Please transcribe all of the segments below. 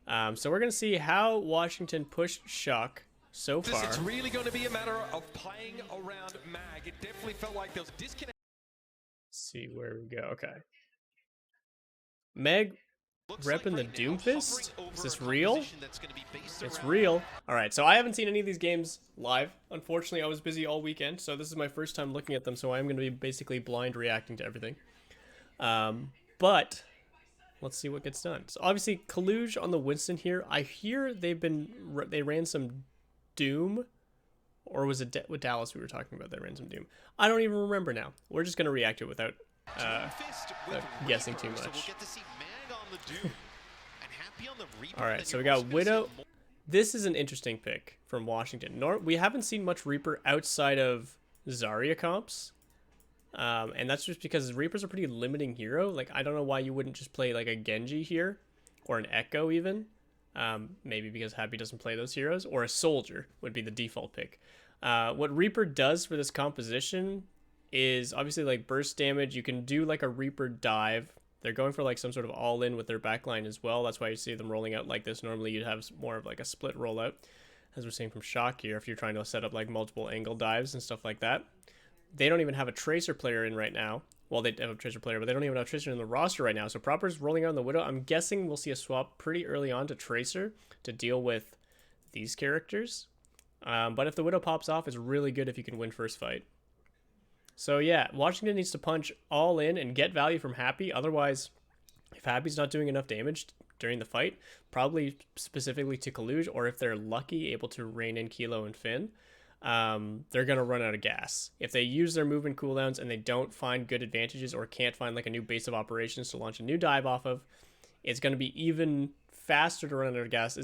So we're going to see how Washington pushed Shock so far. It's really going to be a matter of playing around Mag. It definitely felt like there was disconnect. Let's see where we go. Okay. Meg repping the Doomfist? Is this real? It's real. Alright, so I haven't seen any of these games live. Unfortunately, I was busy all weekend, so this is my first time looking at them, so I'm going to be basically blind reacting to everything. But let's see what gets done. So obviously, Coluge on the Winston here. I hear they ran some Doom, or was it with Dallas we were talking about that ran some Doom? I don't even remember now. We're just going to react to it without guessing too much. Alright, so we got Widow. This is an interesting pick from Washington. We haven't seen much Reaper outside of Zarya comps. And that's just because Reaper's a pretty limiting hero. Like, I don't know why you wouldn't just play like a Genji here, or an Echo even. Maybe because Happy doesn't play those heroes, or a Soldier would be the default pick. What Reaper does for this composition is obviously like burst damage. You can do like a Reaper dive. They're going for like some sort of all-in with their backline as well. That's why you see them rolling out like this. Normally you'd have more of like a split rollout, as we're seeing from Shock here, if you're trying to set up like multiple angle dives and stuff like that. They don't even have a Tracer player in right now. Well, they have a Tracer player, but they don't even have a Tracer in the roster right now. So Proper's rolling out on the Widow. I'm guessing we'll see a swap pretty early on to Tracer to deal with these characters. But if the Widow pops off, it's really good if you can win first fight. So yeah, Washington needs to punch all in and get value from Happy. Otherwise, if Happy's not doing enough damage during the fight, probably specifically to Coluge, or if they're lucky, able to rein in Kilo and Finn, they're going to run out of gas. If they use their movement cooldowns and they don't find good advantages or can't find like a new base of operations to launch a new dive off of, it's going to be even faster to run out of gas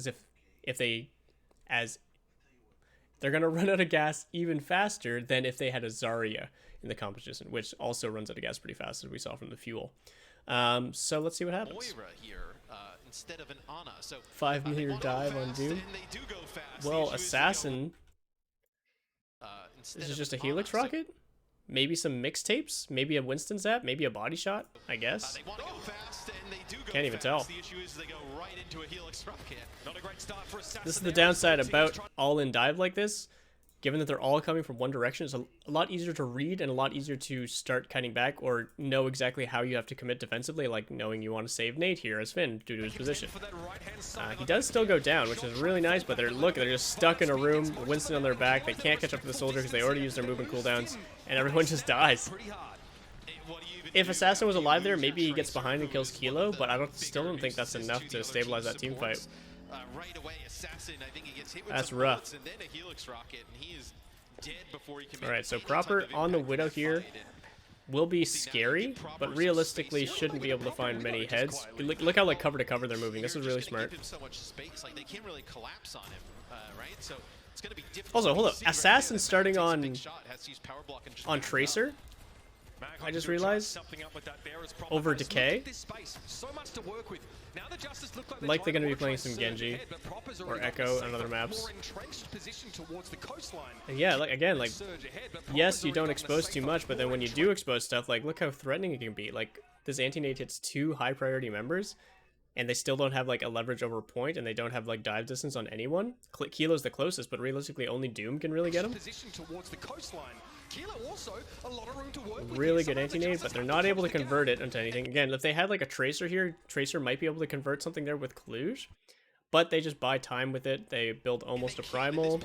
they're going to run out of gas even faster than if they had a Zarya in the competition, which also runs out of gas pretty fast, as we saw from the fuel. So let's see what happens. Instead of an Ana. So 5-meter dive on Doom. Well, Assassin. This is just a Helix rocket? Maybe some mixtapes? Maybe a Winston zap? Maybe a body shot? I guess. Can't even tell. This is the downside about all-in dive like this. Given that they're all coming from one direction, it's a lot easier to read and a lot easier to start cutting back or know exactly how you have to commit defensively, like knowing you want to save Nate here as Finn due to his position. He does still go down, which is really nice, but they're just stuck in a room, Winston on their back. They can't catch up to the Soldier because they already used their movement cooldowns, and everyone just dies. If Assassin was alive there, maybe he gets behind and kills Kilo, but I still don't think that's enough to stabilize that team fight. Right away, Assassin, I think he gets hit with that's some rough. and then a Helix rocket, and he is dead before he can. Alright, so Proper on the Widow here will be scary, but realistically shouldn't be able to find many heads. Look how like cover to cover they're moving. This is really smart. Also, hold up. Assassin starting on Tracer. I just realized over Decay. Like they're going to be playing some Genji or Echo on other maps. And yeah, like again, like yes, you don't expose too much, but then when you do expose stuff, like look how threatening it can be. Like this anti-nade hits 2 high priority members, and they still don't have like a leverage over point, and they don't have like dive distance on anyone. Kilo's the closest, but realistically only Doom can really get him. Really good anti-nade, but they're not able to convert it into anything. Again, if they had like a Tracer here, Tracer might be able to convert something there with Coluge, but they just buy time with it. They build almost a primal.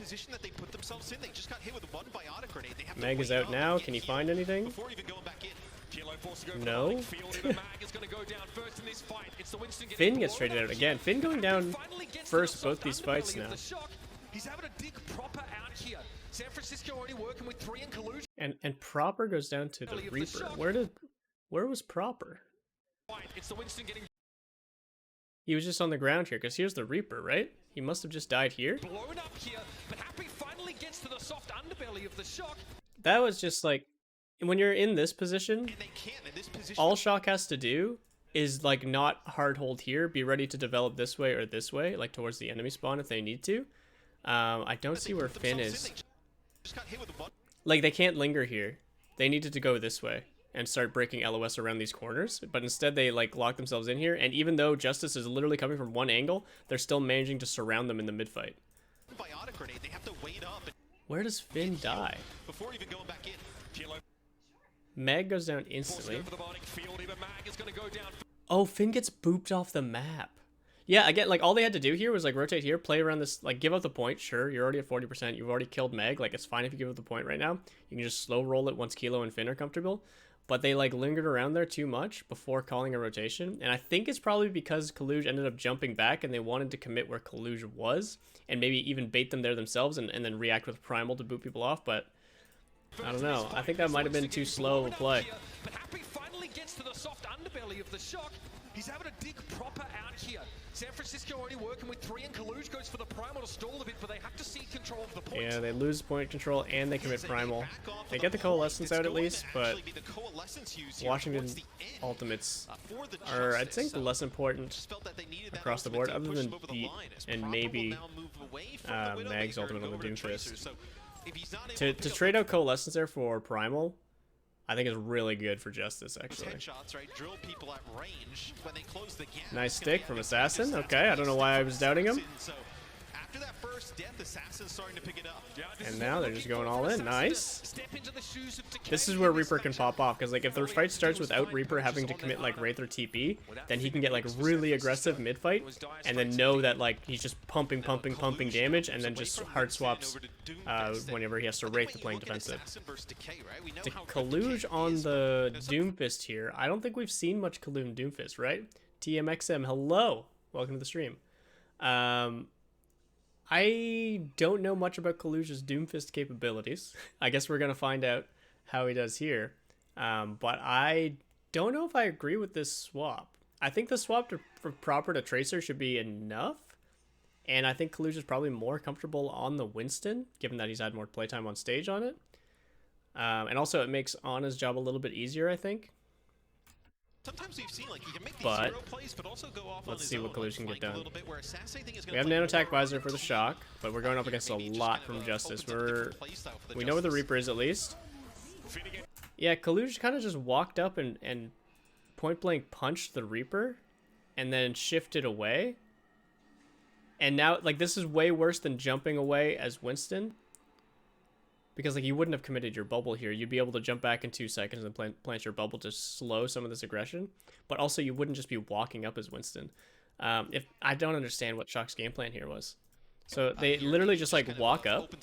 Meg is out now. Can he find anything? No. Finn gets traded out again. Finn going down first both these fights now. He's having to dig Proper out here. San Francisco already working with 3 and Coluge. And Proper goes down to the Reaper. Where was Proper? He was just on the ground here, because here's the Reaper, right? He must have just died here. Blown up here, but Happy finally gets to the soft underbelly of the Shock. That was just like, when you're in this position, all Shock has to do is like not hard hold here, be ready to develop this way or this way, like towards the enemy spawn if they need to. I don't see where Finn is. Like, they can't linger here. They needed to go this way. and start breaking LOS around these corners. But instead they like lock themselves in here, and even though Justice is literally coming from one angle, they're still managing to surround them in the mid fight. Biotic grenade, they have to wait up and Where does Finn die? before even going back in. Mag goes down instantly. Oh, Finn gets booped off the map. Yeah, again, like all they had to do here was like rotate here, play around this, like give up the point. Sure, you're already at 40%. You've already killed Meg. Like it's fine if you give up the point right now. You can just slow roll it once Kilo and Finn are comfortable. But they like lingered around there too much before calling a rotation. And I think it's probably because Coluge ended up jumping back and they wanted to commit where Coluge was and maybe even bait them there themselves and then react with Primal to boot people off. But I don't know. I think that might have been too slow of a play. But Happy finally gets to the soft underbelly of the shock. He's having to dig proper out here. San Francisco already working with 3, and Coluge goes for the Primal to stall a bit, but they have to cede control of the point. Yeah, they lose point control and they commit Primal. They get the Coalescence out at least, but Washington ultimates are, I'd think, the less important across the board, other than Beat and maybe Mag's ultimate on the Doomfist. To trade out Coalescence there for Primal, I think is really good for Justice, actually. Nice stick from Assassin. Okay, I don't know why I was doubting him. And now they're just going all in. Nice. This is where Reaper can pop off, because like if the fight starts without Reaper having to commit like Wraith or TP, then he can get like really aggressive mid fight, and then know that like he's just pumping damage, and then just hard swaps whenever he has to Wraith to playing defensive. To Coluge on the Doomfist here, I don't think we've seen much Coluge Doomfist, right? TMXM, hello, welcome to the stream. I don't know much about Coluge's Doomfist capabilities. I guess we're going to find out how he does here. But I don't know if I agree with this swap. I think the swap for proper to Tracer should be enough. And I think Coluge is probably more comfortable on the Winston, given that he's had more playtime on stage on it. And also it makes Ana's job a little bit easier, I think. Sometimes we've seen like he can make these But hero plays, but also go off let's on see his what own, Coluge can get done. We We have Nano Attack Visor for the shock, but we're going up against a lot from Justice. We know where the Reaper is at least. Yeah, Coluge kind of just walked up and point blank punched the Reaper and then shifted away. And now, like, this is way worse than jumping away as Winston. Because, like, you wouldn't have committed your bubble here. You'd be able to jump back in 2 seconds and plant your bubble to slow some of this aggression. But also, you wouldn't just be walking up as Winston. If I don't understand what Shock's game plan here was. So, they literally just, like, walk up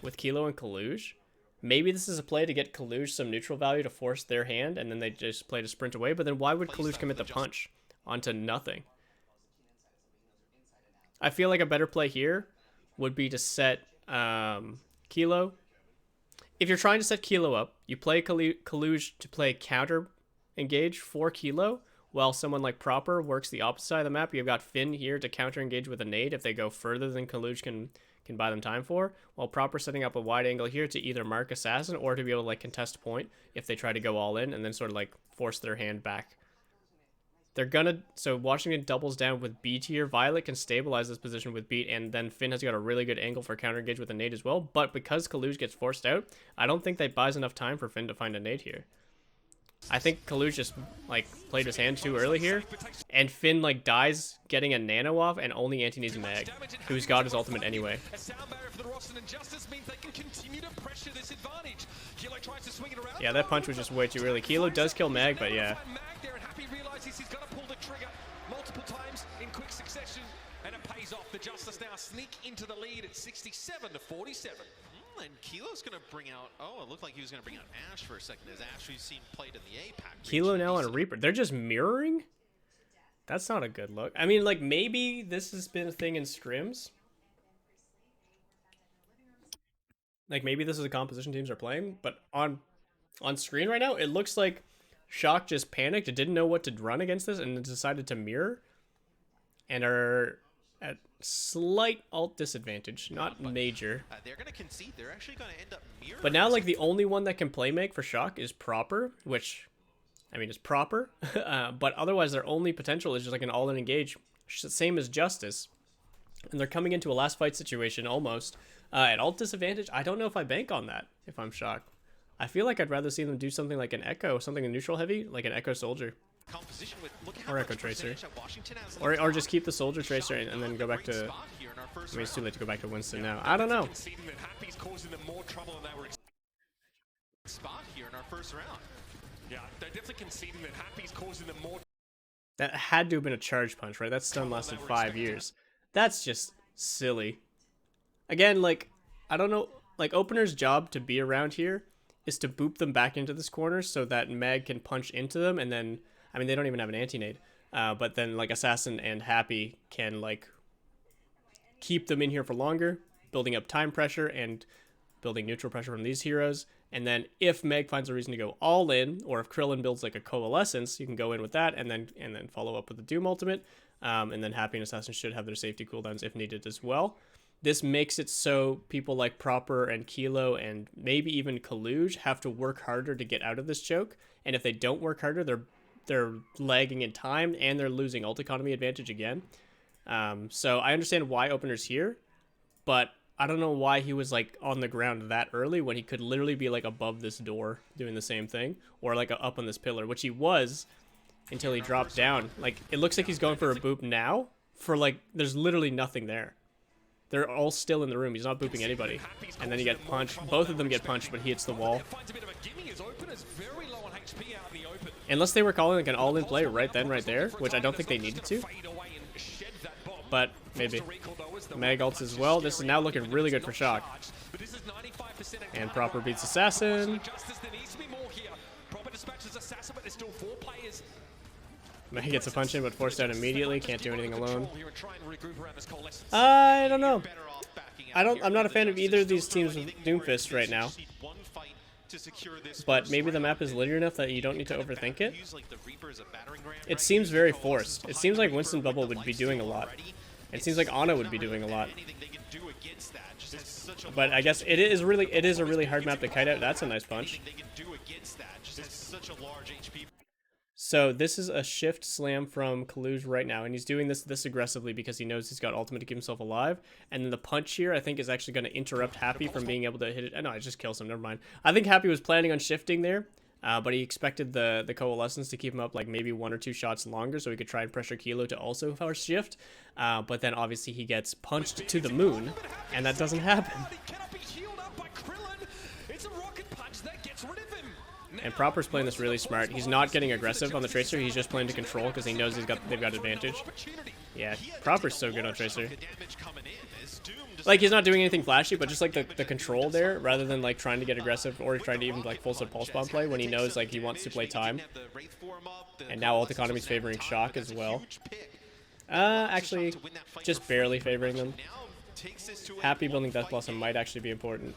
with Kilo and Coluge. Maybe this is a play to get Coluge some neutral value to force their hand, and then they just play to sprint away. But then why would Coluge commit the punch onto nothing? I feel like a better play here would be to set Kilo. If you're trying to set Kilo up, you play Coluge to play counter engage for Kilo, while someone like Proper works the opposite side of the map. You've got Finn here to counter engage with a nade if they go further than Coluge can buy them time for, while Proper setting up a wide angle here to either mark Assassin or to be able to like contest point if they try to go all in and then sort of like force their hand back. They're gonna, so Washington doubles down with Beat here. Violet can stabilize this position with Beat, and then Finn has got a really good angle for counter engage with a nade as well. But because Coluge gets forced out, I don't think that buys enough time for Finn to find a nade here. I think Coluge just like played his hand too early here, and Finn like dies getting a nano off, and only anti-needs Mag, who's got his ultimate anyway. Yeah, that punch was just way too early. Kilo does kill Mag, but yeah. He's got to pull the trigger multiple times in quick succession, and it pays off. The Justice now sneak into the lead at 67-47. And Kilo's going to bring out, oh, it looked like he was going to bring out Ash for a second, as Ash we've seen played in the APAC. Kilo now on Reaper. They're just mirroring? That's not a good look. I mean, like, maybe this has been a thing in scrims. Like, maybe this is a composition teams are playing, but on screen right now, it looks like Shock just panicked. It didn't know what to run against this and decided to mirror and are at slight ult disadvantage, not major. They're going to concede. They're actually going to end up mirroring. But now, like, the only one that can play make for Shock is Proper, which, I mean, is Proper. But otherwise, their only potential is just like an all-in engage, same as Justice. And they're coming into a last fight situation almost at ult disadvantage. I don't know if I bank on that if I'm Shock. I feel like I'd rather see them do something like an Echo, something in neutral heavy, like an Echo Soldier. Composition with, look at how Or much Echo Tracer. percentage that Washington has Or left. just keep the Soldier Tracer and then go back to... Spot here in our first I mean, it's too round. late to go back to Winston now. I don't know. Conceding that Happy's causing them more trouble than they were Spot here in our first round. Yeah, they're definitely conceding that Happy's causing them more. That had to have been a charge punch, right? That stun lasted 5 years. That's just silly. Again, like, I don't know, like, Opener's job to be around here is to boop them back into this corner so that Meg can punch into them, and then, I mean, they don't even have an anti-nade, but then, like, Assassin and Happy can, like, keep them in here for longer, building up time pressure and building neutral pressure from these heroes. And then if Meg finds a reason to go all in, or if Krillin builds like a Coalescence, you can go in with that and then follow up with the Doom ultimate. And then Happy and Assassin should have their safety cooldowns if needed as well. This makes it so people like Proper and Kilo and maybe even Coluge have to work harder to get out of this choke. And if they don't work harder, they're lagging in time and they're losing ult economy advantage again. So I understand why Opener's here, but I don't know why he was like on the ground that early when he could literally be like above this door doing the same thing, or like up on this pillar, which he was until he dropped down. Like, it looks like he's going for a boop now for like, there's literally nothing there. They're all still in the room. He's not booping anybody. And then you get punched. Both of them get punched, but he hits the wall. Unless they were calling like an all-in play right then, right there, which I don't think they needed to. But maybe. Meg ults as well. This is now looking really good for Shock. And Proper beats Assassin. Meg gets a punch in, but forced out immediately. Can't do anything alone. I don't know. I'm not a fan of either of these teams with Doomfist right now. But maybe the map is linear enough that you don't need to overthink it. It seems very forced. It seems like Winston Bubble would be doing a lot. It seems like Ana would be doing a lot. But I guess it is a really hard map to kite out. That's a nice punch. So this is a shift slam from Coluge right now, and he's doing this aggressively because he knows he's got ultimate to keep himself alive. And then the punch here, I think, is actually going to interrupt Happy from being able to hit it. No, it just kills him. Never mind. I think Happy was planning on shifting there, but he expected the Coalescence to keep him up like maybe 1 or 2 shots longer so he could try and pressure Kilo to also force shift. But then obviously he gets punched to the moon, and that doesn't happen. And Proper's playing this really smart. He's not getting aggressive on the Tracer. He's just playing to control because he knows they've got advantage. Yeah, Proper's so good on Tracer. Like, he's not doing anything flashy, but just like the control there, rather than like trying to get aggressive or trying to even like full set pulse bomb play when he knows like he wants to play time. And now ult economy's favoring Shock as well. Actually, just barely favoring them. Happy building Death Blossom might actually be important.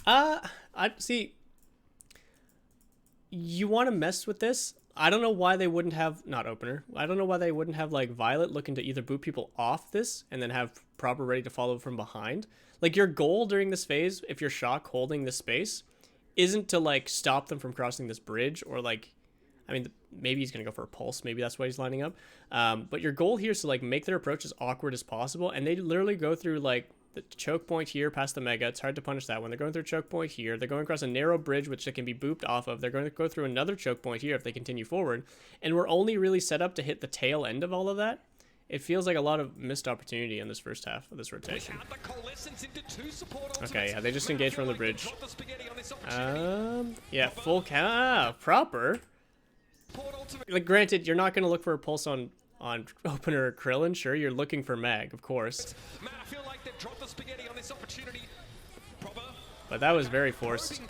I see. You want to mess with this? I don't know why they wouldn't have, not Opener. I don't know why they wouldn't have like Violet looking to either boot people off this and then have Proper ready to follow from behind. Like, your goal during this phase, if you're Shock holding this space, isn't to like stop them from crossing this bridge or like, I mean, maybe he's going to go for a pulse. Maybe that's why he's lining up. But your goal here is to like make their approach as awkward as possible. And they literally go through like the choke point here past the Mega. It's hard to punish that one. They're going through a choke point here. They're going across a narrow bridge, which they can be booped off of. They're going to go through another choke point here if they continue forward. And we're only really set up to hit the tail end of all of that. It feels like a lot of missed opportunity in this first half of this rotation. Okay, yeah, they just engaged from the bridge. Yeah, full count. Proper. Like, granted, you're not going to look for a pulse on Opener or Krillin. Sure, you're looking for Mag, of course. But that was very forced.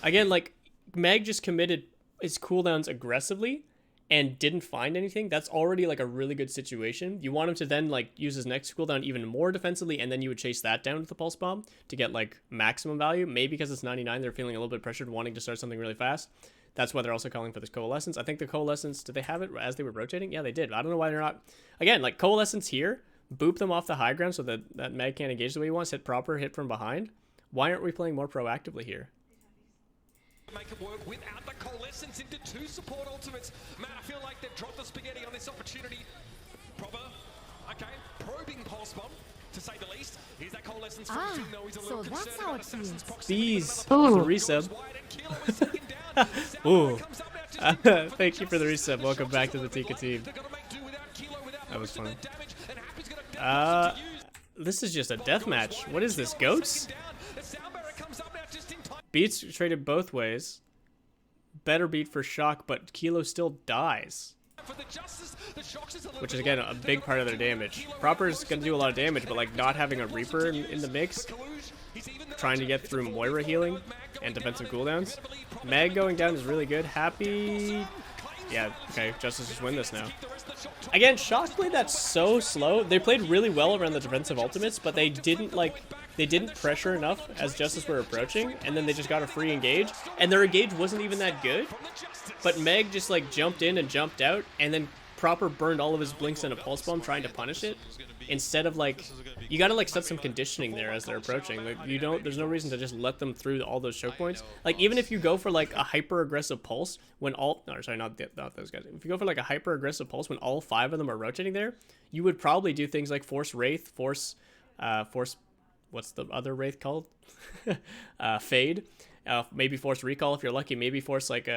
Again, like, Mag just committed his cooldowns aggressively and didn't find anything. That's already like a really good situation. You want him to then like use his next cooldown even more defensively, and then you would chase that down with the pulse bomb to get like maximum value. Maybe because it's 99, they're feeling a little bit pressured, wanting to start something really fast. That's why they're also calling for this Coalescence. I think the Coalescence, did they have it as they were rotating? Yeah, they did. I don't know why they're not. Again, like, Coalescence here, boop them off the high ground so that Meg can't engage the way he wants, hit Proper, hit from behind. Why aren't we playing more proactively here? Make it work without the Coalescence into 2 support ultimates. Man, I feel like they've dropped the spaghetti on this opportunity. Proper, okay, probing pulse bomb to say the least. Here's that coalescence Ah, from Finn, though. He's a so little that's concerned how about it Assassin's feels. proximity, Bees. but another The resub. wide, and Kilo is taken down. Salvo comes up now just in time for the Thank you for the Justice. resub. Welcome Shox back is to a the little bit Tika late. team. They're gonna make do without Kilo, without That was most of fun. their damage, and Happy's got a death to use. This is just a death match. Wide, What is and this, Kilo is goats? taken down. The sound barrier comes up now just in time. Beats traded both ways. Better beat for Shock, but Kilo still dies. For the Justice, the Shox is a little Which bit is, again, late. a They're big gonna part of make their do without damage. Kilo, Proper's most going of to do a lot of their damage, but, like, not having a Reaper in the mix, trying to get through Moira healing and defensive cooldowns. Meg going down is really good. Happy... Yeah, okay, Justice just win this now. Again, Shock played that so slow. They played really well around the defensive ultimates, but they didn't, like... They didn't pressure enough as Justice were approaching, and then they just got a free engage, and their engage wasn't even that good, but Meg just, like, jumped in and jumped out, and then Proper burned all of his blinks in a pulse bomb trying to punish it, instead of, like, you gotta, like, set some conditioning there as they're approaching. Like, you don't, there's no reason to just let them through all those choke points. Like, even if you go for, like, a hyper-aggressive pulse when all, no, sorry, not those guys. If you go for, like, a hyper-aggressive pulse when all 5 of them are rotating there, you would probably do things like force Wraith, force, what's the other Wraith called? Fade. Maybe force Recall if you're lucky. Maybe force, like,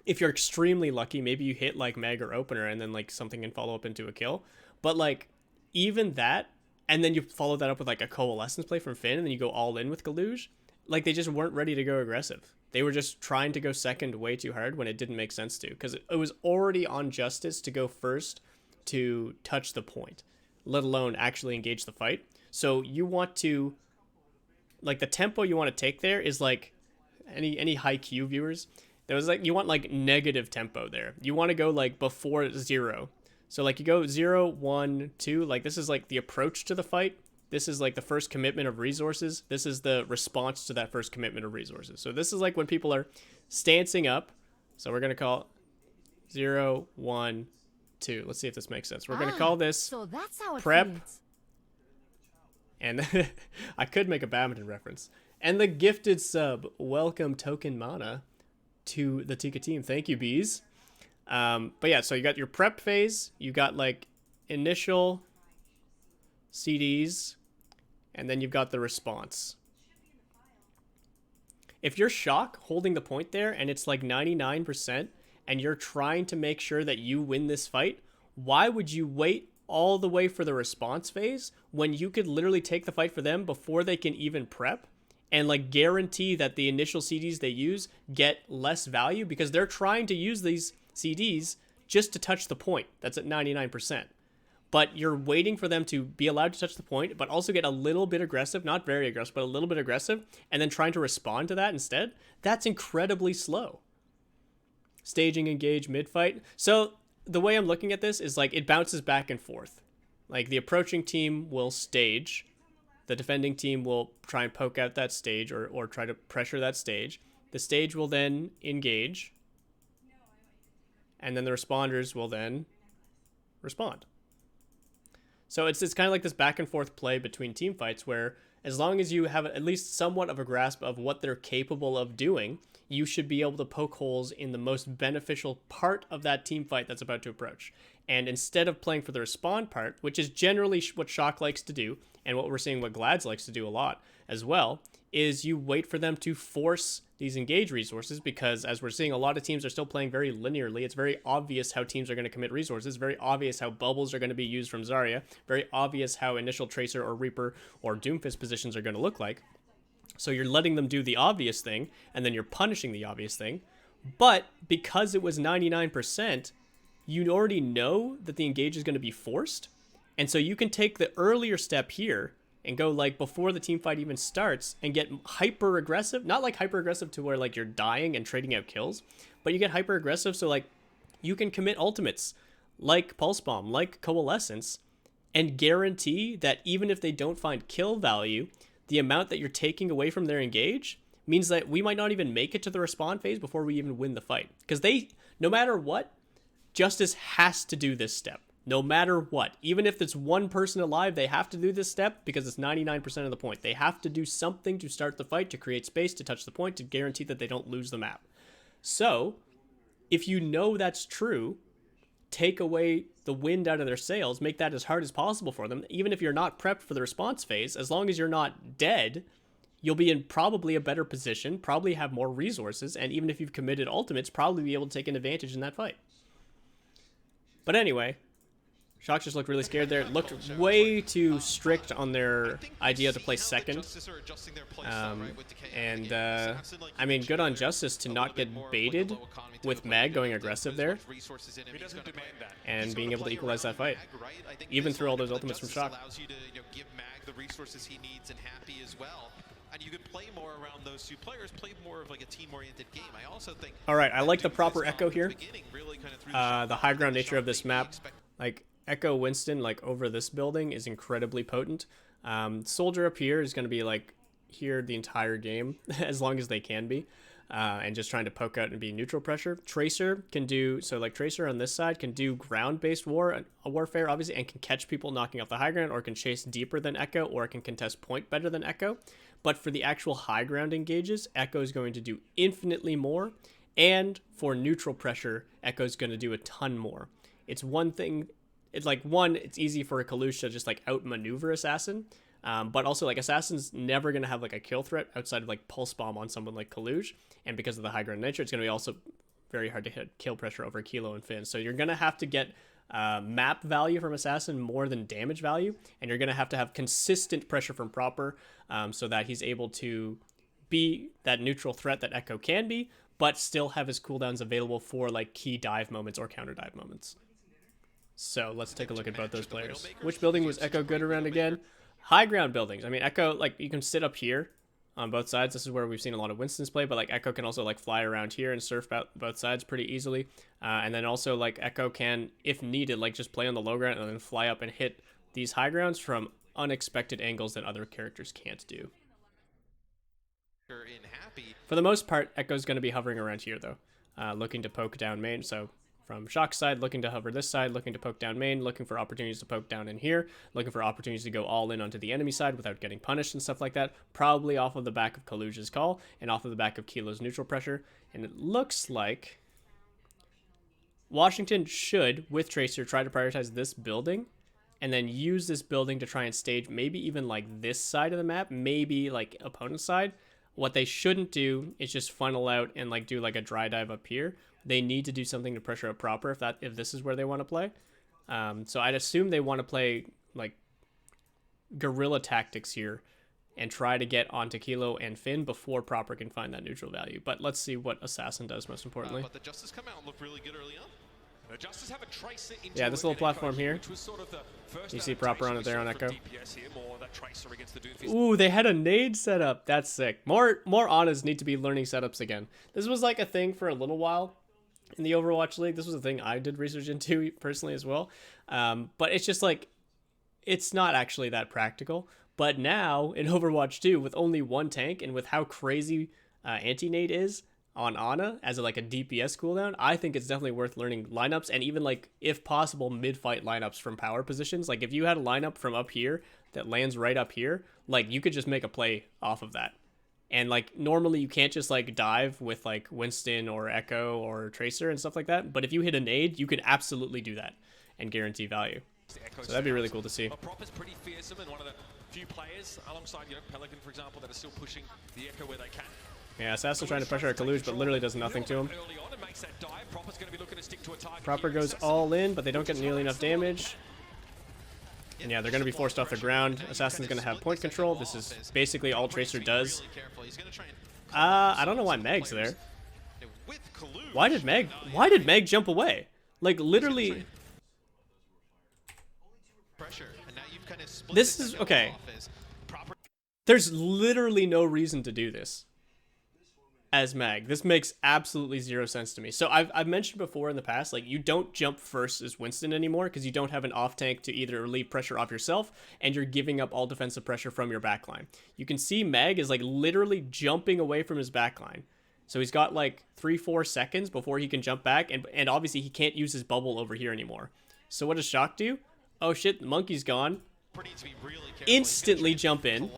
if you're extremely lucky, maybe you hit, like, Mag or Opener and then, like, something can follow up into a kill. But, like, even that, and then you follow that up with, like, a Coalescence play from Finn, and then you go all in with Coluge, like, they just weren't ready to go aggressive. They were just trying to go second way too hard when it didn't make sense to, because it was already on Justice to go first to touch the point, let alone actually engage the fight. So you want to, like, the tempo you want to take there is, like, any high Q viewers, there was, like, you want, like, negative tempo there. You want to go, like, before 0. So, like, you go 0, 1, 2, like, this is, like, the approach to the fight. This is, like, the first commitment of resources. This is the response to that first commitment of resources. So this is, like, when people are stancing up. So we're going to call 0, 1, 2. Let's see if this makes sense. We're going to call this So that's how it prep. feels. And I could make a badminton reference. And the gifted sub, welcome Token Mana to the Tika team. Thank you, bees. But yeah, so you got your prep phase, you got, like, initial CDs, and then you've got the response. If you're Shock holding the point there and it's like 99% and you're trying to make sure that you win this fight, why would you wait all the way for the response phase when you could literally take the fight for them before they can even prep and, like, guarantee that the initial CDs they use get less value because they're trying to use these CDs just to touch the point that's at 99%. But you're waiting for them to be allowed to touch the point, but also get a little bit aggressive, not very aggressive, but a little bit aggressive, and then trying to respond to that instead. That's incredibly slow. Staging engage mid-fight. So the way I'm looking at this is, like, it bounces back and forth. Like, the approaching team will stage. The defending team will try and poke out that stage or try to pressure that stage. The stage will then engage. And then the responders will then respond. So it's kind of like this back and forth play between team fights where as long as you have at least somewhat of a grasp of what they're capable of doing, you should be able to poke holes in the most beneficial part of that team fight that's about to approach. And instead of playing for the respond part, which is generally what Shock likes to do, and what we're seeing what Glads likes to do a lot as well, is you wait for them to force these engage resources because, as we're seeing, a lot of teams are still playing very linearly. It's very obvious how teams are going to commit resources, very obvious how bubbles are going to be used from Zarya, very obvious how initial Tracer or Reaper or Doomfist positions are going to look like. So you're letting them do the obvious thing, and then you're punishing the obvious thing. But because it was 99%, you already know that the engage is going to be forced, and so you can take the earlier step here and go, like, before the team fight even starts and get hyper aggressive, not like hyper aggressive to where, like, you're dying and trading out kills, but you get hyper aggressive so, like, you can commit ultimates like Pulse Bomb, like Coalescence, and guarantee that even if they don't find kill value, the amount that you're taking away from their engage means that we might not even make it to the respawn phase before we even win the fight. Because they, no matter what, Justice has to do this step. No matter what. Even if it's one person alive, they have to do this step because it's 99% of the point. They have to do something to start the fight, to create space, to touch the point, to guarantee that they don't lose the map. So, if you know that's true, take away the wind out of their sails, make that as hard as possible for them. Even if you're not prepped for the response phase, as long as you're not dead, you'll be in probably a better position, probably have more resources, and even if you've committed ultimates, probably be able to take an advantage in that fight. But anyway, Shox just looked really scared there. Looked way too strict on their idea to play second. I mean, good on Justice to not get baited with Mag going aggressive there and being able to equalize that fight, even through all those ultimates from Shock. And you could play more around those two players, play more of like a team-oriented game. I also think. All right, I like the proper echo here. The high ground nature of this map, like Echo Winston, like over this building, is incredibly potent. Soldier up here is going to be like here the entire game, as long as they can be, and just trying to poke out and be neutral pressure. Tracer can do so, like Tracer on this side can do ground-based warfare, obviously, and can catch people knocking off the high ground, or can chase deeper than Echo, or can contest point better than Echo. But for the actual high ground engages, Echo is going to do infinitely more, and for neutral pressure, Echo is going to do a ton more. It's one thing. It's like, one, it's easy for a Coluge to just like outmaneuver Assassin, but also like Assassin's never going to have like a kill threat outside of like Pulse Bomb on someone like Coluge, and because of the high ground nature, it's going to be also very hard to hit kill pressure over Kilo and Finn. So you're going to have to get map value from Assassin more than damage value, and you're going to have consistent pressure from Proper, so that he's able to be that neutral threat that Echo can be, but still have his cooldowns available for like key dive moments or counter dive moments. So let's take a look at both those players. Which building was Echo good around again? High ground buildings. I mean, Echo, like, you can sit up here on both sides. This is where we've seen a lot of Winston's play, but like Echo can also like fly around here and surf out both sides pretty easily. And then also like Echo can, if needed, like just play on the low ground and then fly up and hit these high grounds from unexpected angles that other characters can't do. For the most part, Echo's going to be hovering around here though, looking to poke down main. So from Shock's side, looking to hover this side, looking to poke down main, looking for opportunities to poke down in here, looking for opportunities to go all in onto the enemy side without getting punished and stuff like that, probably off of the back of Coluge's call and off of the back of Kilo's neutral pressure. And it looks like Washington should, with Tracer, try to prioritize this building and then use this building to try and stage maybe even like this side of the map, maybe like opponent's side. What they shouldn't do is just funnel out and like do like a dry dive up here. They need to do something to pressure up Proper if this is where they want to play. So I'd assume they want to play like guerrilla tactics here and try to get onto Kilo and Finn before Proper can find that neutral value. But let's see what Assassin does most importantly. But the Justice come out and look really good early on. Yeah, this little platform here. You see Proper on it there on Echo. Ooh, they had a nade setup. That's sick. More Anas need to be learning setups again. This was like a thing for a little while in the Overwatch League. This was a thing I did research into personally as well. But it's just like, it's not actually that practical. But now in Overwatch 2, with only one tank and with how crazy anti-nade is on Ana as like a DPS cooldown, I think it's definitely worth learning lineups, and even like, if possible, mid-fight lineups from power positions. Like if you had a lineup from up here that lands right up here, like you could just make a play off of that. And like normally you can't just like dive with like Winston or Echo or Tracer and stuff like that, but if you hit a nade, you could absolutely do that and guarantee value. So that'd be really cool to see. Proper's pretty fearsome and one of the few players alongside, Pelican, for example, that are still pushing the Echo where they can. Yeah, Assassin's trying to pressure our Coluge, but literally does nothing to him. Proper goes all in, but they don't get nearly enough damage. And yeah, they're going to be forced off the ground. Assassin's going to have point control. This is basically all Tracer does. I don't know why Meg's there. Why did Meg jump away? Like literally. This is okay. There's literally no reason to do this as Mag. This makes absolutely zero sense to me. So I've mentioned before in the past, like you don't jump first as Winston anymore because you don't have an off tank to either relieve pressure off yourself, and you're giving up all defensive pressure from your backline. You can see Mag is like literally jumping away from his backline. So he's got like 3-4 seconds before he can jump back, and obviously he can't use his bubble over here anymore. So what does Shock do? Oh shit, the monkey's gone. Instantly jump in.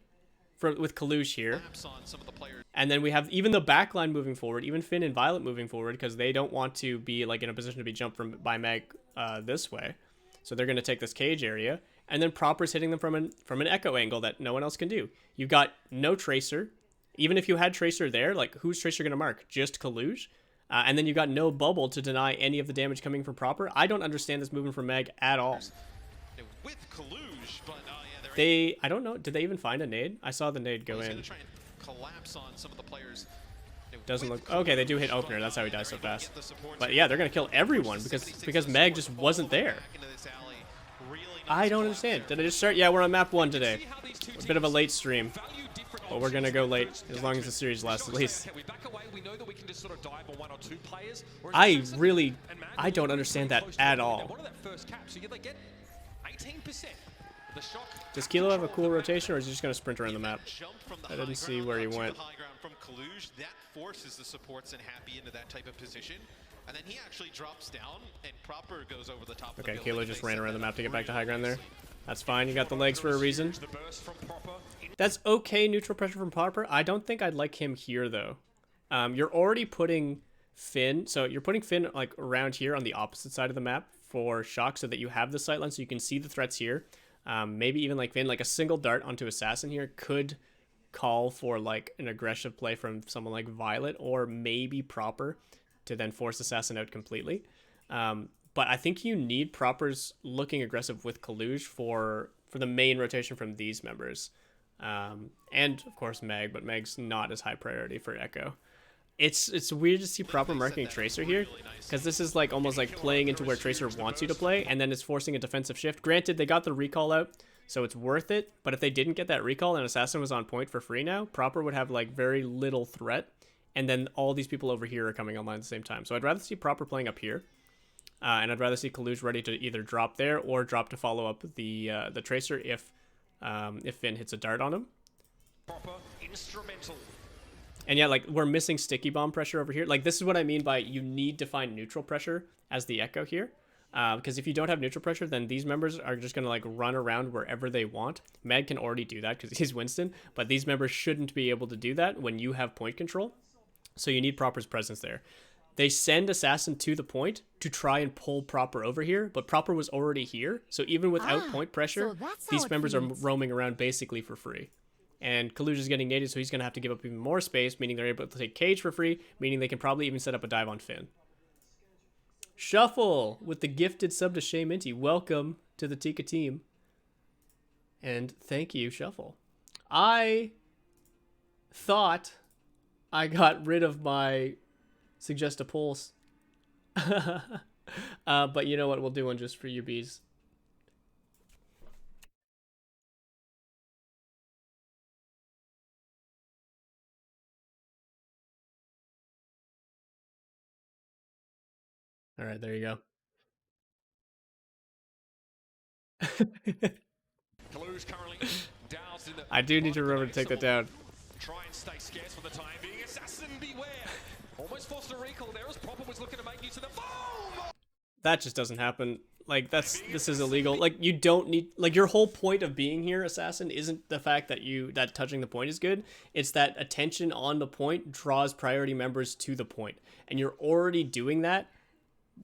with Coluge here. Laps on some of the players. And then we have even the backline moving forward, even Finn and Violet moving forward, because they don't want to be like in a position to be jumped by Meg this way. So they're going to take this cage area. And then Proper's hitting them from an echo angle that no one else can do. You've got no Tracer. Even if you had Tracer there, like who's Tracer going to mark? Just Coluge? And then you've got no bubble to deny any of the damage coming from Proper. I don't understand this movement from Meg at all. With Coluge, but I don't know. Did they even find a nade? I saw the nade go in. Gonna try and collapse on some of the players. Doesn't look okay. They do hit opener. That's how he dies so fast. But yeah, they're gonna kill everyone because Meg just wasn't there. I don't understand. Did I just start? Yeah, we're on map 1 today. A bit of a late stream, but we're gonna go late as long as the series lasts at least. I don't understand that at all. Does Kilo have a cool rotation, or is he just going to sprint around the map? I didn't see where he went. From Coluge, that forces the supports and Happy into that type of position, and then he actually drops down, and Proper goes over the top. Okay, Kilo just ran around the map to get back to high ground there. That's fine. You got the legs for a reason. That's okay. Neutral pressure from Proper. I don't think I'd like him here though. You're already putting Finn, so you're putting Finn like around here on the opposite side of the map for shock, so that you have the sightline, so you can see the threats here. Maybe even like Finn, like a single dart onto Assassin here could call for like an aggressive play from someone like Violet, or maybe Proper to then force Assassin out completely. But I think you need Proper's looking aggressive with Coluge for the main rotation from these members. And of course Meg, but Meg's not as high priority for Echo. It's weird to see Proper marking Tracer here, because this is like almost like playing into where Tracer wants you to play, and then it's forcing a defensive shift. Granted, they got the recall out, so it's worth it, but if they didn't get that recall and Assassin was on point for free now, Proper would have like very little threat, and then all these people over here are coming online at the same time. So I'd rather see Proper playing up here, and I'd rather see Coluge ready to either drop there or drop to follow up the Tracer if Finn hits a dart on him. Proper instrumental. And yeah, like we're missing sticky bomb pressure over here. Like this is what I mean by you need to find neutral pressure as the Echo here. Because if you don't have neutral pressure, then these members are just going to like run around wherever they want. Meg can already do that because he's Winston, but these members shouldn't be able to do that when you have point control. So you need Proper's presence there. They send Assassin to the point to try and pull Proper over here, but Proper was already here. So even without point pressure, so these members are roaming around basically for free. And Coluge is getting naded, so he's going to have to give up even more space, meaning they're able to take cage for free, meaning they can probably even set up a dive on Finn. Shuffle with the gifted sub to Shay Minty. Welcome to the Tika team. And thank you, Shuffle. I thought I got rid of my suggest a pulse. But you know what? We'll do one just for you, bees. All right, there you go. I do need to remember to take that down. Try and stay scarce for the time being. Assassin beware. Almost forced a recall there as Proper was looking to make use of the boom. That just doesn't happen. Like this is illegal. Like you don't need, like your whole point of being here, Assassin, isn't the fact that that touching the point is good. It's that attention on the point draws priority members to the point. And you're already doing that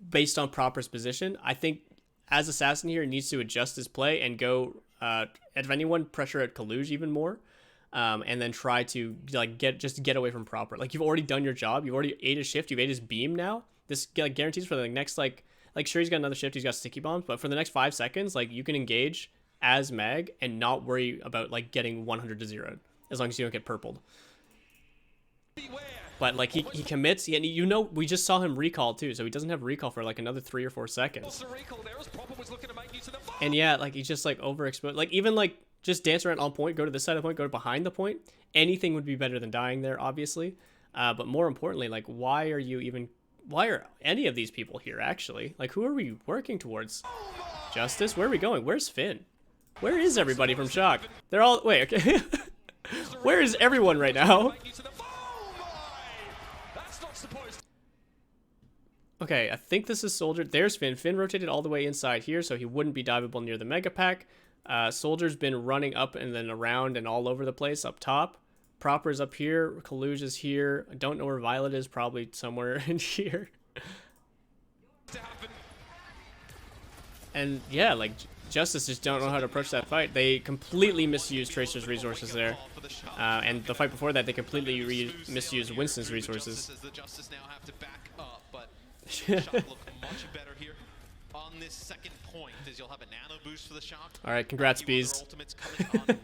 based on Proper's position. I think as Assassin here needs to adjust his play and go if anyone pressure at Coluge even more, and then try to like get away from Proper. Like you've already done your job. You've already ate his shift. You've ate his beam now. This like guarantees for the next like sure he's got another shift. He's got sticky bombs, but for the next 5 seconds, like you can engage as Mag and not worry about like getting 100 to 0 as long as you don't get purpled. But like he commits, and you know we just saw him recall too, so he doesn't have recall for like another 3 or 4 seconds. And yeah, like he's just like overexposed. Like even like just dance around on point, go to this side of the point, go to behind the point. Anything would be better than dying there, obviously. But more importantly, like why are any of these people here actually? Like who are we working towards? Justice? Where are we going? Where's Finn? Where is everybody from Shock? They're all wait, okay. Where is everyone right now? Okay, I think this is Soldier. There's Finn. Finn rotated all the way inside here, so he wouldn't be diveable near the Mega Pack. Soldier's been running up and then around and all over the place up top. Proper's up here. Coluge is here. I don't know where Violet is. Probably somewhere in here. And yeah, like Justice just don't know how to approach that fight. They completely misused Tracer's resources there. And the fight before that, they completely misused Winston's resources. On this second point, as you'll have a nano boost for the Shock. All right, congrats, Bees. But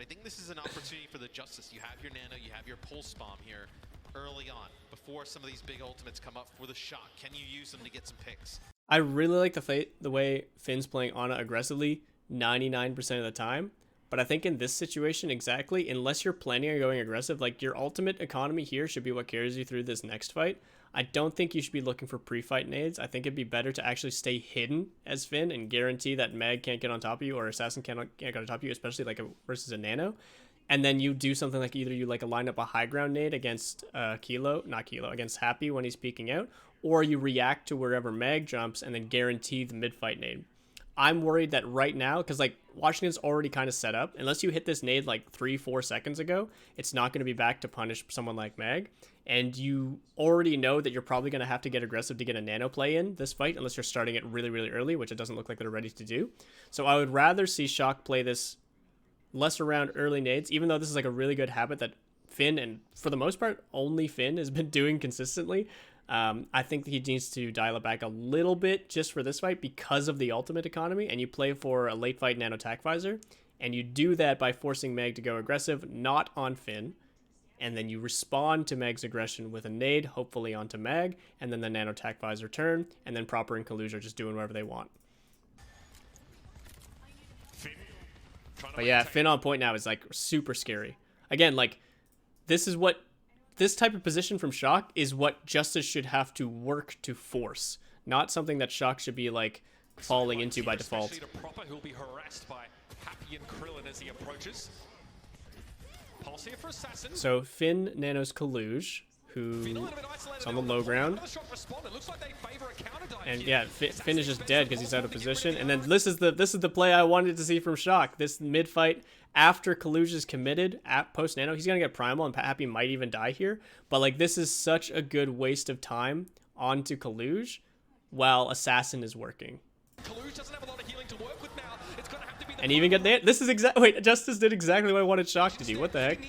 I think this is an opportunity for the Justice. You have your nano, you have your pulse bomb here early on, before some of these big ultimates come up for the Shock. Can you use them to get some picks? I really like the way Finn's playing Ana aggressively 99% of the time. But I think in this situation exactly, unless you're planning on going aggressive, like your ultimate economy here should be what carries you through this next fight. I don't think you should be looking for pre-fight nades. I think it'd be better to actually stay hidden as Finn and guarantee that Meg can't get on top of you or Assassin can't get on top of you, especially like versus a Nano. And then you do something like either you like line up a high ground nade against against Happy when he's peeking out, or you react to wherever Meg jumps and then guarantee the mid-fight nade. I'm worried that right now, because like Washington's already kind of set up, unless you hit this nade like 3-4 seconds ago, it's not going to be back to punish someone like Meg. And you already know that you're probably going to have to get aggressive to get a nano play in this fight, unless you're starting it really, really early, which it doesn't look like they're ready to do. So I would rather see Shock play this less around early nades, even though this is like a really good habit that Finn, and for the most part, only Finn has been doing consistently. I think he needs to dial it back a little bit just for this fight because of the ultimate economy, and you play for a late fight nano tac visor, and you do that by forcing Meg to go aggressive, not on Finn, and then you respond to Meg's aggression with a nade, hopefully onto Meg, and then the nano tac visor turn, and then Proper and Coluge are just doing whatever they want. But yeah, Finn on point now is like super scary. Again, like this type of position from Shock is what Justice should have to work to force, not something that Shock should be like falling into by default. Proper, who'll be harassed by Happy and Krillin as he approaches. Pulse here for Assassin. So Finn nanos Coluge, who is on the low ground. And yeah, Finn is just dead because he's out of position. And then this is the play I wanted to see from Shock. This mid fight after Coluge is committed at post nano, he's gonna get primal and Happy might even die here. But like this is such a good waste of time onto Coluge while Assassin is working. Coluge doesn't have a lot of healing to work with now. It's gonna have to be the and even get there. This is exactly wait. Justice did exactly what I wanted Shock to do. What the heck?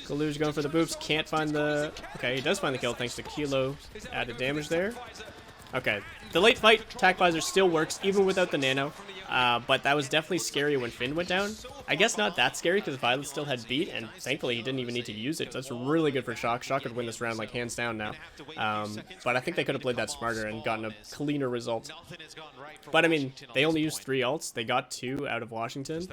Coluge going for the boops. Can't find the. Okay, he does find the kill thanks to Kilo added damage there. Okay, the late fight tac visor still works even without the nano, but that was definitely scary when Finn went down. I guess not that scary because Violet still had beat, and thankfully he didn't even need to use it. That's really good for Shock. Shock could win this round like hands down now. But I think they could have played that smarter and gotten a cleaner result. But I mean, they only used 3 ults. They got 2 out of Washington.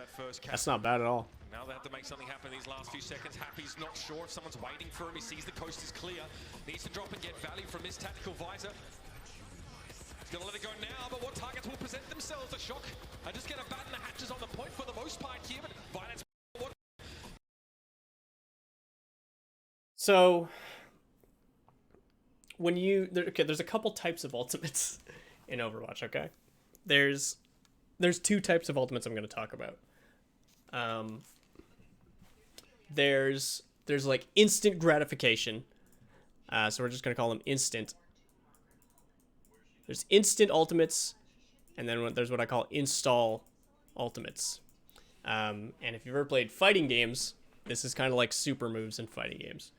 That's not bad at all. Now they have to make something happen these last few seconds. Happy's not sure if someone's waiting for him. He sees the coast is clear. Needs to drop and get value from his tactical visor. He's gonna let it go now, but what targets will present themselves? A Shock. I just get a bat and the hatches on the point for the most part here, but Violence. So when there's a couple types of ultimates in Overwatch. Okay, there's 2 types of ultimates I'm going to talk about. There's like instant gratification. So we're just going to call them instant. There's instant ultimates, and then there's what I call install ultimates. And if you've ever played fighting games, this is kind of like super moves in fighting games.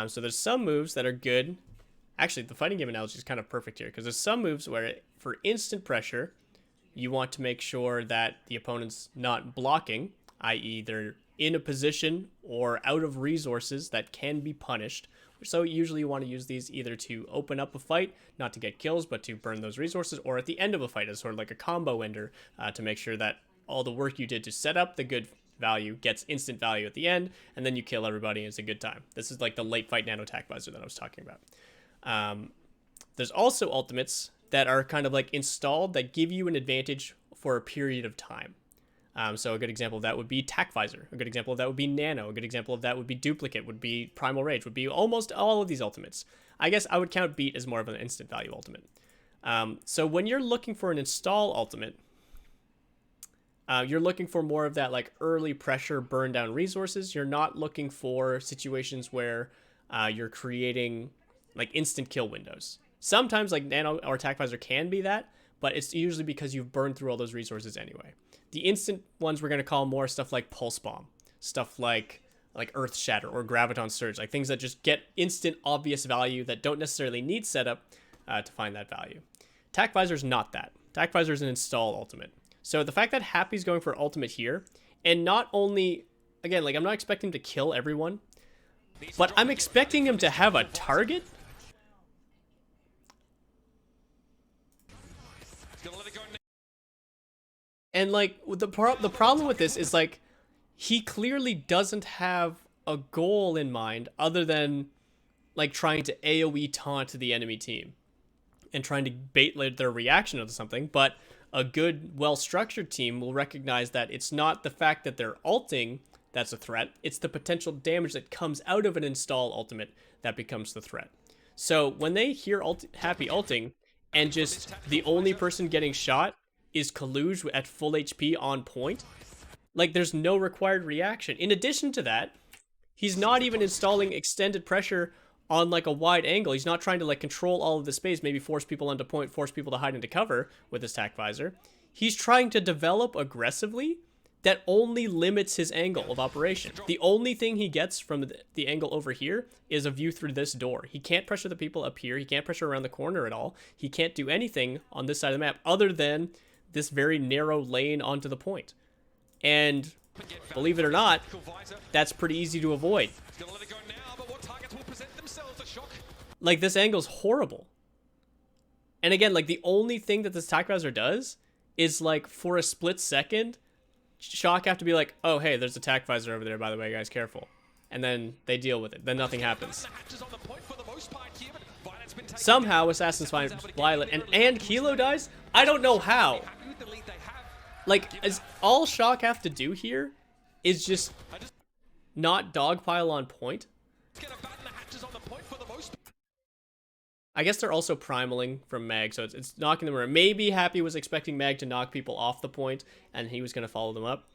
So there's some moves that are good. Actually, the fighting game analogy is kind of perfect here, because there's some moves where for instant pressure, you want to make sure that the opponent's not blocking, i.e. they're in a position or out of resources that can be punished. So usually you want to use these either to open up a fight, not to get kills, but to burn those resources, or at the end of a fight as sort of like a combo ender to make sure that all the work you did to set up the good value gets instant value at the end, and then you kill everybody and it's a good time. This is like the late fight nano tac visor that I was talking about. There's also ultimates that are kind of like installed that give you an advantage for a period of time. So a good example of that would be tac visor. A good example of that would be nano. A good example of that would be duplicate, would be primal rage, would be almost all of these ultimates. I guess I would count beat as more of an instant value ultimate. So when you're looking for an install ultimate, you're looking for more of that like early pressure burn down resources. You're not looking for situations where you're creating like instant kill windows. Sometimes like Nano or Attack Visor can be that, but it's usually because you've burned through all those resources anyway. The instant ones we're going to call more stuff like Pulse Bomb, stuff like Earth Shatter or Graviton Surge, like things that just get instant obvious value that don't necessarily need setup to find that value. Attack Visor is not that. Attack Visor is an install ultimate. So the fact that Happy's going for ultimate here, and not only, again, like I'm not expecting him to kill everyone, but I'm expecting him to have a target. And like the problem with this is like he clearly doesn't have a goal in mind other than like trying to AoE taunt the enemy team and trying to bait their reaction into something. But a good, well-structured team will recognize that it's not the fact that they're ulting that's a threat. It's the potential damage that comes out of an install ultimate that becomes the threat. So when they hear Happy ulting and just the only person getting shot is Coluge at full HP on point, like there's no required reaction. In addition to that, he's not even installing extended pressure on like a wide angle. He's not trying to like control all of the space, maybe force people onto point, force people to hide into cover with his Attack Visor. He's trying to develop aggressively that only limits his angle of operation. The only thing he gets from the angle over here is a view through this door. He can't pressure the people up here. He can't pressure around the corner at all. He can't do anything on this side of the map other than this very narrow lane onto the point. And believe it or not, that's pretty easy to avoid. Like, this angle's horrible. And again, like, the only thing that this Attack Visor does is, like, for a split second, Shock have to be like, oh, hey, there's a Attack Visor over there, by the way, guys, careful. And then they deal with it. Then nothing happens. Somehow, Assassins find Violet, and Kilo dies? I don't know how. Like, all Shock have to do here is just not dogpile on point. I guess they're also primaling from Mag, so it's knocking them around. Maybe Happy was expecting Mag to knock people off the point, and he was going to follow them up.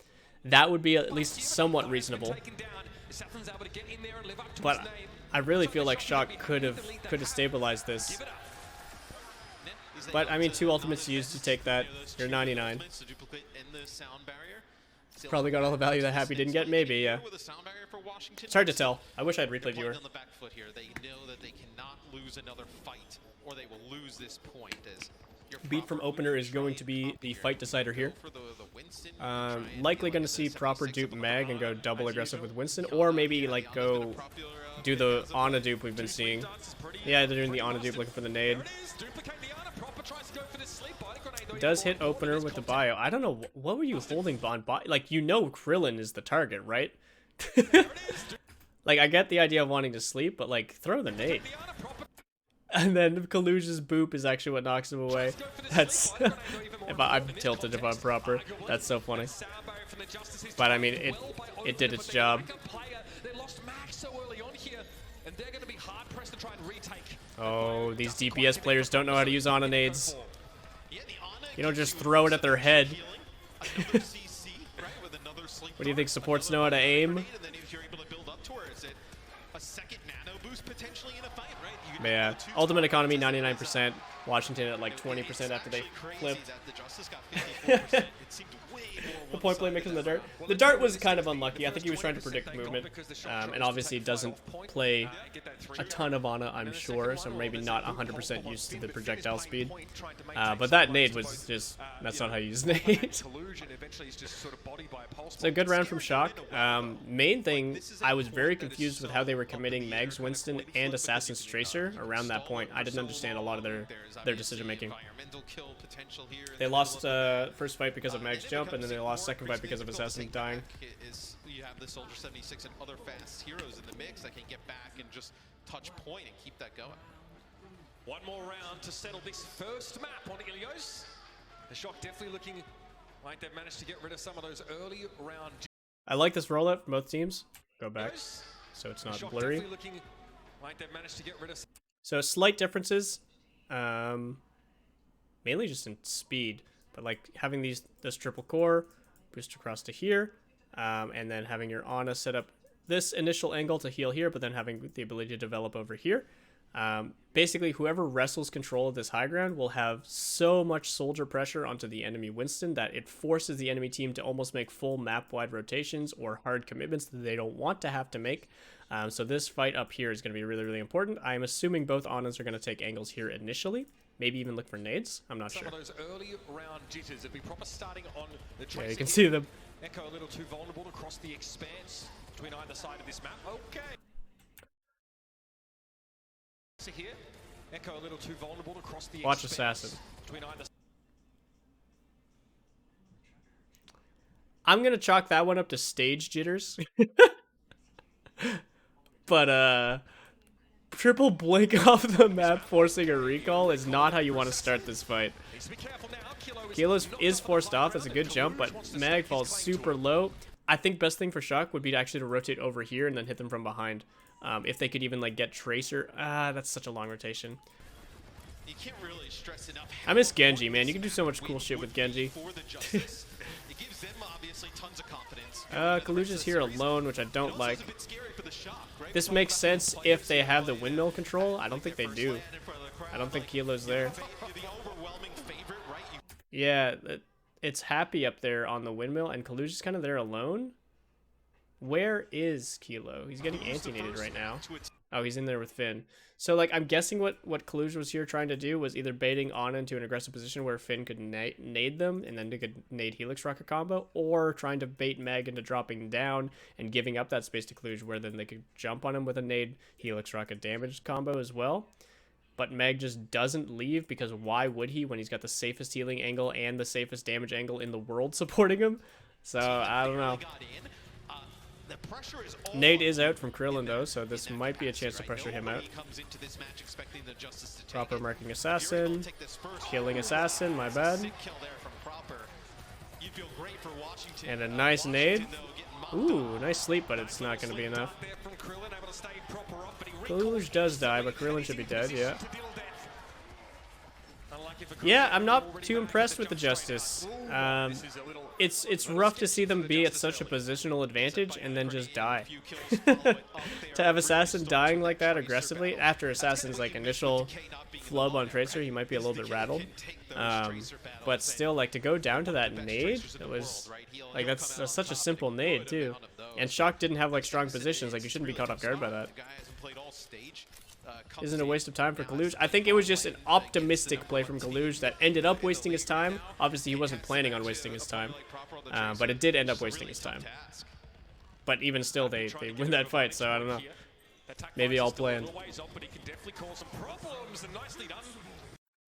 That would be at least somewhat reasonable. But I really feel like Shock could have stabilized this. But I mean, 2 ultimates used to take that. You're 99. Probably got all the value that Happy didn't get. Maybe, yeah. It's hard to tell. I wish I had replay viewer. Beat from opener is going to be the fight decider here. Likely going to see proper dupe Mag and go double aggressive with Winston, or maybe like go do the Ana dupe we've been seeing. Yeah, they're doing the Ana dupe looking for the nade. Does hit opener with the bio. I don't know, what were you holding on bio? Like, you know Krillin is the target, right? Like, I get the idea of wanting to sleep, but like, throw the nade. And then Coluge's boop is actually what knocks him away. That's I'm tilted if I'm proper. That's so funny. But I mean, it did its job. Oh, these DPS players don't know how to use Ana nades. You don't just throw it at their head. What do you think, supports know how to aim? But yeah, ultimate economy 99%. Washington at like 20% after they flipped. The point play mixing the dart. The dart was kind of unlucky. I think he was trying to predict movement, and obviously doesn't play a ton of Ana, I'm sure, so maybe not 100% used to the projectile speed. But that nade was just, that's not how you use nade. So good round from Shock. Main thing, I was very confused with how they were committing Mag's Winston and Assassin's Tracer around that point. I didn't understand a lot of their decision making. They lost first fight because of Mag's jump, and then they lost second fight because of Assassin dying. You have the Soldier 76 and other fast heroes in the mix that can get back and just touch point and keep that going. One more round to settle this first map on Ilios. The Shock definitely looking like they've managed to get rid of some of those early round. I like this rollout from both teams. Go back, so it's not blurry. Like they've managed to get rid of. So slight differences. mainly just in speed. But like having this triple core, boost across to here, and then having your Ana set up this initial angle to heal here, but then having the ability to develop over here. Basically, whoever wrestles control of this high ground will have so much soldier pressure onto the enemy Winston that it forces the enemy team to almost make full map-wide rotations or hard commitments that they don't want to have to make. So this fight up here is going to be really, really important. I'm assuming both Anas are going to take angles here initially. Maybe even look for nades. I'm not sure. Some of those early round jitters would be proper starting on the Yeah, you can see them. Echo a little too vulnerable to cross the expanse between either side of this map. Okay. So here, Echo a little too vulnerable to cross the Watch Assassin. Between either. I'm gonna chalk that one up to stage jitters. But triple blink off the map forcing a recall is not how you want to start this fight. Kilo is forced off. That's a good jump, but Mag falls super low. I think best thing for Shock would be to actually rotate over here and then hit them from behind. If they could even like get Tracer. That's such a long rotation. You can't really stress enough. I miss Genji, man. You can do so much cool shit with Genji. It gives them obviously tons of confidence. Coluge is here alone, which I don't like. This makes sense if they have the windmill control. I don't think they do. I don't think Kilo's there. Yeah, it's Happy up there on the windmill, and Coluge is kind of there alone. Where is Kilo? He's getting anti-naded right now. Oh, he's in there with Finn. So, like, I'm guessing what Coluge was here trying to do was either baiting Ana into an aggressive position where Finn could nade them, and then they could nade Helix Rocket combo, or trying to bait Meg into dropping down and giving up that space to Coluge, where then they could jump on him with a nade Helix Rocket damage combo as well. But Meg just doesn't leave, because why would he when he's got the safest healing angle and the safest damage angle in the world supporting him? So, I don't know. Nade is out from Krillin though, so this might be a chance to pressure him out. Proper marking Assassin. Killing Assassin, my bad. And a nice nade. Ooh, nice sleep, but it's not going to be enough. Coluge does die, but Krillin should be dead, yeah. Yeah, I'm not too impressed with the Justice. It's rough to see them be at such a positional advantage and then just die. To have Assassin dying like that aggressively, after Assassin's like initial flub on Tracer, he might be a little bit rattled. But still, like, to go down to that nade, it was like that's such a simple nade too. And Shock didn't have like strong positions, like you shouldn't be caught off guard by that. Isn't a waste of time for Coluge. I think it was just an optimistic play from Coluge that ended up wasting his time. Obviously, he wasn't planning on wasting his time, but it did end up wasting his time. But even still, they win that fight, so I don't know. Maybe all planned.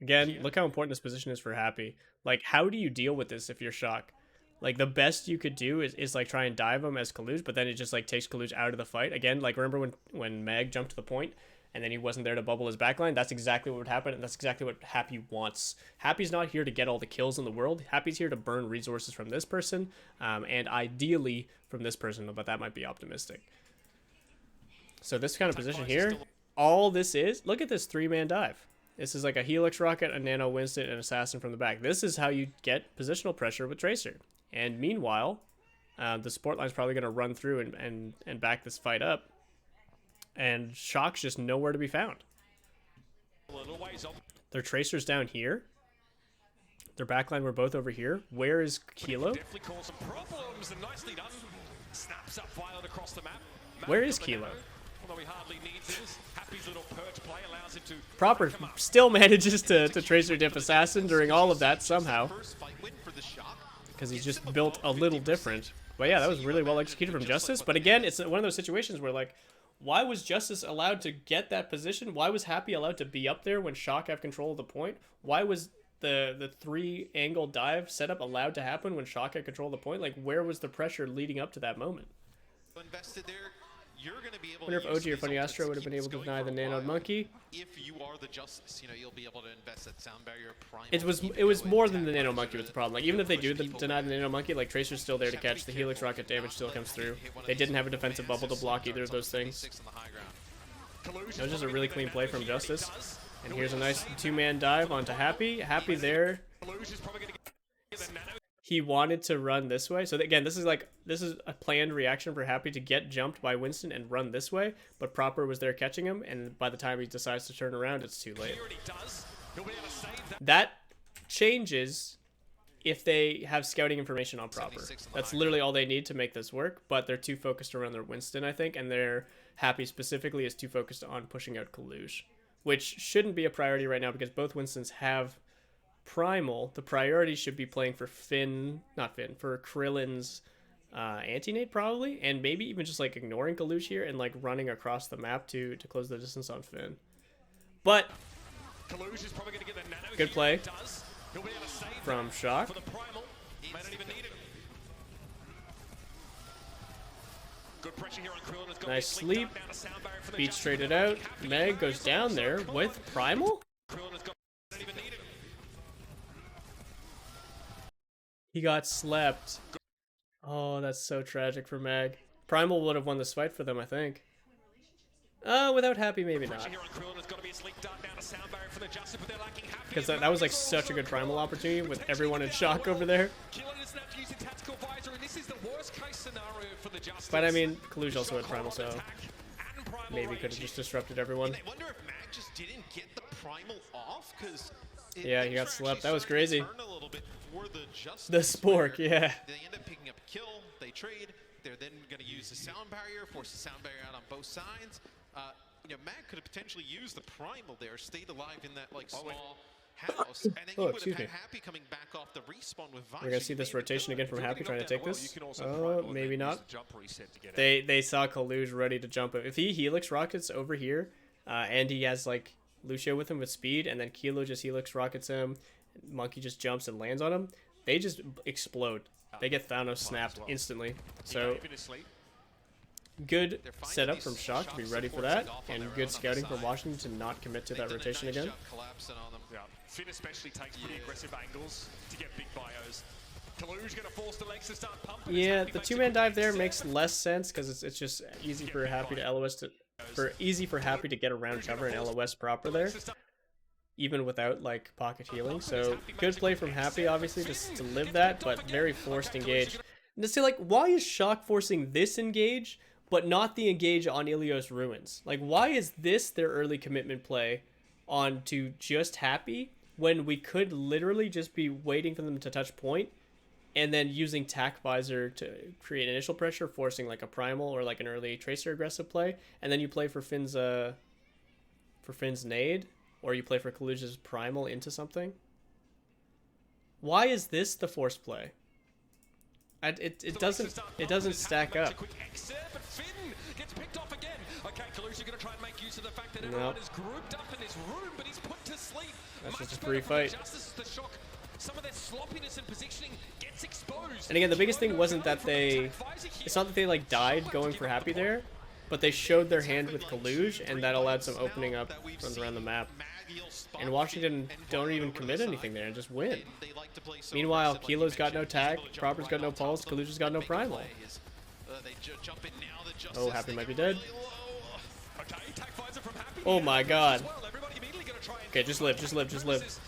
Again, look how important this position is for Happy. Like, how do you deal with this if you're Shock? Like, the best you could do is like try and dive him as Coluge, but then it just like takes Coluge out of the fight. Again, like remember when Mag jumped to the point and then he wasn't there to bubble his backline? That's exactly what would happen, and that's exactly what Happy wants. Happy's not here to get all the kills in the world. Happy's here to burn resources from this person, and ideally from this person, but that might be optimistic. So this kind of position here, all this is, look at this 3-man dive. This is like a Helix Rocket, a Nano Winston, and Assassin from the back. This is how you get positional pressure with Tracer. And meanwhile, the support line's probably going to run through and back this fight up. And Shock's just nowhere to be found. Their Tracer's down here. Their backline were both over here. Where is Kilo? Where is Kilo? Proper still manages to Tracer diff Assassin during all of that somehow. Because he's just built a little different. But yeah, that was really well executed from Justice. But again, it's one of those situations where, like, why was Justice allowed to get that position? Why was Happy allowed to be up there when Shock have control of the point? Why was the 3-angle dive setup allowed to happen when Shock had control of the point? Like, where was the pressure leading up to that moment? Invested there, you're going to be able I wonder if OG or Funny Astro would have been able to deny the Nano Monkey. If you are the Justice, you know, you'll be able to invest that sound barrier. It was more than the Nano Monkey was the problem. Like, even if they do deny the Nano Monkey, like, Tracer's still there to catch. The Helix Rocket damage still comes through. They didn't have a defensive bubble to block either of those things. It was just a really clean play from Justice. And here's a nice two-man dive onto Happy. Happy there. Coluge is probably going to get the Nano. He wanted to run this way. So again, this is a planned reaction for Happy to get jumped by Winston and run this way. But Proper was there catching him, and by the time he decides to turn around, it's too late. That changes if they have scouting information on Proper. That's literally all they need to make this work, but they're too focused around their Winston, I think, and they're Happy specifically is too focused on pushing out Coluge, which shouldn't be a priority right now because both Winstons have Primal. The priority should be playing for for Krillin's anti-nade probably, and maybe even just like ignoring Coluge here and like running across the map to close the distance on Finn. But Coluge is probably going to get the Nano. good play He'll be able to save from Shock. for the Primal. May not even need it. Good pressure here on Krillin. It's got Nice to be sleep. down to sound barrier for the Beats Justice. traded out. Meg goes down there with Primal. Krillin has got don't even need it. He got slept. Oh, that's so tragic for Meg. Primal would have won this fight for them, I think. Without Happy, maybe not. Pressure here on Krillin. It's got to be a sleep dart down to sound barrier for the Justice, but they're lacking Happy. Because that was like such a good Primal opportunity with everyone in shock over there. Killer doesn't have to use a tactical visor, and this is the worst case scenario for the Justice. But I mean, Coluge also had Primal, so Attack and Primal maybe range. could have just disrupted everyone. I wonder if Mag just didn't get the primal off because Yeah, he got slept. That was crazy. A little bit for the The Spork, yeah. They end up picking up a kill. They trade. They're then going to use the sound barrier, force the sound barrier out on both sides. You know, Mag could have potentially used the primal there, stayed alive in that like small house, and then you would have had Happy coming back off the respawn with Visor. We're gonna see this rotation again from Happy trying to take this. Oh, Maybe not. They saw Coluge ready to jump him. If he Helix rockets over here, and he has like Lucio with him with speed, and then Kilo just Helix rockets him, Monkey just jumps and lands on him, they just explode. They get Thanos snapped instantly. So good setup from Shock to be ready for that, and good scouting from Washington to not commit to that rotation again. Yeah, Finn especially takes pretty aggressive angles to get big bios. Coluge gonna force the legs to start pumping. Yeah, the two-man dive there makes less sense because it's just easy for Happy to LOS for Happy to get around cover and LOS proper there, even without like pocket healing. So good play from Happy, obviously, just to live that, but very forced engage. And to say like, why is Shock forcing this engage, but not the engage on Ilios Ruins? Like, why is this their early commitment play on to just Happy when we could literally just be waiting for them to touch point and then using Tac Visor to create initial pressure, forcing like a Primal or like an early Tracer aggressive play, and then you play for Finn's nade, or you play for Coluge's Primal into something? Why is this the forced play? It doesn't stack up. No. That's just a free fight. And again, the biggest thing wasn't that it's not that they like died going for Happy there, but they showed their hand with Coluge, and that allowed some opening up from around the map. And Washington don't even commit anything there and just win. Meanwhile, Kilo's got no tag, Proper's got no pulse, Coluge's got no primal. Oh, Happy might be dead. Oh my god. Okay, just live, just live, just live.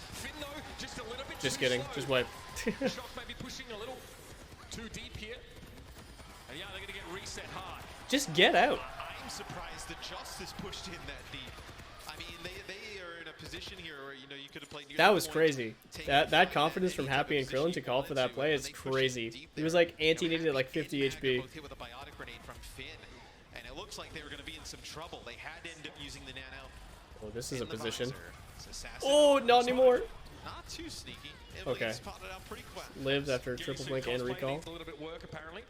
Just kidding, just wipe. Just get out. I'm surprised the Justice pushed in that deep. I mean, they are in a position here where, you know, you could have played. That was crazy. That confidence from Happy and Krillin to call for that play is crazy. He was like anti-nated at like 50 HP. With a biotic grenade from Finn, and it looks like they were going to be in some trouble. They had to end up using the Nano. Oh, this is a position. Assassin. Oh, not anymore. Not too sneaky. Okay. Lived after triple blink and recall. A little bit work apparently.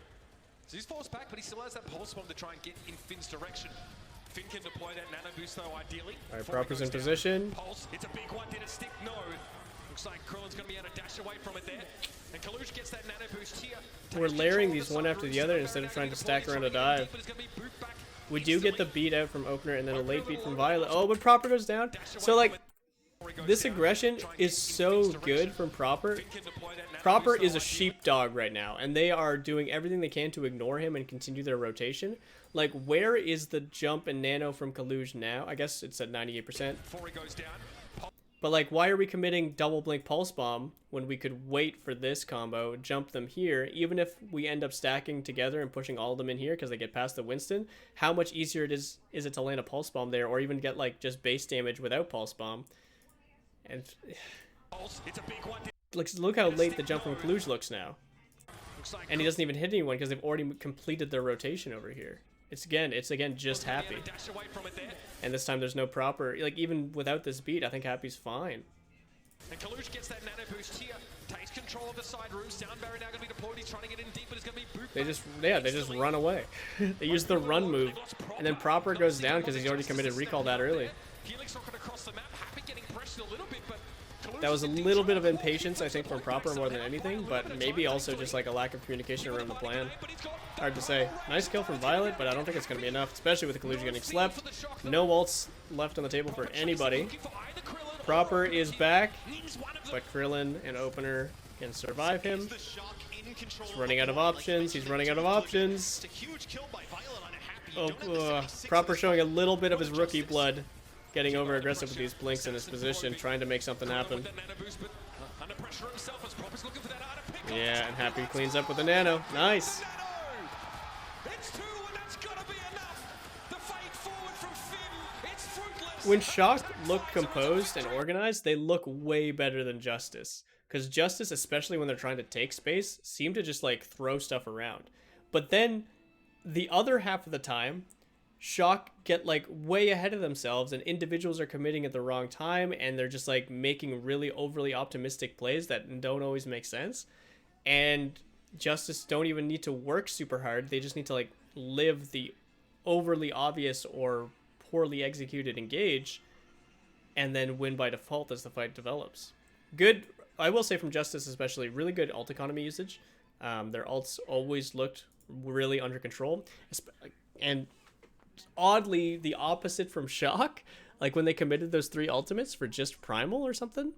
So he's forced back, but he still has that pulse bomb to try and get in Finn's direction. Finn can deploy that nano boost though, ideally. Alright, Proper's in position. Pulse, it's a big one. Did it stick? No. Looks like Krillin's going to be able to dash away from it there. And Coluge gets that nano boost here. We're layering these one after the other instead of trying to stack around a dive. We do get the beat out from Opener and then a late beat from Violet. Oh, but Proper goes down. So like, This aggression is so good from Proper. Proper is a sheepdog right now, and they are doing everything they can to ignore him and continue their rotation. Like, where is the jump and Nano from Coluge now? I guess it's at 98%. But, like, why are we committing double blink pulse bomb when we could wait for this combo, jump them here, even if we end up stacking together and pushing all of them in here because they get past the Winston? How much easier is it to land a pulse bomb there, or even get, like, just base damage without pulse bomb? And look how late the jump from Coluge looks now. And he doesn't even hit anyone because they've already completed their rotation over here. It's again just Happy. And this time there's no Proper. Like, even without this beat, I think Happy's fine. And Coluge gets that nano boost here, takes control of the side room. Sound barrier now going to be deployed. He's trying to get in deep, but it's going to be boot. They just run away. They use the run move, and then Proper goes down because he's already committed recall that early. Helix rocket across the map. Happy getting pressured a little bit, but that was a little bit of impatience, I think, from Proper more than anything, but maybe also just like a lack of communication around the plan. Hard to say. Nice kill from Violet, but I don't think it's going to be enough, especially with the Coluge getting slept. No ults left on the table for anybody. Proper is back, but Krillin and Opener can survive him. He's running out of options. He's running out of options. Oh, Proper showing a little bit of his rookie blood. Getting over aggressive with these blinks in his position, trying to make something happen. Yeah, and Happy cleans up with the Nano. Nice. When Shock look composed and organized, they look way better than Justice. Because Justice, especially when they're trying to take space, seem to just like throw stuff around. But then the other half of the time, Shock get like way ahead of themselves, and individuals are committing at the wrong time, and they're just like making really overly optimistic plays that don't always make sense. And Justice don't even need to work super hard. They just need to like live the overly obvious or poorly executed engage and then win by default as the fight develops. Good, I will say, from Justice especially, really good ult economy usage. Their ults always looked really under control, and oddly the opposite from Shock, like when they committed those 3 ultimates for just Primal or something.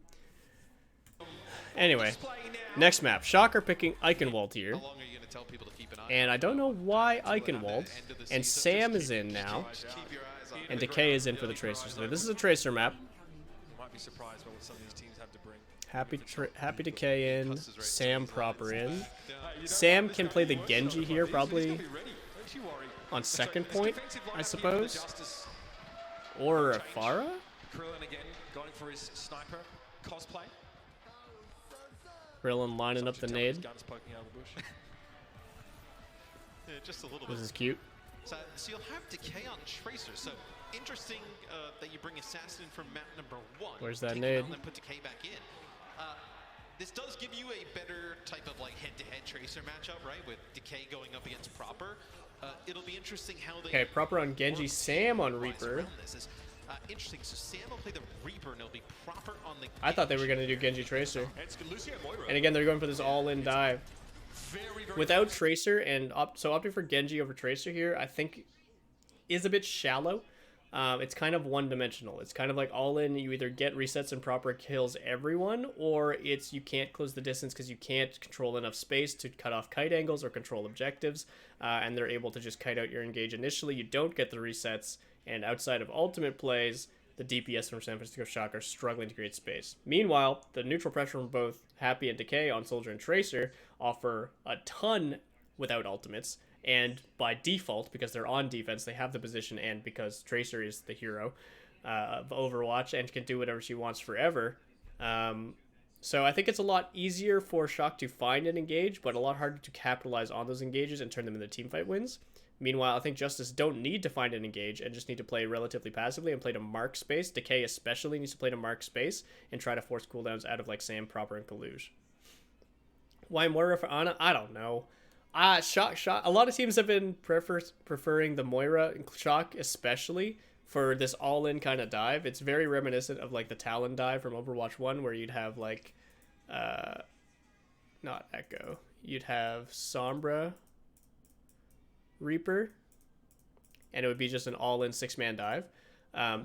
Anyway, next map. Shock are picking Eichenwald here, and I don't know why Eichenwald. And Sam is in now, and Decay is in for the Tracers. This is a Tracer map. Happy Decay in, Sam Proper in. Sam can play the Genji here probably on second point, I suppose, or a Pharah. Krillin again going for his sniper cosplay. Krillin lining up the nade. Guns poking out of the bush. Yeah, just a little bit. This is cute. So you'll have Decay on Tracer. So interesting that you bring Assassin from map number 1. Where's that take nade? And then put Decay back in. This does give you a better type of like head-to-head Tracer matchup, right? With Decay going up against Proper. It'll be interesting how they. Okay, Proper on Genji, Sam on Reaper. Interesting. So Sam will play the Reaper, and it'll be Proper on the. I thought they were gonna do Genji Tracer. And again, they're going for this all-in dive. Without Tracer and opting for Genji over Tracer here, I think is a bit shallow. It's kind of one-dimensional. It's kind of like all-in. You either get resets and Proper kills everyone, or it's you can't close the distance because you can't control enough space to cut off kite angles or control objectives, and they're able to just kite out your engage initially. You don't get the resets, and outside of ultimate plays, the DPS from San Francisco Shock are struggling to create space. Meanwhile, the neutral pressure from both Happy and Decay on Soldier and Tracer offer a ton without ultimates, and by default, because they're on defense, they have the position, and because Tracer is the hero of Overwatch and can do whatever she wants forever. So I think it's a lot easier for Shock to find and engage, but a lot harder to capitalize on those engages and turn them into teamfight wins. Meanwhile, I think Justice don't need to find and engage and just need to play relatively passively and play to mark space. Decay especially needs to play to mark space and try to force cooldowns out of like Sam, Proper, and Coluge. Why Moira for Ana? I don't know. Shock. A lot of teams have been preferring the Moira and Shock especially for this all-in kind of dive. It's very reminiscent of like the Talon dive from Overwatch 1 where you'd have like, not Echo. You'd have Sombra, Reaper, and it would be just an all-in 6-man dive.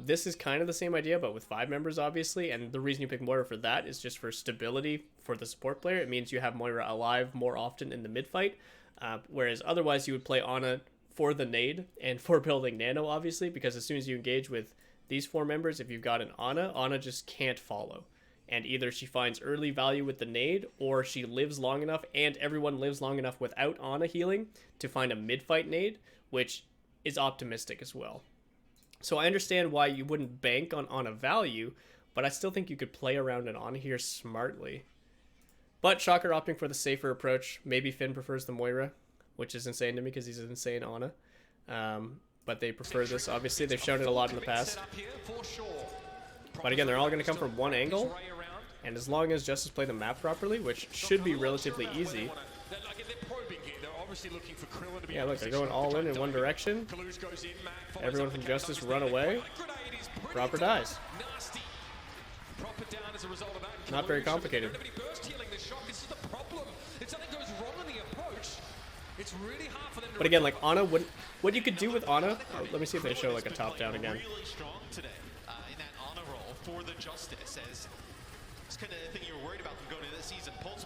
This is kind of the same idea, but with 5 members, obviously. And the reason you pick Moira for that is just for stability for the support player. It means you have Moira alive more often in the mid fight, whereas otherwise you would play Ana for the nade and for building Nano, obviously, because as soon as you engage with these 4 members, if you've got an Ana just can't follow. And either she finds early value with the nade, or she lives long enough, and everyone lives long enough without Ana healing to find a mid-fight nade, which is optimistic as well. So I understand why you wouldn't bank on Ana value, but I still think you could play around an Ana here smartly. But Shocker opting for the safer approach. Maybe Finn prefers the Moira, which is insane to me because he's an insane Ana. But they prefer this, obviously. They've shown it a lot in the past. But again, they're all going to come from one angle. And as long as Justice play the map properly, which should be relatively easy. Yeah, look, they're going all in one direction. Everyone from Justice run away. Proper dies. Not very complicated. But again, like Ana, what you could do with Ana, let me see if they show like a top down again.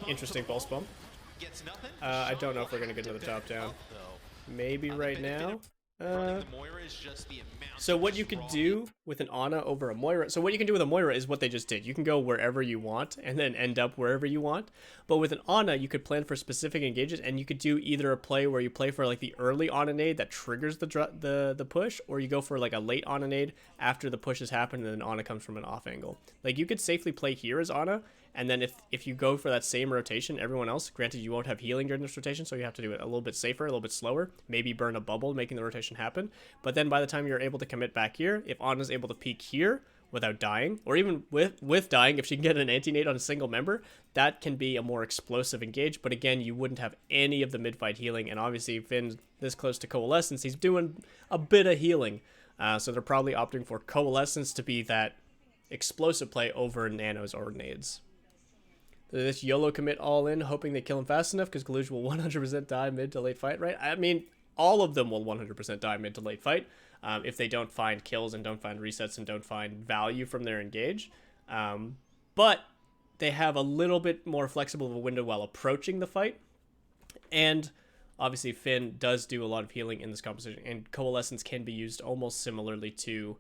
Interesting pulse bump. I don't know if we're gonna get to the top down. Maybe right now. So what you could do with an Ana over a Moira, so what you can do with a Moira is what they just did. You can go wherever you want and then end up wherever you want. But with an Ana, you could plan for specific engages, and you could do either a play where you play for like the early Ana nade that triggers the push, or you go for like a late Ana nade after the push has happened and then Ana comes from an off angle. Like you could safely play here as Ana, and then if you go for that same rotation, everyone else, granted you won't have healing during this rotation, so you have to do it a little bit safer, a little bit slower, maybe burn a bubble, making the rotation happen. But then by the time you're able to commit back here, if Ana's able to peek here without dying, or even with dying, if she can get an anti-nade on a single member, that can be a more explosive engage. But again, you wouldn't have any of the mid-fight healing, and obviously Finn's this close to Coalescence, he's doing a bit of healing. So they're probably opting for Coalescence to be that explosive play over Nanos or nades. This YOLO commit all in, hoping they kill him fast enough, because Coluge will 100% die mid to late fight, right? I mean, all of them will 100% die mid to late fight if they don't find kills and don't find resets and don't find value from their engage. But they have a little bit more flexible of a window while approaching the fight. And obviously Finn does do a lot of healing in this composition, and Coalescence can be used almost similarly to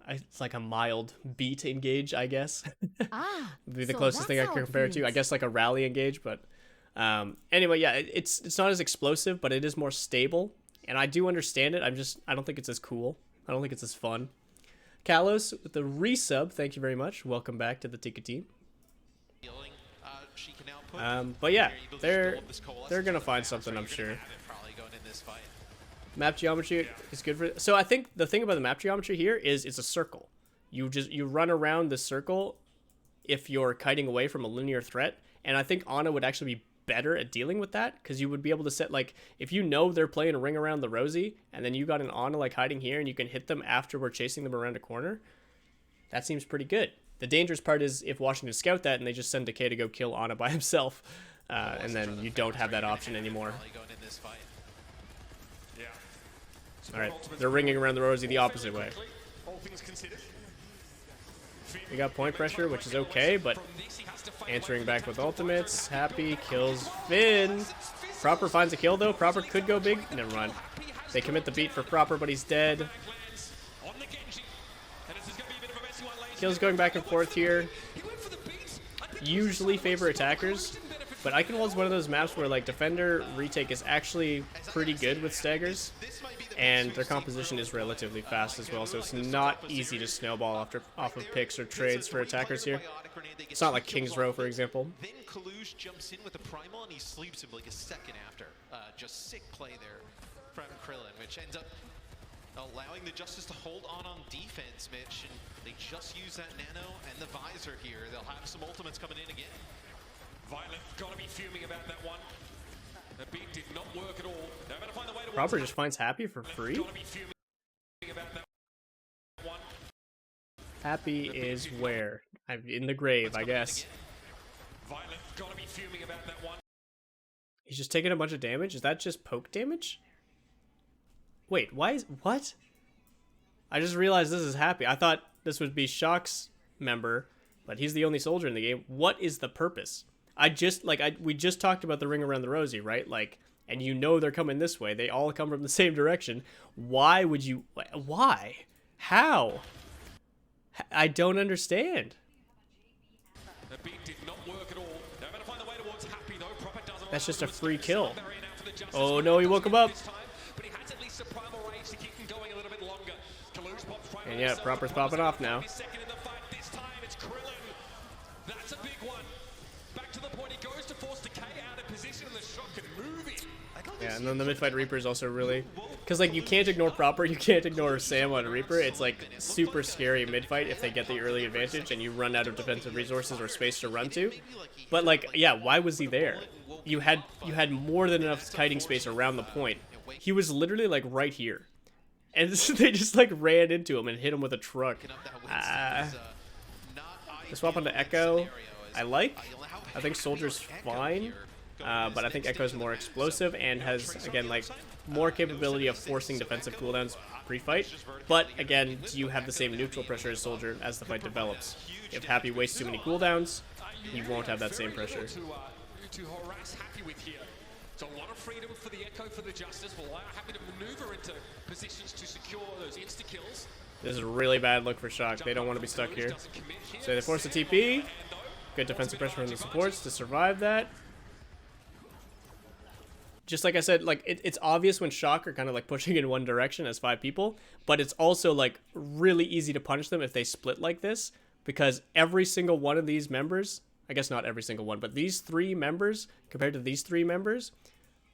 it's like a mild beat engage, I guess. Be the closest thing I can compare it to. I guess like a rally engage, but anyway, yeah, it's not as explosive, but it is more stable, and I do understand it. I don't think it's as cool. I don't think it's as fun. Kalos with the resub, thank you very much. Welcome back to the Tika team. But yeah, they're gonna find something, I'm sure. Map geometry is good for. So I think the thing about the map geometry here is it's a circle. You run around the circle if you're kiting away from a linear threat, and I think Ana would actually be better at dealing with that, because you would be able to set, like, if you know they're playing a ring around the Rosie, and then you got an Ana like hiding here, and you can hit them after we're chasing them around a corner. That seems pretty good. The dangerous part is if Washington scout that and they just send Decay to go kill Ana by himself, and then you don't have that option anymore. Alright, they're ringing around the Rosie the opposite way. We got point pressure, which is okay, but answering back with ultimates. Happy kills Finn. Proper finds a kill, though. Proper could go big. Never mind. They commit the beat for Proper, but he's dead. Kills going back and forth here. Usually favor attackers, but Eichenwald's one of those maps where, like, defender retake is actually pretty good with staggers, and their composition is relatively fast as well, so it's not easy to snowball off of picks or trades for attackers here. It's not like King's Row, for example. Then Coluge jumps in with the primal and he sleeps him like a second after. Just sick play there from Krillin, which ends up allowing the Justice to hold on defense, Mitch, and they just use that Nano and the Visor here. They'll have some ultimates coming in again. Violent gotta be fuming about that one. The beat did not work at all. They're gonna find the way to Proper just finds Happy for free. Happy is where? I'm in the grave, I guess. Violent gotta be fuming about that one. He's just taking a bunch of damage. Is that just poke damage? Wait, why is what? I just realized this is Happy. I thought this would be Shock's member, but he's the only soldier in the game. What is the purpose? We just talked about the ring around the rosy, right? Like, and you know they're coming this way. They all come from the same direction. Why would you? Why? How? I don't understand. The beat did not work at all. They're going to find the way towards Happy, though. Proper doesn't. That's just a free kill. Oh no, he woke him up. But he has at least a primal rage to keep him going a little bit longer. Coluge pops primal. And yeah, Proper's popping off now. Second in the fight. This time it's Krillin. That's a big one. Back to the point. He goes to force Decay out of position, and the shot can move it. Yeah, and then the mid-fight Reaper is also really... Because, like, you can't ignore Proper, you can't ignore Sam on Reaper. It's, like, super scary mid-fight if they get the early advantage and you run out of defensive resources or space to run to. But, like, yeah, why was he there? You had more than enough kiting space around the point. He was literally, like, right here. And they just, like, ran into him and hit him with a truck. The swap onto Echo, I like. I think Soldier's fine. But I think Echo's more explosive and has, again, like, more capability of forcing defensive cooldowns pre-fight. But, again, do you have the same neutral pressure as Soldier as the fight develops? If Happy wastes too many cooldowns, you won't have that same pressure. To harass Happy with here. So a lot of freedom for the Echo, for the Justice, will allow Happy to maneuver into positions to secure those insta-kills. This is a really bad look for Shock. They don't want to be stuck here. So they force the TP. Good defensive pressure from the supports to survive that. Just like I said, like it's obvious when Shock are kind of like pushing in one direction as 5 people, but it's also like really easy to punish them if they split like this, because every single one of these members, I guess not every single one, but these 3 members compared to these 3 members,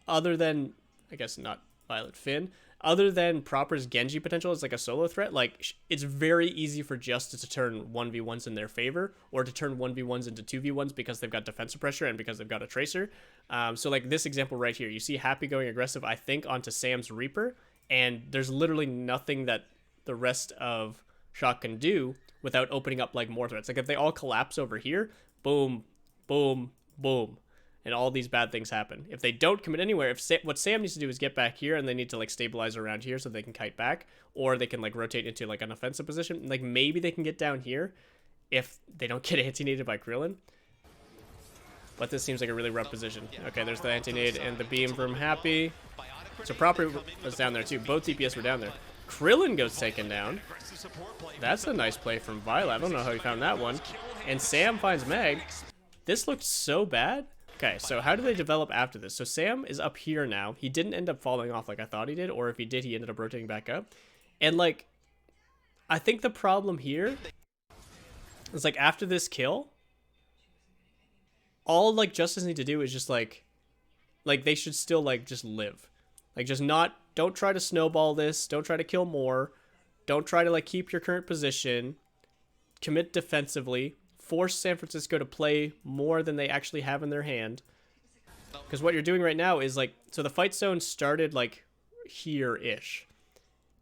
other than, I guess not Violet Finn, other than Proper's Genji potential as like a solo threat, like it's very easy for Justice to turn 1v1s in their favor or to turn 1v1s into 2v1s because they've got defensive pressure and because they've got a Tracer. So like this example right here, you see Happy going aggressive, I think, onto Sam's Reaper, and there's literally nothing that the rest of Shock can do without opening up like more threats. Like if they all collapse over here, boom, boom, boom, and all these bad things happen. If they don't commit anywhere, what Sam needs to do is get back here, and they need to like stabilize around here so they can kite back, or they can like rotate into like an offensive position. Like maybe they can get down here if they don't get anti-naded by Krillin. But this seems like a really rough position. Okay, there's the anti-nade and the beam from Happy. So Proper was down there too. Both DPS were down there. Krillin goes taken down. That's a nice play from Violet. I don't know how he found that one. And Sam finds Meg. This looked so bad. Okay, so how do they develop after this? So Sam is up here now. He didn't end up falling off like I thought he did, or if he did, he ended up rotating back up. And like, I think the problem here is like after this kill, all like Justice need to do is just like they should still like just live. Like just don't try to snowball this. Don't try to kill more. Don't try to like keep your current position. Commit defensively. Force San Francisco to play more than they actually have in their hand. Because what you're doing right now is like, so the fight zone started like here-ish.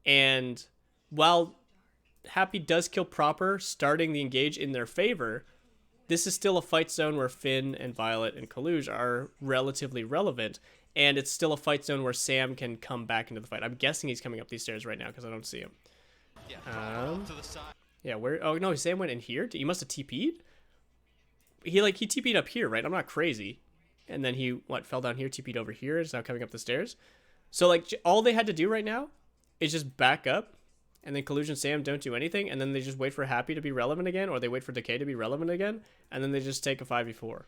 And while Happy does kill Proper, starting the engage in their favor, this is still a fight zone where Finn and Violet and Coluge are relatively relevant. And it's still a fight zone where Sam can come back into the fight. I'm guessing he's coming up these stairs right now because I don't see him. Yeah, where? Oh no, Sam went in here. He must have TP'd. He TP'd up here, right? I'm not crazy. And then he fell down here, TP'd over here. Is now coming up the stairs. So like all they had to do right now is just back up, and then Coluge and Sam don't do anything, and then they just wait for Happy to be relevant again, or they wait for Decay to be relevant again, and then they just take a 5v4.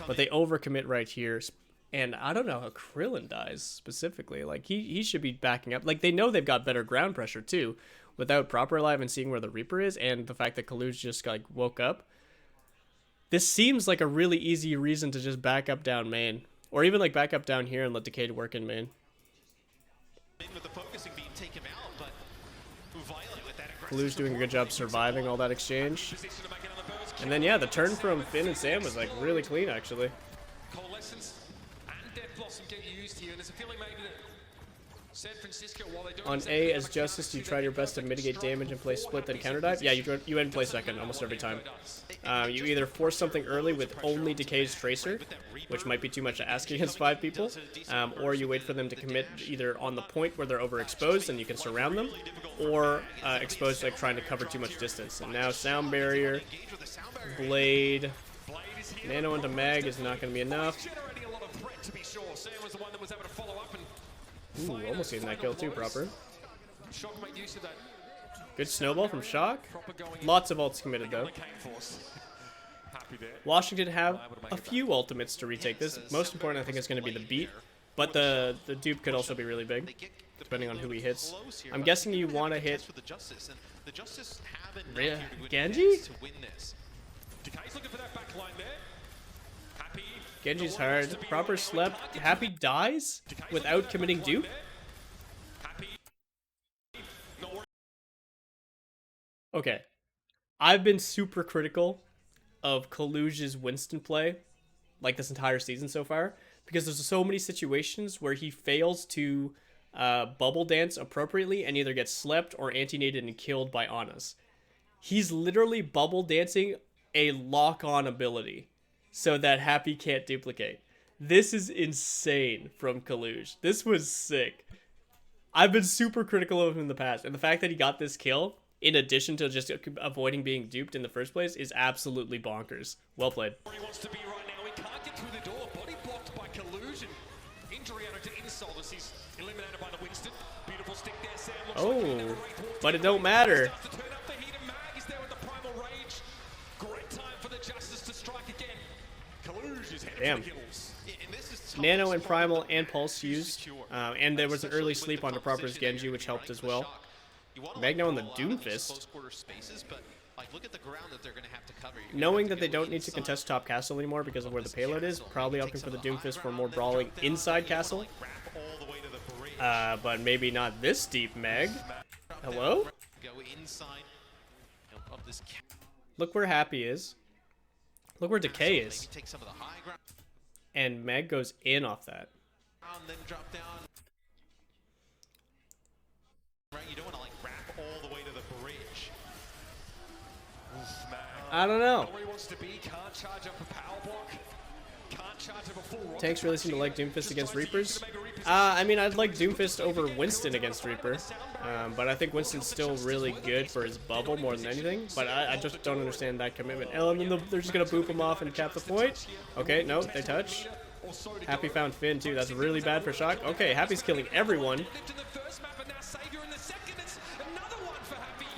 But they overcommit right here. And I don't know how Krillin dies specifically. Like, he should be backing up. Like, they know they've got better ground pressure, too. Without Proper alive and seeing where the Reaper is, and the fact that Coluge just, like, woke up. This seems like a really easy reason to just back up down main. Or even, like, back up down here and let Decay work in main. Coluge doing a good job surviving all that exchange. And then, yeah, the turn from Finn and Sam was, like, really clean, actually. Coalescence and Death Blossom get used here, and there's a feeling maybe that San Francisco, while they don't On exactly A have as a Justice, counter you to try them, your it best to does mitigate strike damage and for play split, then Happy counter dive. Yeah, you end play doesn't second know almost what every time. Nano does. You either force something early with only Decay's Tracer, which might be too much to ask against 5 people, or you wait for them to commit either on the point where they're overexposed and you can surround them, or exposed like trying to cover too much distance. And now Sound Barrier, Blade, Nano into Mag is not going to be enough. Generating a lot of threat, to be sure. Sam was the one that was able to follow up and Ooh, almost getting that kill too, proper. Shock made use of that. Good snowball from Shock. Proper going in. Lots of ults committed though. Happy there. Washington have a few ultimates to retake this. Most important, I think, is going to be the beat, but the dupe could also be really big, depending on who he hits. I'm guessing you want to hit Genji? Decay's looking for that back line there. Happy. Genji's hard. Proper slept. Happy dies without committing dupe. Happy. Not worried. Okay, I've been super critical of Coluge's Winston play, like this entire season so far, because there's so many situations where he fails to bubble dance appropriately and either gets slept or anti-nated and killed by Anas. He's literally bubble dancing a lock-on ability so that Happy can't duplicate. This is insane from Coluge. This was sick. I've been super critical of him in the past, and the fact that he got this kill, in addition to just avoiding being duped in the first place, is absolutely bonkers. Well played. Where he wants to be right now. He can't get through the door. Body blocked by Coluge. Injury out to insult as he's eliminated by the Winston. Beautiful stick there, Sam. Looks like he never raised towards but the it don't goal. matter. Starts to turn up the heat, and Mag is there with the primal rage. Great time for the Justice to strike again. Coluge is headed Damn. for the kills. Nano and Primal and Pulse used, and there was an early sleep onto Proper's Genji, which helped as well. Magno on the Doomfist. Knowing that they don't need to contest top castle anymore because of where the payload is, probably opting for the Doomfist for more brawling inside castle. But maybe not this deep, Meg. Hello? Look where Happy is. Look where Decay is. And Meg goes in off that. You don't want to like wrap all the way to the bridge. I don't know. Where he wants to be, can't charge up a power block. Can't charge up a full rocket. Tanks really seem to like Doomfist against Reapers. I mean, I'd like Doomfist over Winston against Reaper. But I think Winston's still really good for his bubble more than anything. But I just don't understand that commitment. And then they're just going to boop him off and cap the point. Okay, no, they touch. Happy found Finn too. That's really bad for Shock. Okay, Happy's killing everyone.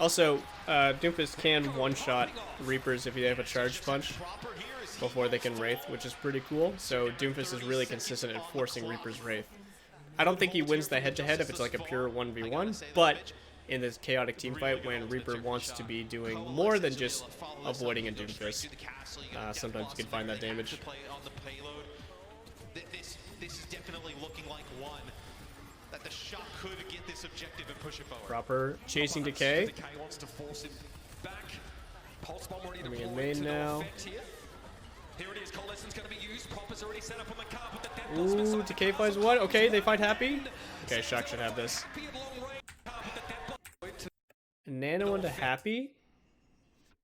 Also, Doomfist can one-shot Reapers if they have a charge punch before they can Wraith, which is pretty cool. So Doomfist is really consistent at forcing Reaper's Wraith. I don't think he wins the head-to-head if it's like a pure 1v1, but in this chaotic team fight when Reaper wants to be doing more than just avoiding a Doomfist, sometimes you can find that damage. This is definitely looking like one that the Shock could get this objective and push it forward. Proper chasing Decay. Decay wants to force him back. Pulse bomb ready to Coming in pour main into no now. effect here. Here it is. Coalescence going to be used. Proper's already set up on the card, but the death blast Ooh, missile Decay finds one. Okay, they find Happy. Okay, Shock should have this. Happy at long range, but the death blast Nano into Happy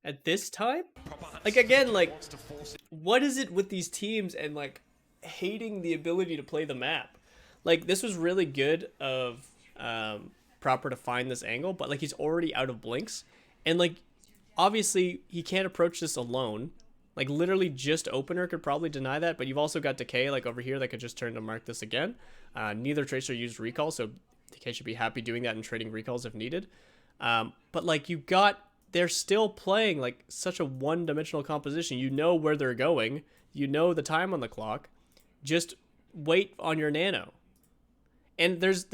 at this time? proper hunts. Like, again, like, Wants to force it. what is it with these teams and, like, hating the ability to play the map? Like, this was really good of Proper to find this angle, but, like, he's already out of blinks. And, like, obviously, he can't approach this alone. Like, literally just Opener could probably deny that, but you've also got Decay, like, over here that could just turn to mark this again. Neither Tracer used Recall, so Decay should be happy doing that and trading Recalls if needed. But, like, they're still playing, like, such a one-dimensional composition. You know where they're going. You know the time on the clock. Just wait on your Nano. And there's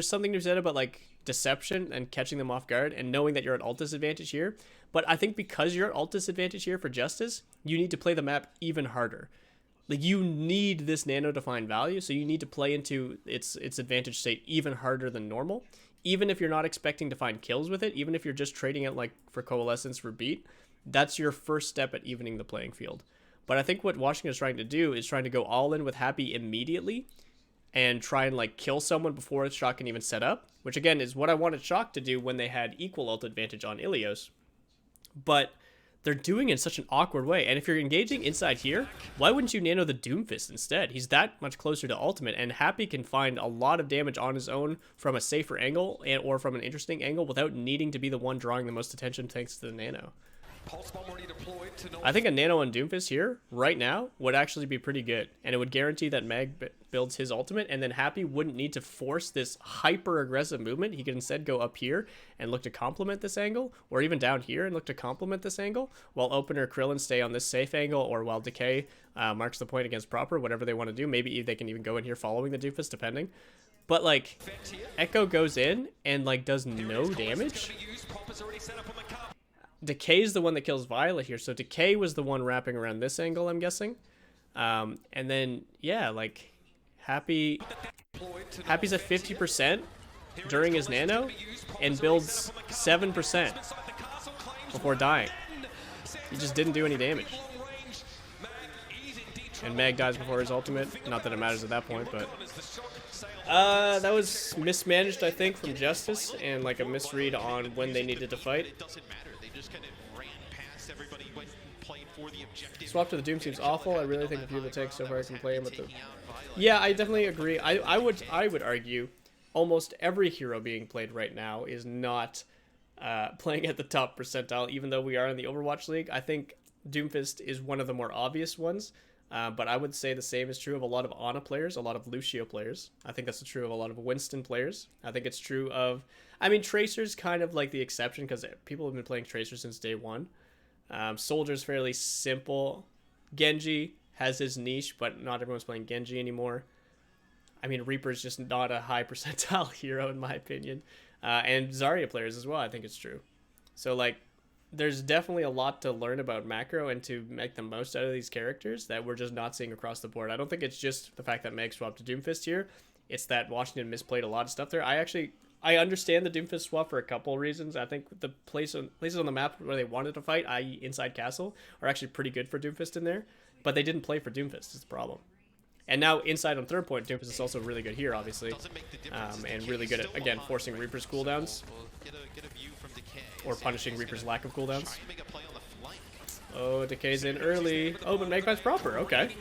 something to be said about, like, deception and catching them off guard and knowing that you're at ult disadvantage here. But I think because you're at ult disadvantage here for Justice, you need to play the map even harder. Like, you need this Nano to find value, so you need to play into its advantage state even harder than normal. Even if you're not expecting to find kills with it, even if you're just trading it, like, for Coalescence for beat, that's your first step at evening the playing field. But I think what Washington is trying to do is trying to go all in with Happy immediately and try and like kill someone before Shock can even set up, which again is what I wanted Shock to do when they had equal ult advantage on Ilios. But they're doing it in such an awkward way. And if you're engaging inside here, why wouldn't you nano the Doomfist instead? He's that much closer to ultimate, and Happy can find a lot of damage on his own from a safer angle or from an interesting angle without needing to be the one drawing the most attention thanks to the nano. I think a nano on Doomfist here, right now, would actually be pretty good. And it would guarantee that Mag builds his ultimate, and then Happy wouldn't need to force this hyper-aggressive movement. He could instead go up here and look to complement this angle, or even down here and look to complement this angle, while Opener Krillin stay on this safe angle, or while Decay marks the point against Proper, whatever they want to do. Maybe they can even go in here following the Doomfist, depending. But, like, Echo goes in and, like, does no damage. Decay is the one that kills Violet here, so Decay was the one wrapping around this angle, I'm guessing. And then, yeah, like, Happy's at 50% during his nano and builds 7% before dying. He just didn't do any damage. And Mag dies before his ultimate. Not that it matters at that point, but... that was mismanaged, I think, from Justice, and like a misread on when they needed to fight. Swap to the Doom seems awful. I really think a few of the takes so far can play him with the... Yeah, I definitely agree. I would argue almost every hero being played right now is not playing at the top percentile, even though we are in the Overwatch League. I think Doomfist is one of the more obvious ones. But I would say the same is true of a lot of Ana players, a lot of Lucio players. I think that's true of a lot of Winston players. I think it's true of... I mean, Tracer's kind of like the exception because people have been playing Tracer since day one. Soldier's fairly simple. Genji has his niche, but not everyone's playing Genji anymore. I mean, Reaper's just not a high percentile hero in my opinion. And Zarya players as well, I think it's true. So, like... There's definitely a lot to learn about macro and to make the most out of these characters that we're just not seeing across the board. I don't think it's just the fact that Meg swapped to Doomfist here. It's that Washington misplayed a lot of stuff there. I understand the Doomfist swap for a couple of reasons. I think the places on the map where they wanted to fight, i.e. inside castle, are actually pretty good for Doomfist in there. But they didn't play for Doomfist is the problem. And now inside on third point, Doomfist is also really good here, obviously. And really good at, again, forcing Reaper's cooldowns. Or punishing Reaper's lack of cooldowns. Oh, Decay's in early. Oh, but Magpie's proper. Okay.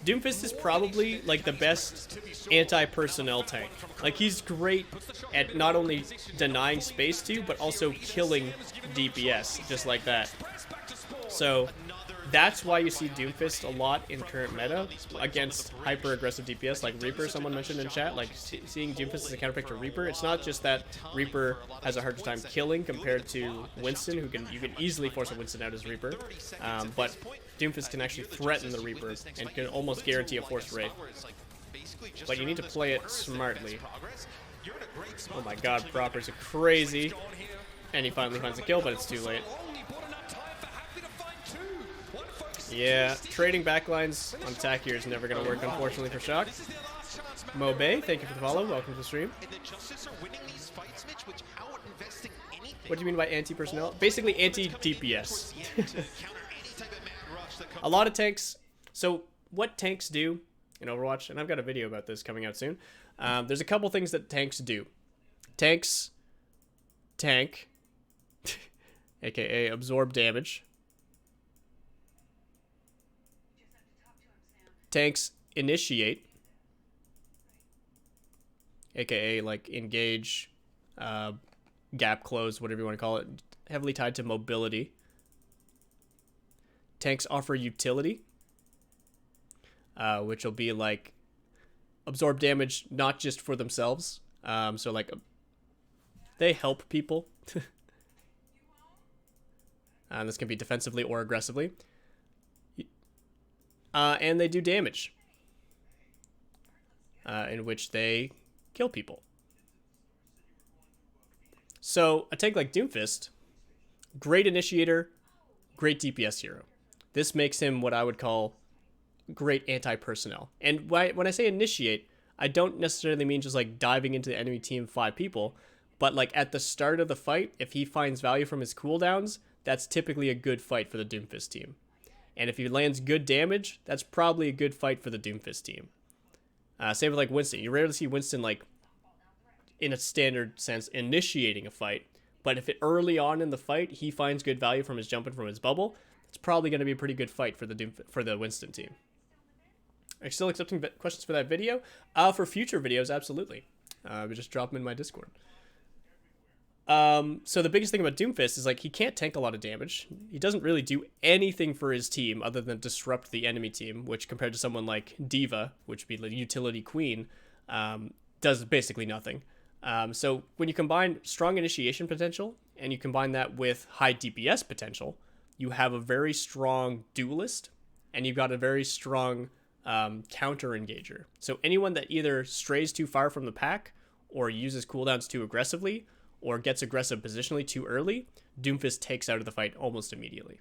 Doomfist is probably, like, the best anti-personnel tank. Like, he's great at not only denying space to you, but also killing DPS, just like that. So... That's why you see Doomfist a lot in current meta against hyper-aggressive DPS like Reaper, someone mentioned in chat. Like, seeing Doomfist as a counterpick to Reaper, it's not just that Reaper has a harder time killing compared to Winston, you can easily force a Winston out as Reaper, but Doomfist can actually threaten the Reaper and can almost guarantee a forced raid. But you need to play it smartly. Oh my god, Proper's crazy. And he finally finds a kill, but it's too late. Yeah, trading backlines on attack here is never going to work, unfortunately, for Shock. Mobe, thank you for the follow. Welcome to the stream. What do you mean by anti-personnel? Basically anti-DPS. A lot of tanks. So what tanks do in Overwatch, and I've got a video about this coming out soon. There's a couple things that tanks do. Tank, aka absorb damage. Tanks initiate, aka like engage, gap close, whatever you want to call it, heavily tied to mobility. Tanks offer utility, which will be like absorb damage not just for themselves. So like they help people. And this can be defensively or aggressively. And they do damage, in which they kill people. So a tank like Doomfist, great initiator, great DPS hero. This makes him what I would call great anti-personnel. And when I say initiate, I don't necessarily mean just like diving into the enemy team 5 people, but like at the start of the fight, if he finds value from his cooldowns, that's typically a good fight for the Doomfist team. And if he lands good damage, that's probably a good fight for the Doomfist team. Same with like Winston. You rarely see Winston like in a standard sense initiating a fight, but if it early on in the fight he finds good value from his jumping from his bubble, it's probably going to be a pretty good fight for the Winston team. Are you still accepting questions for that video? For future videos, absolutely. We just drop them in my Discord. So the biggest thing about Doomfist is like he can't tank a lot of damage. He doesn't really do anything for his team other than disrupt the enemy team, which compared to someone like D.Va, which would be the utility queen, does basically nothing. So when you combine strong initiation potential and you combine that with high DPS potential, you have a very strong duelist and you've got a very strong counter engager. So anyone that either strays too far from the pack or uses cooldowns too aggressively or gets aggressive positionally too early, Doomfist takes out of the fight almost immediately.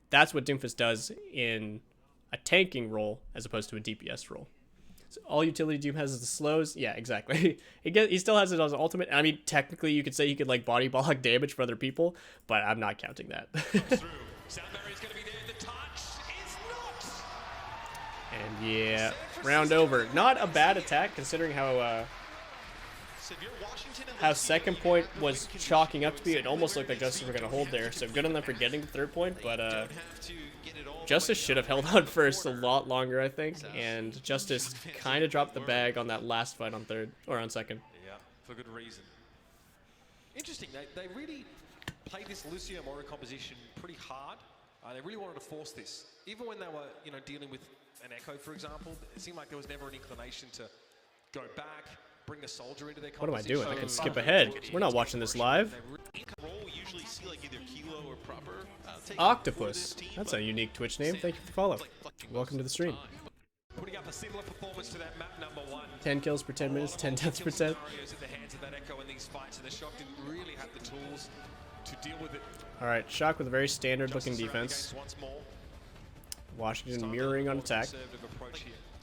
That's what Doomfist does in a tanking role as opposed to a DPS role. So all utility Doom has is the slows. Yeah, exactly. He still has it as an ultimate. I mean, technically you could say he could like body block damage for other people, but I'm not counting that. And yeah, round over. Not a bad attack considering how second point was chalking up to be. It almost looked like Justice were going to hold there. So good on them for getting the third point, but Justice should have held out first a lot longer, I think. And Justice kind of dropped the bag on that last fight on third, or on second. Yeah, for good reason. Interesting, they really played this Lucio Moro composition pretty hard. They really wanted to force this. Even when they were, dealing with an Echo, for example, it seemed like there was never an inclination to go back, bring a soldier into their composition. What am I doing? I can skip ahead. We're not watching this live. Octopus. That's a unique Twitch name. Thank you for the follow. Welcome to the stream. Putting up a similar performance to that map number 1. 10 kills per 10 minutes, 10 deaths per 10. Alright, Shock with a very standard looking defense. Washington mirroring on attack.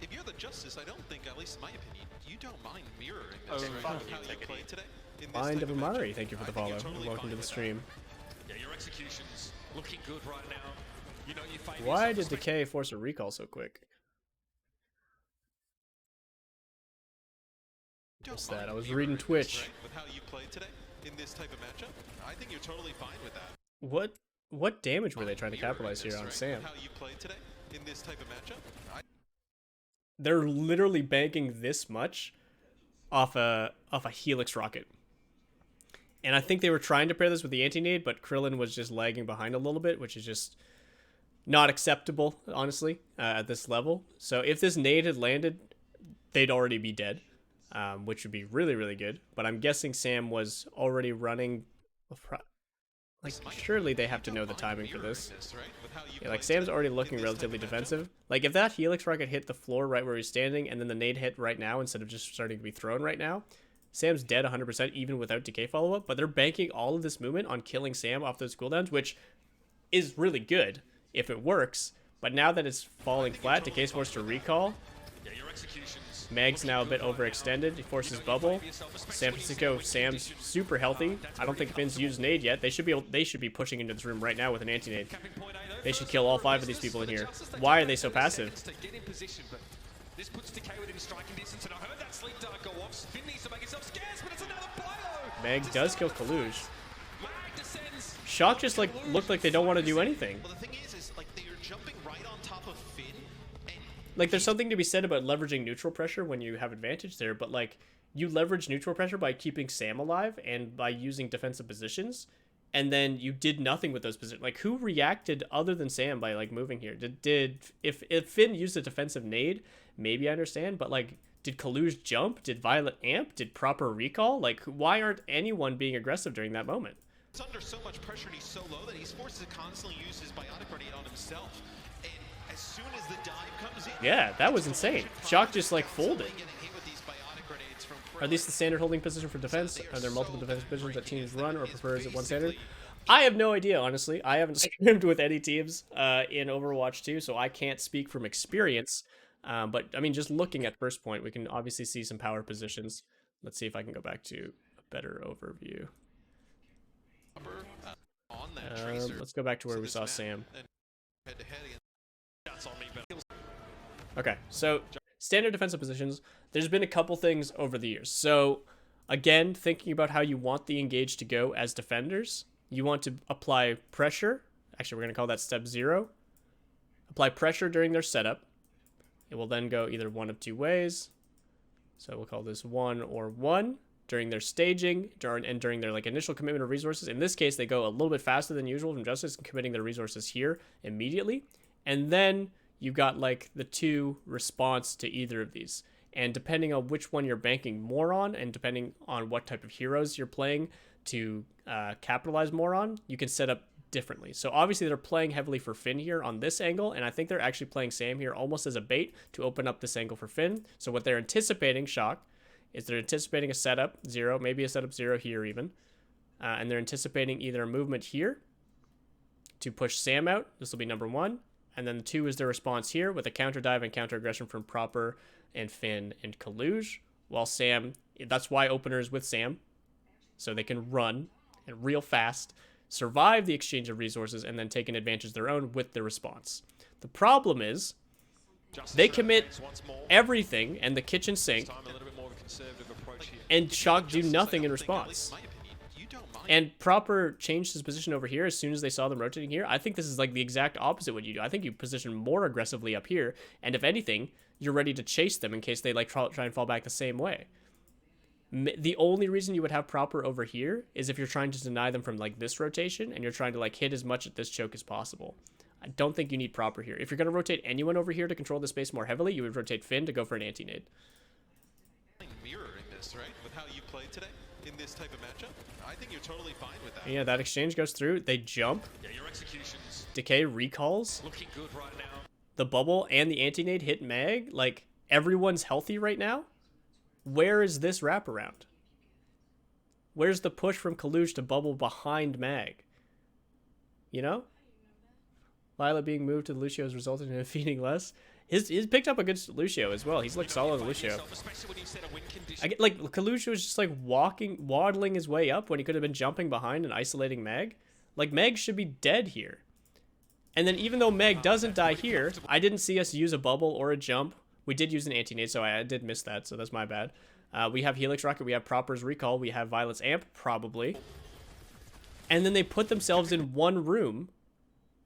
If you're the Justice, I don't think, at least in my opinion, you don't mind mirroring this, right? How you play today. Mind of Amari, thank you for the follow. Welcome to the stream. Yeah, your execution's looking good right now. Why did Decay force a recall so quick? What's that? I was reading Twitch. With how you played today in this type of matchup, I think you're totally fine with that. What damage were they trying to capitalize here on Sam? How you played today in this type of matchup? They're literally banking this much off a Helix rocket. And I think they were trying to pair this with the anti-nade, but Krillin was just lagging behind a little bit, which is just not acceptable, honestly, at this level. So if this nade had landed, they'd already be dead, which would be really, really good. But I'm guessing Sam was already running. Like, surely they have to know the timing for this. Yeah, like, Sam's already looking relatively defensive. Like, if that Helix rocket hit the floor right where he's standing, and then the nade hit right now instead of just starting to be thrown right now, Sam's dead 100% even without decay follow-up, but they're banking all of this movement on killing Sam off those cooldowns, which is really good if it works. But now that it's falling flat, Decay's forced to recall. Meg's now a bit overextended. He forces bubble. San Francisco, Sam's super healthy. I don't think Finn's used nade yet. They should be pushing into this room right now with an anti-nade. They should kill all 5 of these people in here. Why are they so passive? This puts Decay within striking distance, and I heard that sleep dart go off. Finn needs to make himself scarce, but it's another bio. Meg does kill Coluge. Shock just like looked like they don't want to do anything. Well, the thing is like they're jumping right on top of Finn. Like, there's something to be said about leveraging neutral pressure when you have advantage there, but like you leverage neutral pressure by keeping Sam alive and by using defensive positions, and then you did nothing with those positions. Like, who reacted other than Sam by like moving here? If Finn used a defensive nade, maybe I understand, but like, did Coluge jump? Did Violet amp? Did proper recall? Like, why aren't anyone being aggressive during that moment? He's under so much pressure and he's so low that he's forced to constantly use his biotic grenade on himself. And as soon as the dive comes in, yeah, that was insane. Shock just like folded. Are these the standard holding position for defense? Are there multiple defense positions that teams run, or prefers it one standard? I have no idea, honestly. I haven't scrimmed with any teams in Overwatch 2, so I can't speak from experience. But, I mean, just looking at first point, we can obviously see some power positions. Let's see if I can go back to a better overview. Let's go back to where we saw Sam. Okay, so standard defensive positions, there's been a couple things over the years. So again, thinking about how you want the engage to go as defenders, you want to apply pressure. Actually, we're going to call that step 0. Apply pressure during their setup. It will then go either one of two ways. So we'll call this 1 or 1 during their staging and during their like initial commitment of resources. In this case, they go a little bit faster than usual from Justice and committing their resources here immediately. And then you've got like the 2 response to either of these. And depending on which one you're banking more on and depending on what type of heroes you're playing to capitalize more on, you can set up differently. So obviously they're playing heavily for Finn here on this angle, and I think they're actually playing Sam here almost as a bait to open up this angle for Finn. So what they're anticipating, shock, is they're anticipating a setup 0, maybe a setup 0 here even, and they're anticipating either a movement here to push Sam out. This will be number 1, and then the 2 is their response here with a counter dive and counter aggression from Proper and Finn and Coluge, while Sam, that's why opener is with Sam, so they can run and real fast, survive the exchange of resources, and then take an advantage of their own with the response. The problem is they commit everything and the kitchen sink, and Shock do nothing in response. And Proper changed his position over here as soon as they saw them rotating here. I think this is like the exact opposite what you do. I think you position more aggressively up here, and if anything, you're ready to chase them in case they like try and fall back the same way. The only reason you would have Proper over here is if you're trying to deny them from like this rotation and you're trying to like hit as much at this choke as possible. I don't think you need Proper here. If you're going to rotate anyone over here to control the space more heavily, you would rotate Finn to go for an anti-nade. Mirroring this, right? With how you played today in this type of matchup, I think you're totally fine with that. Yeah, that exchange goes through. They jump. Yeah, your executions Decay recalls. looking good right now. The bubble and the anti-nade hit Mag. Like, everyone's healthy right now. Where is this wraparound? Where's the push from Coluge to bubble behind Mag? You know? Violet being moved to Lucio has resulted in him feeding less. He's picked up a good Lucio as well. He's looked solid on Lucio. Like, Coluge was just like waddling his way up when he could have been jumping behind and isolating Mag. Like, Meg should be dead here. And then even though Meg doesn't die here, I didn't see us use a bubble or a jump. We did use an anti-nade, so I did miss that, so that's my bad. We have Helix Rocket, we have Proper's Recall, we have Violet's Amp, probably. And then they put themselves in one room,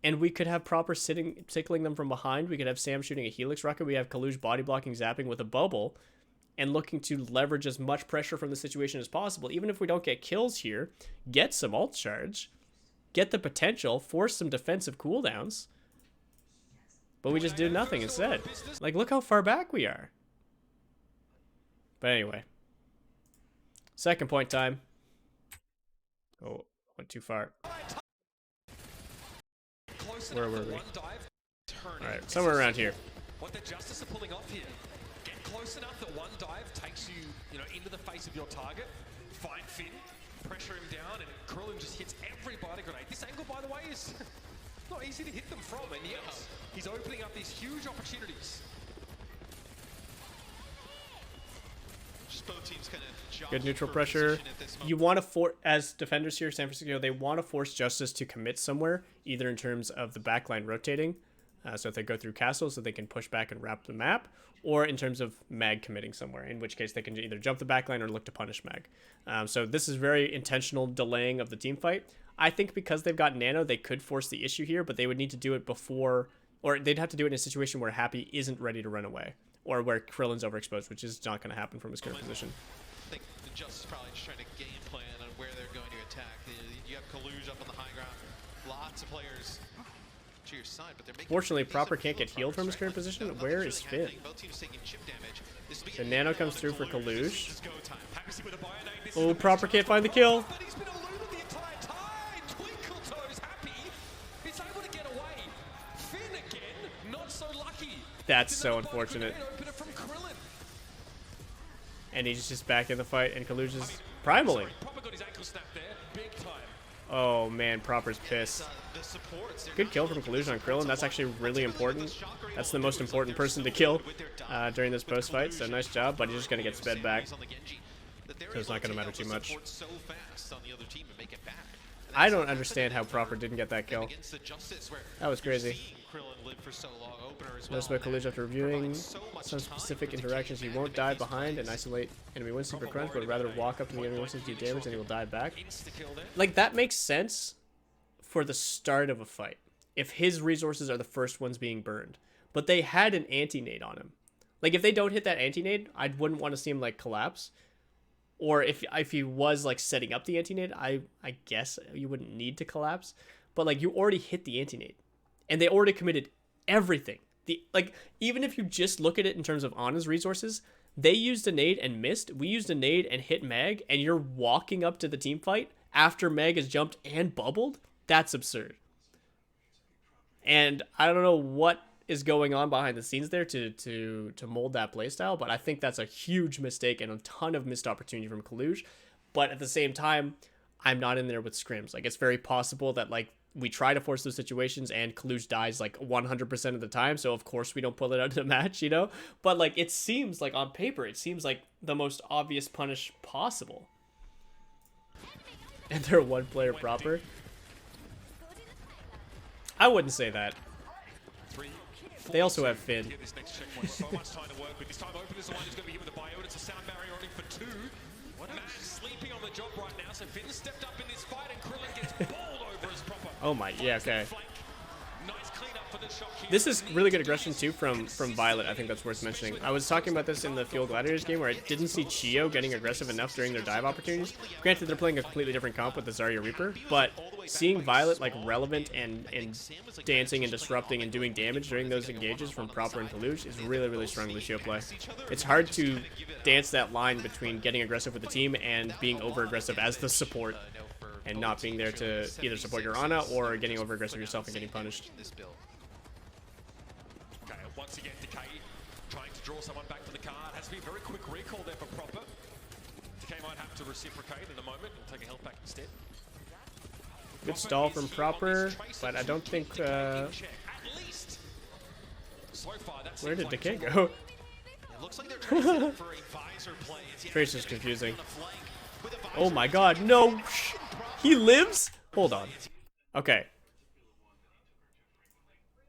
and we could have Proper tickling them from behind. We could have Sam shooting a Helix Rocket. We have Coluge body blocking, zapping with a bubble, and looking to leverage as much pressure from the situation as possible. Even if we don't get kills here, get some ult charge, get the potential, force some defensive cooldowns. But we just do nothing instead. Like, look how far back we are. But anyway. Second point time. Oh, went too far. Where were we? Alright, somewhere around here. What the Justice are pulling off here. Get close enough that one dive takes you, into the face of your target. Find Finn, pressure him down, and Krillin just hits every body grenade. This angle, by the way, is not easy to hit them from, and yet he's opening up these huge opportunities. Just both teams kind of good neutral pressure. You want to as defenders here, San Francisco, they want to force Justice to commit somewhere, either in terms of the backline rotating, so if they go through castles, so they can push back and wrap the map, or in terms of Mag committing somewhere, in which case they can either jump the backline or look to punish Mag. So this is very intentional delaying of the team fight. I think because they've got Nano, they could force the issue here, but they would need to do it before, or they'd have to do it in a situation where Happy isn't ready to run away, or where Krillin's overexposed, which is not going to happen from his current position. I think the Justice is probably just trying to game plan on where they're going to attack. You have Coluge up on the high ground, lots of players to your side, but they're making. Fortunately, Proper can't get healed from his current position. Where is Finn? So Nano comes through for Coluge. Oh, Proper can't find the kill. That's so unfortunate. And he's just back in the fight, and Coluge is primaling. Oh man, Proper's pissed. Good kill from Coluge on Krillin. That's actually really important. That's the most important person to kill during this post fight, so nice job, but he's just going to get sped back. So it's not going to matter too much. I don't understand how Proper didn't get that kill. That was crazy. Notice by Coluge after reviewing some specific interactions, he won't dive behind and isolate enemy Winston super crunch, but rather walk up to the enemy Winston, do damage, and he will dive back. Like, that makes sense for the start of a fight, if his resources are the first ones being burned. But they had an anti-nade on him. Like, if they don't hit that anti-nade, I wouldn't want to see him, like, collapse. Or if he was, like, setting up the anti-nade, I guess you wouldn't need to collapse. But, like, you already hit the anti-nade. And they already committed everything. Like, even if you just look at it in terms of Ana's resources, they used a nade and missed. We used a nade and hit Mag, and you're walking up to the team fight after Mag has jumped and bubbled? That's absurd. And I don't know what is going on behind the scenes there to mold that playstyle, but I think that's a huge mistake and a ton of missed opportunity from Coluge. But at the same time, I'm not in there with scrims. Like, it's very possible that, like, we try to force those situations and Coluge dies like 100% of the time, so of course we don't pull it out of the match, you know? But, like, it seems like on paper, it seems like the most obvious punish possible. And they're one player proper. I wouldn't say that. They also have Finn. Oh my, yeah, okay. This is really good aggression too from Violet. I think that's worth mentioning. I was talking about this in the Fuel Gladiators game where I didn't see Chio getting aggressive enough during their dive opportunities. Granted, they're playing a completely different comp with the Zarya Reaper, but seeing Violet like relevant and dancing and disrupting and doing damage during those engages from Proper and Coluge is really, really strong Lucio play. It's hard to dance that line between getting aggressive with the team and being over aggressive as the support, and not being there to either support your Ana or getting over aggressive yourself and getting punished. Okay, once again, Decay trying to draw someone back to the card. Has to be a very quick recall there for Proper. Decay might have to reciprocate in a moment and take a health back instead. Good stall from Proper, but I don't think. Where did Decay go? Trace is confusing. Oh my god, no! He lives? Hold on. Okay.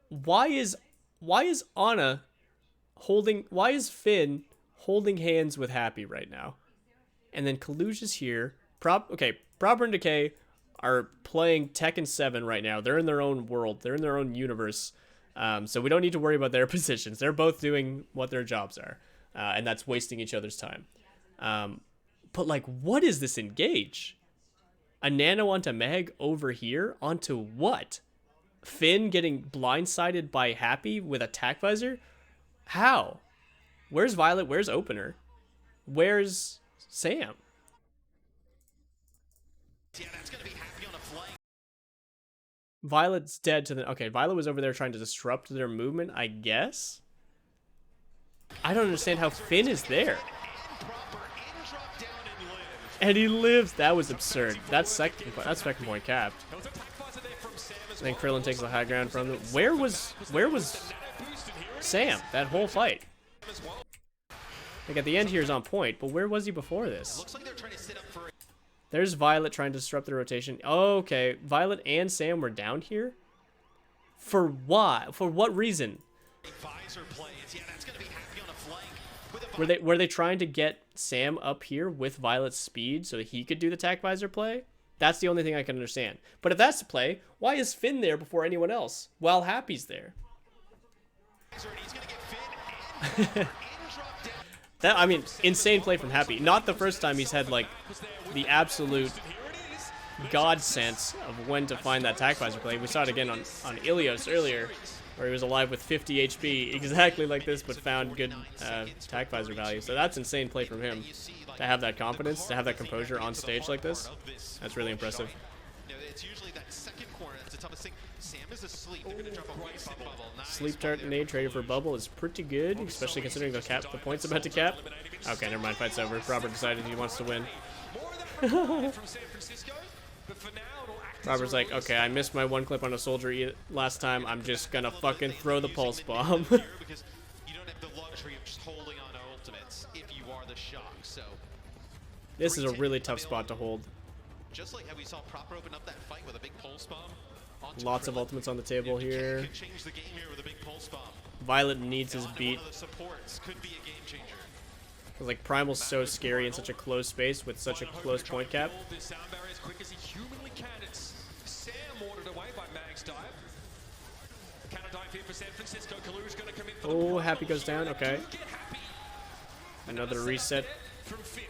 Why is Ana holding, why is Finn holding hands with Happy right now? And then Coluge is here. Okay, Proper and Decay are playing Tekken 7 right now. They're in their own world. They're in their own universe. So we don't need to worry about their positions. They're both doing what their jobs are. And that's wasting each other's time. But, like, what is this engage? A Nano onto Meg over here? Onto what? Finn getting blindsided by Happy with attack visor? How? Where's Violet? Where's Opener? Where's Sam? Yeah, that's gonna be Happy on a flank. Violet's dead to the... Okay, Violet was over there trying to disrupt their movement, I guess? I don't understand how Finn is there. And he lives. That was absurd. That's second point capped. And then Krillin takes the high ground from them. Where was Sam that whole fight? Like, at the end here is on point, but where was he before this? There's Violet trying to disrupt the rotation. Oh, okay. Violet and Sam were down here? For what? For what reason? Were they trying to get Sam up here with Violet's speed so that he could do the tac visor play? That's the only thing I can understand. But if that's the play, why is Finn there before anyone else while Happy's there? That, I mean, insane play from Happy. Not the first time he's had, like, the absolute god sense of when to find that tac visor play. We saw it again on Ilios earlier, where he was alive with 50 HP, exactly like this, but found good tac visor value. So that's insane play from him. To have that confidence, to have that composure on stage like this, that's really impressive. Sleep Tart nade traded for Bubble is pretty good, especially considering the points about to cap. Okay, never mind, fight's over. Robert decided he wants to win. Robert's like, okay, I missed my one clip on a soldier last time. I'm just gonna fucking throw the pulse bomb. This is a really tough spot to hold. just like how we saw Proper open up that fight with a big pulse bomb. Lots of ultimates on the table here. Could change the game here with a big pulse bomb. Violet needs his beat. One of the supports could be a game changer. Because like Primal's so scary in such a close space with such a close point cap. This sound barrier as quick as he humanly can. It's Sam ordered away by Mag's dive. Counter dive here for San Francisco. Coluge going to come in for Oh, Happy goes down. Okay. Another reset. From Finn.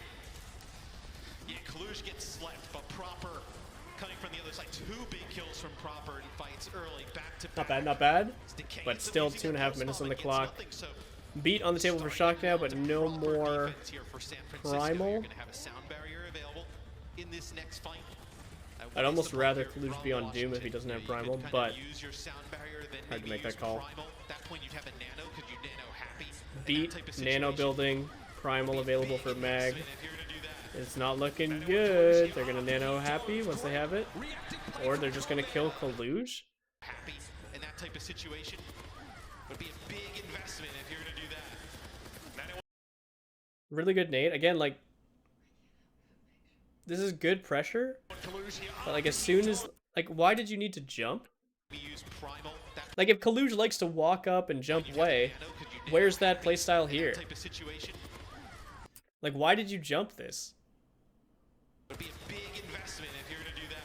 Yeah, Coluge gets slept, but Proper coming from the other side. 2 big kills from Proper in fights early, back to back. Not bad, not bad. But still 2.5 minutes on the clock. Beat on the table for Shock now, but no more Primal. I'd almost rather Coluge be on Doom if he doesn't have Primal, but hard to make that call. Beat, Nano building, Primal available for Mag. It's not looking good. They're gonna Nano Happy once they have it, or they're just gonna kill Coluge. Happy in that type of situation would be a big investment if you're gonna do that. Really good nade. Again, like, this is good pressure, but like as soon as, like, why did you need to jump? Like if Coluge likes to walk up and jump away, where's that playstyle here? Like why did you jump this? Would be a big investment if you're gonna do that.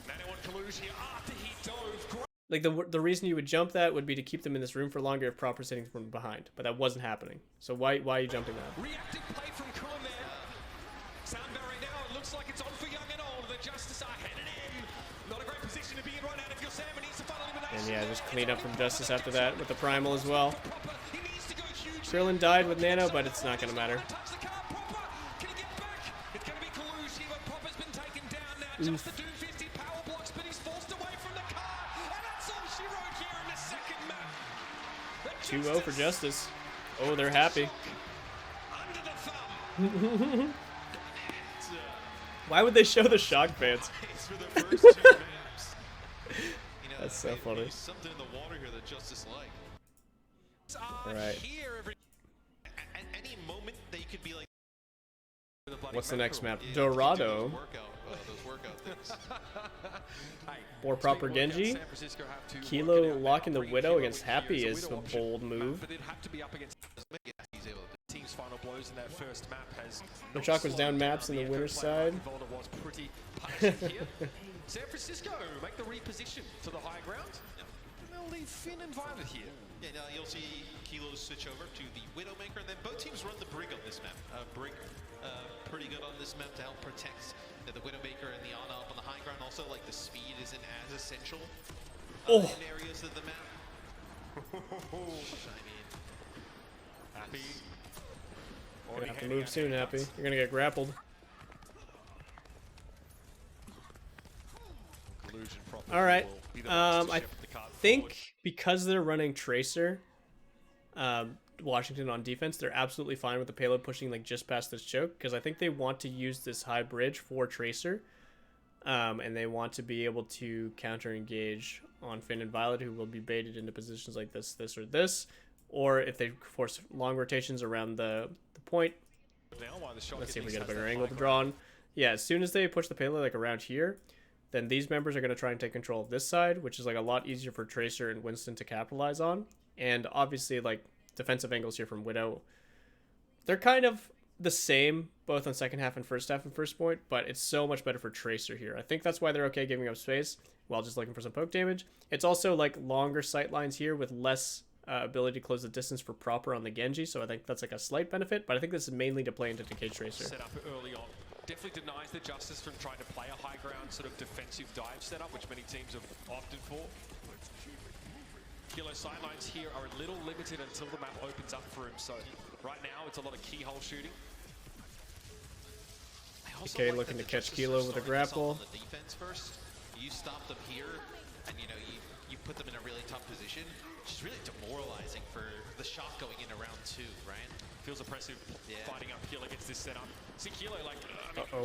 Nano and Coluge here after he dove. Like the reason you would jump that would be to keep them in this room for longer if Proper sitting from behind, but that wasn't happening. So why are you jumping that? Reactive play from Coluge there. Sound barrier now. It looks like it's on for young and old. The Justice are headed in. Not a great position to be in right now if you're Sam and needs to find elimination. And yeah, just clean up from Justice after that with the Primal as well. Krillin died with Nano, but it's not gonna matter. Just the Doomfist, he power blocks, but he's forced away from the car, and that's all she wrote here in the second map. 2-0 for Justice. Oh, they're happy. Under the thumb. Why would they show the Shock fans? That's so funny. Something in the water here that Justice like. All right. At any moment they could be like. What's the next map? Dorado. More Proper Genji. Kilo locking the Widow against Happy is a bold move. Machak was down maps in the winner's side. San Francisco make the reposition to the high ground. And they'll leave Finn and Violet here. Yeah, now you'll see Kilo switch over to the Widowmaker, and then both teams run the Brig on this map. Brig pretty good on this map to help protect the Widowmaker and the on-up on the high ground. Also, like, the speed isn't as essential in areas of the map. I mean, Happy. You're gonna have to move soon, Happy. You're gonna get grappled. All right. I think because they're running Tracer, Washington on defense, they're absolutely fine with the payload pushing like just past this choke, because I think they want to use this high bridge for Tracer, and they want to be able to counter engage on Finn and Violet, who will be baited into positions like this, or this, or if they force long rotations around the point. Let's see if we get a better angle to draw on. Yeah, as soon as they push the payload like around here, then these members are going to try and take control of this side, which is like a lot easier for Tracer and Winston to capitalize on. And obviously, like, defensive angles here from Widow, they're kind of the same both on second half and first point, but it's so much better for Tracer here. I think that's why they're okay giving up space while just looking for some poke damage. It's also like longer sight lines here with less ability to close the distance for Proper on the Genji, so I think that's like a slight benefit, but I think this is mainly to play into Decay Tracer. Set up early on. Definitely denies the Justice from trying to play a high ground sort of defensive dive setup, which many teams have opted for. Kilo sidelines here are a little limited until the map opens up for him, so right now it's a lot of keyhole shooting. Okay, looking to catch Kilo with a grapple. The defense first. You stop them here, and you know you put them in a really tough position, which is really demoralizing for the shot going in around 2, right? Feels oppressive fighting up Kilo against this setup. See Kilo like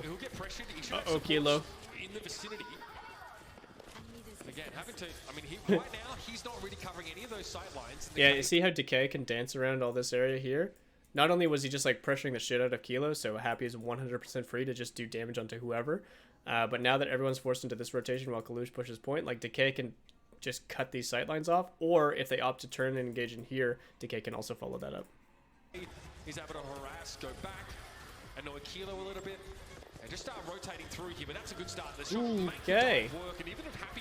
he'll get pressured. He should have Kilo in the vicinity. Again, having to, I mean, right now he's not really covering any of those sight lines. Yeah, you see how Decay can dance around all this area here? Not only was he just like pressuring the shit out of Kilo, so Happy is 100% free to just do damage onto whoever, But now that everyone's forced into this rotation while Coluge pushes point, like Decay can just cut these sightlines off, or if they opt to turn and engage in here, Decay can also follow that up. He's able to harass, go back, annoy Kilo a little bit, and just start rotating through here, but that's a good start. Okay.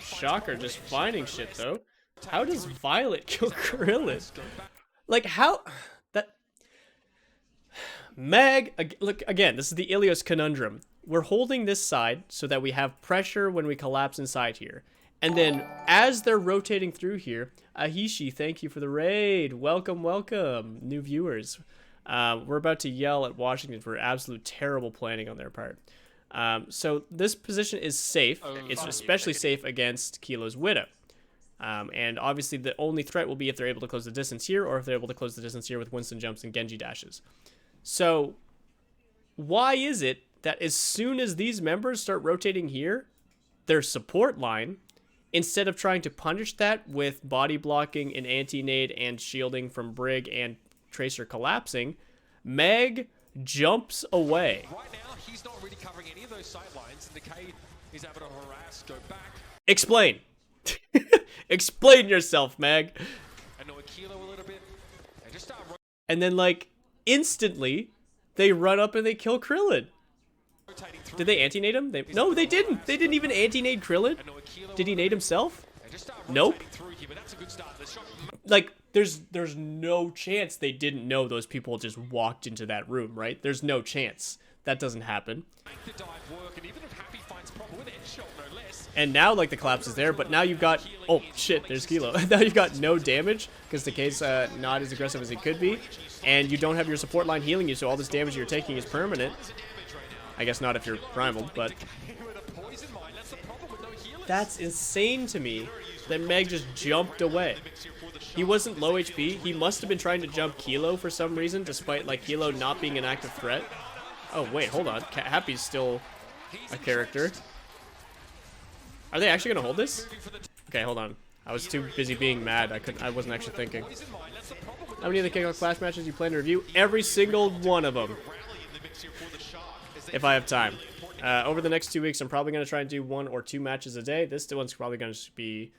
Shocker just finding shit, though. How does Violet kill Krillin? Like, how... That... Mag... Look, again, this is the Ilios conundrum. We're holding this side so that we have pressure when we collapse inside here. And then, as they're rotating through here, Ahishi, thank you for the raid. Welcome, welcome, new viewers. We're about to yell at Washington for absolute terrible planning on their part. So this position is safe. It's especially safe against Kilo's Widow. And obviously the only threat will be if they're able to close the distance here, or if they're able to close the distance here with Winston jumps and Genji dashes. So why is it that as soon as these members start rotating here, their support line, instead of trying to punish that with body blocking and anti-nade and shielding from Brig and Tracer collapsing, Meg jumps away. Right now, he's not really covering any of those sight lines. Decay is able to harass, go back. Explain. Explain yourself, Meg. Annoy Kilo a little bit. And just start and then, like, instantly, they run up and they kill Krillin. Did they anti-nade him? No, they didn't. They didn't even anti-nade Krillin. Did he nade himself? Nope. Like, there's no chance they didn't know those people just walked into that room, right? There's no chance. That doesn't happen. And now, like, the collapse is there, but now you've got... Oh, shit, there's Kilo. Now you've got no damage, because Decay's not as aggressive as he could be, and you don't have your support line healing you, so all this damage you're taking is permanent. I guess not if you're primal, but... That's insane to me that Meg just jumped away. He wasn't low HP. He must have been trying to jump Kilo for some reason, despite, like, Kilo not being an active threat. Oh, wait, hold on. Happy's still a character. Are they actually gonna hold this? Okay, hold on. I was too busy being mad. I wasn't actually thinking. How many of the Kickoff Clash matches you plan to review? Every single one of them. If I have time. Over the next 2 weeks, I'm probably gonna try and do 1 or 2 matches a day. This one's probably gonna be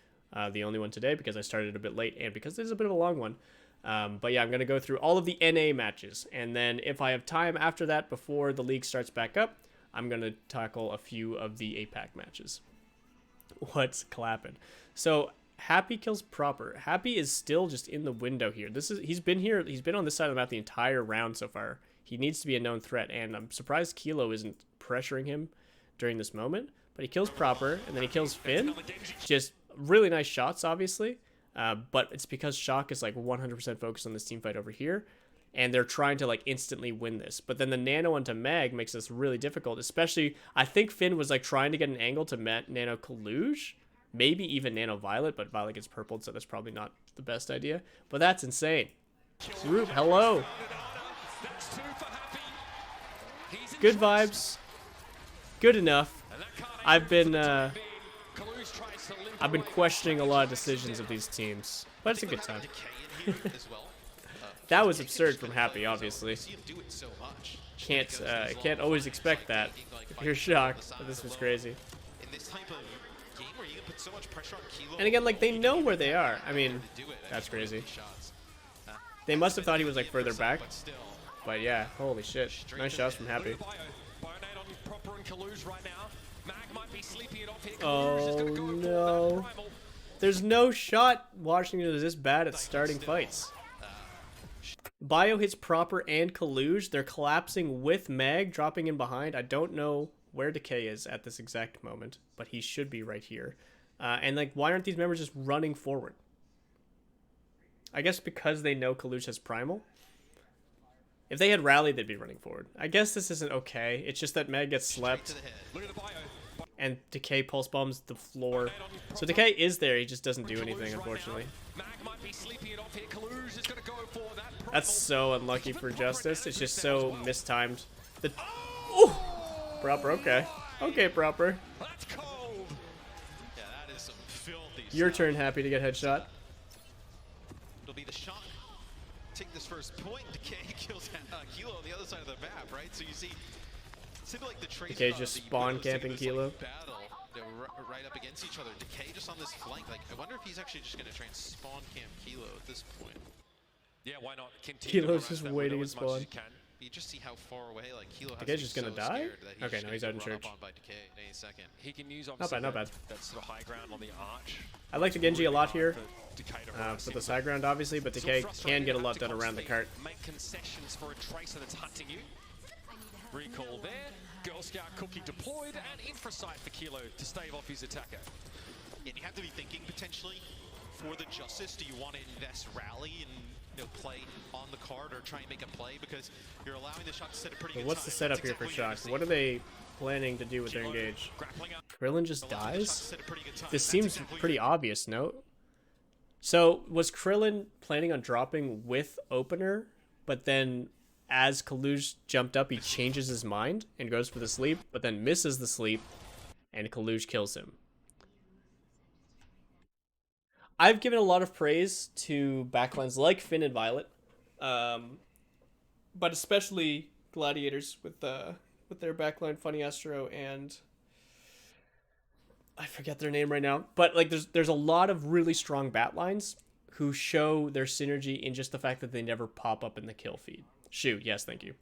the only one today because I started a bit late and because this is a bit of a long one. But yeah, I'm gonna go through all of the NA matches, and then if I have time after that, before the league starts back up, I'm gonna tackle a few of the APAC matches. What's clapping? So Happy kills Proper. Happy is still just in the window here. He's been here. He's been on this side of the map the entire round so far. He needs to be a known threat, and I'm surprised Kilo isn't pressuring him during this moment. But he kills Proper, and then he kills Finn. Just really nice shots, obviously. But it's because Shock is like 100% focused on this team fight over here, and they're trying to like instantly win this. But then the Nano onto Mag makes this really difficult, especially I think Finn was like trying to get an angle to Nano Coluge, maybe even Nano Violet, but Violet gets purpled, so that's probably not the best idea. But that's insane. Group, hello. Good vibes. Good enough. I've been questioning a lot of decisions of these teams, but it's a good time. That was absurd from Happy, obviously. Can't always expect that. If you're shocked, but this was crazy. And again, like, they know where they are. I mean, that's crazy. They must have thought he was like further back. But yeah, holy shit. Nice shots from Happy. Oh no. There's no shot Washington is this bad at starting fights. Bio hits Proper and Coluge. They're collapsing with Mag, dropping in behind. I don't know where Decay is at this exact moment, but he should be right here. And like, why aren't these members just running forward? I guess because they know Coluge has Primal. If they had rallied, they'd be running forward. I guess this isn't okay. It's just that Mag gets slept. And Decay pulse bombs the floor. So Decay is there, he just doesn't do anything, unfortunately. That's so unlucky for Justice. It's just so mistimed. Ooh! Proper, okay. Okay, Proper. Your turn, Happy to get headshot. It'll be the Shock. Take this first point. Decay kills Kilo on the other side of the map, right? So you see seemed like the Tracer, DK's just spawn camping Kilo. Battle, they were right up against each other. Decay just on this flank. Like, I wonder if he's actually just going to try and spawn camp Kilo at this point. Yeah, why not continue to Kilo's harass just that waiting window in as much as spawn. you can. You just see how far away, like, Kilo has Decay's to just be gonna so die? scared that he's Okay, just no, gonna he's get out in run up church. on by Decay in any second. He can use Not obviously bad, not bad. that sort of high ground on the arch. I like the Genji a lot here. For Decay to harass For him. the side ground, obviously, but Still Decay frustrating can get a to lot have done to around the cart. constantly make concessions for a Tracer that's hunting you. Recall there. Girl Scout cookie deployed and infrasight for Kilo to stave off his attacker. And you have to be thinking potentially for the Justice, do you want to invest rally and play on the card or try and make a play because you're allowing the shot to set a pretty But good what's the time. setup That's here for exactly Shock? what you're What are they planning to do with their Kilo engage? grappling up. Krillin just allowing the shot to dies? set a pretty good time. This That's seems exactly pretty obvious, no? So, was Krillin planning on dropping with opener, but then as Coluge jumped up, he changes his mind and goes for the sleep, but then misses the sleep, and Coluge kills him? I've given a lot of praise to backlines like Finn and Violet, but especially Gladiators with their backline Funny Astro and I forget their name right now. But like there's a lot of really strong batlines who show their synergy in just the fact that they never pop up in the kill feed. Shoot, yes, thank you.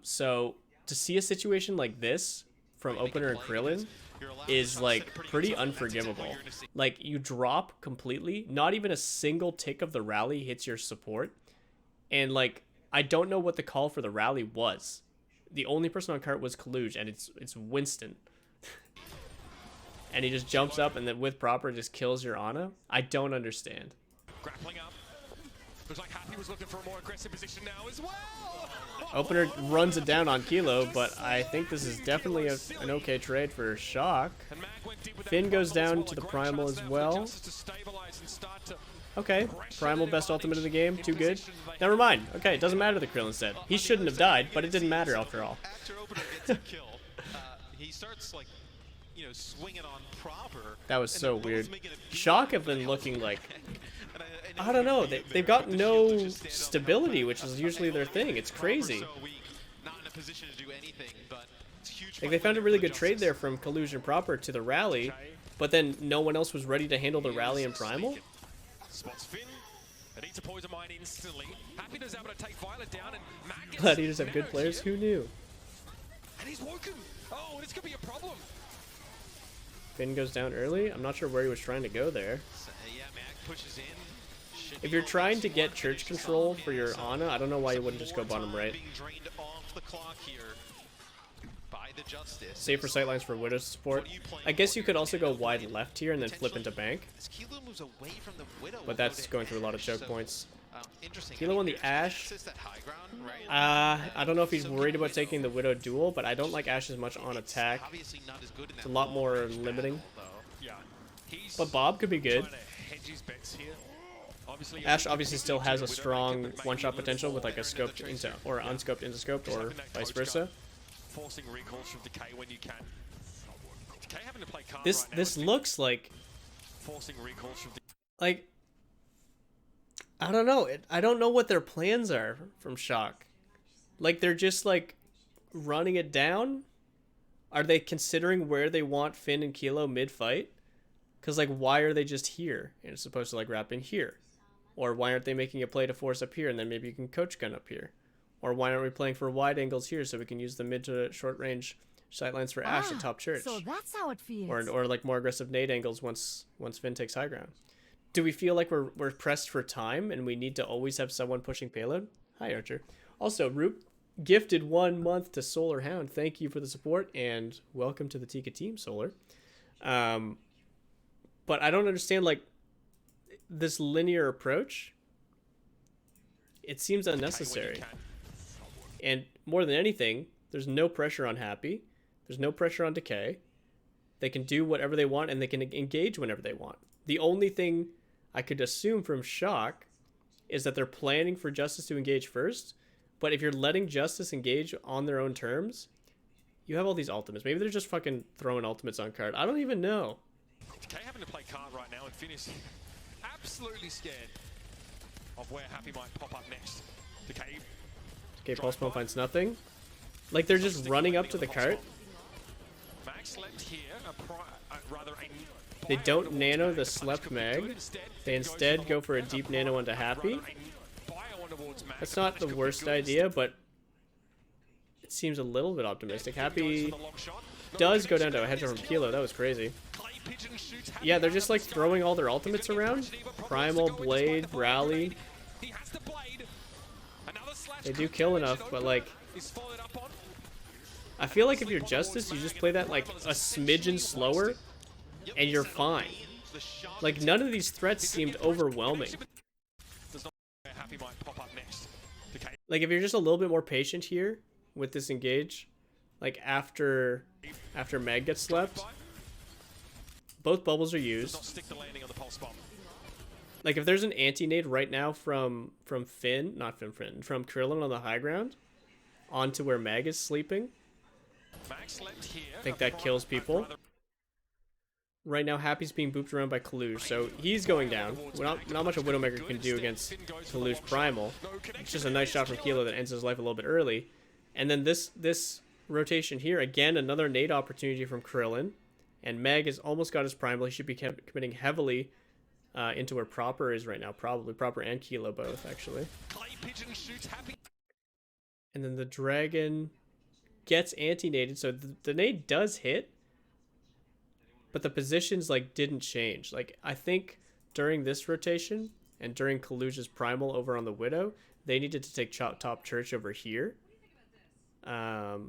So to see a situation like this from Opener and Krillin is like pretty unforgivable. Like you drop completely, not even a single tick of the rally hits your support, and like I don't know what the call for the rally was. The only person on cart was Coluge, and it's Winston, and he just jumps up and then with proper just kills your Ana. I don't understand. Grappling up. Looks like Happy was looking for a more aggressive position now as well. Opener runs it down on Kilo, but I think this is definitely an okay trade for Shock. Finn goes down to the Primal as well. Okay, Primal best ultimate in the game, too good. Never mind. Okay, it doesn't matter that Krillin said. He shouldn't have died, but it didn't matter after all. After Opener gets a kill, he starts like, swinging on proper. That was so weird. Shock have been looking like, I don't know, they've got no stability, which is usually their thing. It's crazy. Like they found a really good trade there from Coluge and Proper to the rally, but then no one else was ready to handle the rally and Primal? Spots Finn. It eats a poison mine instantly. Happy is able to take Violet down, and Matt gets Gladiators have good players, who knew? And he's woken. Oh, this could be a problem. Finn goes down early. I'm not sure where he was trying to go there. Yeah, Mag pushes in. If you're trying to get church control for your Ana, I don't know why you wouldn't just go bottom right. Being drained off the clock here by the Justice. Safer sightlines for Widow's support. I guess you could also go wide left here and then flip into bank. Kilo moves away from the Widow, But that's going through a lot of choke points. Interesting. Kilo on the Ashe. That high ground, right? I don't know if he's worried about taking the Widow duel, but I don't like Ashe as much on attack. Obviously not as good in It's a lot more limiting. Yeah. He's But Bob could be good. trying to hedge his bets here. Ashe obviously still has a strong one-shot potential with like a scoped into or unscoped into scoped or vice versa. Forcing recalls from Decay when you can. Decay having to play card This right now, this I think. looks like Forcing recalls from like I don't know. I don't know what their plans are from Shock. Like they're just like running it down. Are they considering where they want Finn and Kilo mid-fight? Because like why are they just here and it's supposed to like wrap in here? Or why aren't they making a play to force up here and then maybe you can coach gun up here? Or why aren't we playing for wide angles here so we can use the mid to short range sightlines for Ashe at top church? So that's how it feels. Or like more aggressive nade angles once Finn takes high ground. Do we feel like we're pressed for time and we need to always have someone pushing payload? Hi Archer. Also, Roop gifted 1 month to Solar Hound. Thank you for the support and welcome to the Tika team, Solar. But I don't understand like this linear approach. It seems unnecessary. And more than anything, there's no pressure on Happy. There's no pressure on Decay. They can do whatever they want and they can engage whenever they want. The only thing I could assume from Shock is that they're planning for Justice to engage first. But if you're letting Justice engage on their own terms, you have all these ultimates. Maybe they're just fucking throwing ultimates on card. I don't even know. Decay having to play card right now and finish absolutely scared of where Happy might pop up next. Decay Okay, Pulse Pump finds nothing. Like they're just running up to the cart. They don't nano the slept mag. They instead go for a deep nano onto Happy. That's not the worst idea, but it seems a little bit optimistic. Happy does go down to a headshot from Kilo. That was crazy. Yeah, they're just like throwing all their ultimates around. Primal, Blade, Rally. They do kill enough, but like, I feel like if you're Justice, you just play that like a smidgen slower, and you're fine. Like, none of these threats seemed overwhelming. Like, if you're just a little bit more patient here with this engage, like after Mag gets slept, both bubbles are used. Like, if there's an anti-nade right now from Finn, not Finn, from Krillin on the high ground, onto where Mag is sleeping, I think that kills people. Right now, Happy's being booped around by Coluge, so he's going down. Not much a Widowmaker can do against Coluge Primal. It's just a nice shot from Kilo that ends his life a little bit early. And then this rotation here, again, another nade opportunity from Krillin. And Meg has almost got his Primal. He should be committing heavily into where Proper is right now. Probably Proper and Kilo both, actually. And then the Dragon gets anti-naded, so the nade does hit. But the positions like didn't change. Like, I think during this rotation and during Coluge's Primal over on the Widow, they needed to take top church over here. But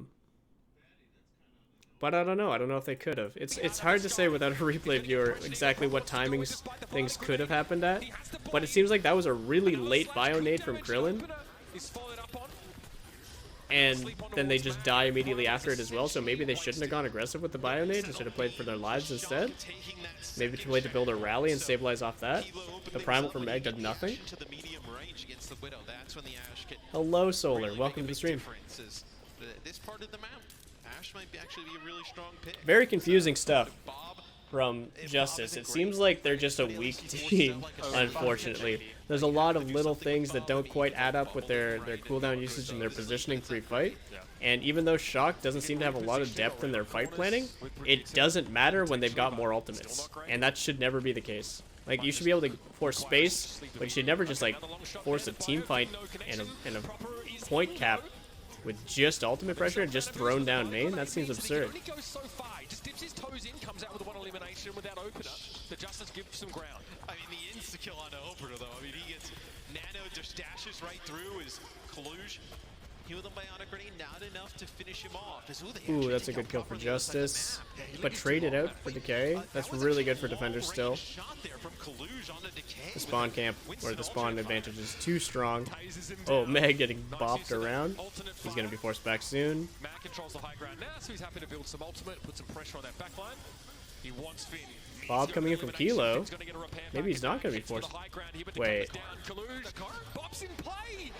I don't know. I don't know if they could have. It's hard to say without a replay viewer exactly what timings things could have happened at. But it seems like that was a really late bio nade from Krillin. And then they just die immediately after it as well, so maybe they shouldn't have gone aggressive with the bio nade and should have played for their lives instead. Maybe too late to build a rally and stabilize off that. The Primal from Meg did nothing. Hello, Solar. Welcome to the stream. Very confusing stuff from Justice. It seems like they're just a weak team, unfortunately. There's a lot of little things that don't quite add up with their cooldown usage and their positioning pre-fight. And even though Shock doesn't seem to have a lot of depth in their fight planning, it doesn't matter when they've got more ultimates. And that should never be the case. Like, you should be able to force space, but you should never just, like, force a team fight and a point cap with just ultimate pressure and just thrown down main. That seems absurd. The Justice gives some ground. I mean, the insta-kill on the opener, though. I mean, he gets Nano, just dashes right through his Coluge. Heal the bionic grenade, not enough to finish him off. Ooh, that's a good kill for Justice. But traded out for Decay. That's really good for defenders still. The spawn camp, or the spawn advantage is too strong. Oh, Meg getting bopped around. He's going to be forced back soon. Mac controls the high ground now, so he's happy to build some ultimate, put some pressure on that backline. He wants Finn. Bob coming in from Kilo. Maybe he's not going to be forced. Wait. Bob's in play.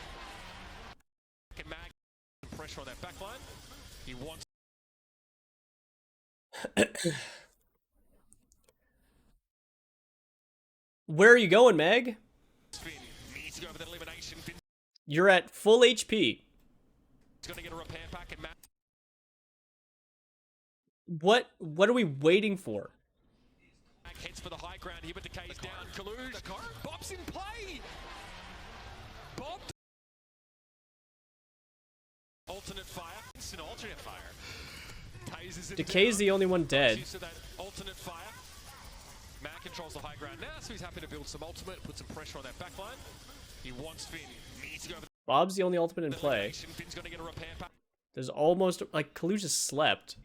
Pressure on that backline. He wants. Where are you going, Meg? You're at full HP. What are we waiting for? Heads for the high ground here, but Decay's down. Coluge. Bob's in play. Bob. Alternate fire. Instant alternate fire. Decay's the only one dead. Alternate fire. Mac controls the high ground now, so he's happy to build some ultimate, put some pressure on that backline. He wants Finn. Needs to go over Bob's the only ultimate in play. Finn's gonna get a repair pack. There's almost like Coluge has slept.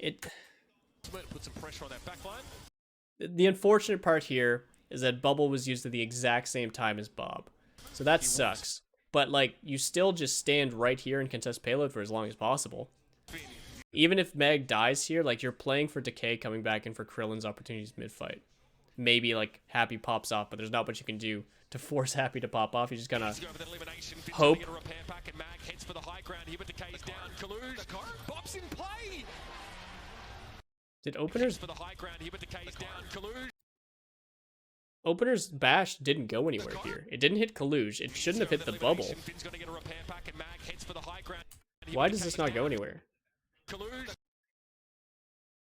Put some pressure on that backline. The unfortunate part here is that Bubble was used at the exact same time as Bob. So that sucks. But, like, you still just stand right here and contest payload for as long as possible. Even if Meg dies here, like, you're playing for Decay coming back in for Krillin's opportunities mid-fight. Maybe, like, Happy pops off, but there's not much you can do to force Happy to pop off. You just gotta hope. Did Opener's... Opener's bash didn't go anywhere here. It didn't hit Coluge. It shouldn't have hit the bubble. Why does this not go anywhere? Coluge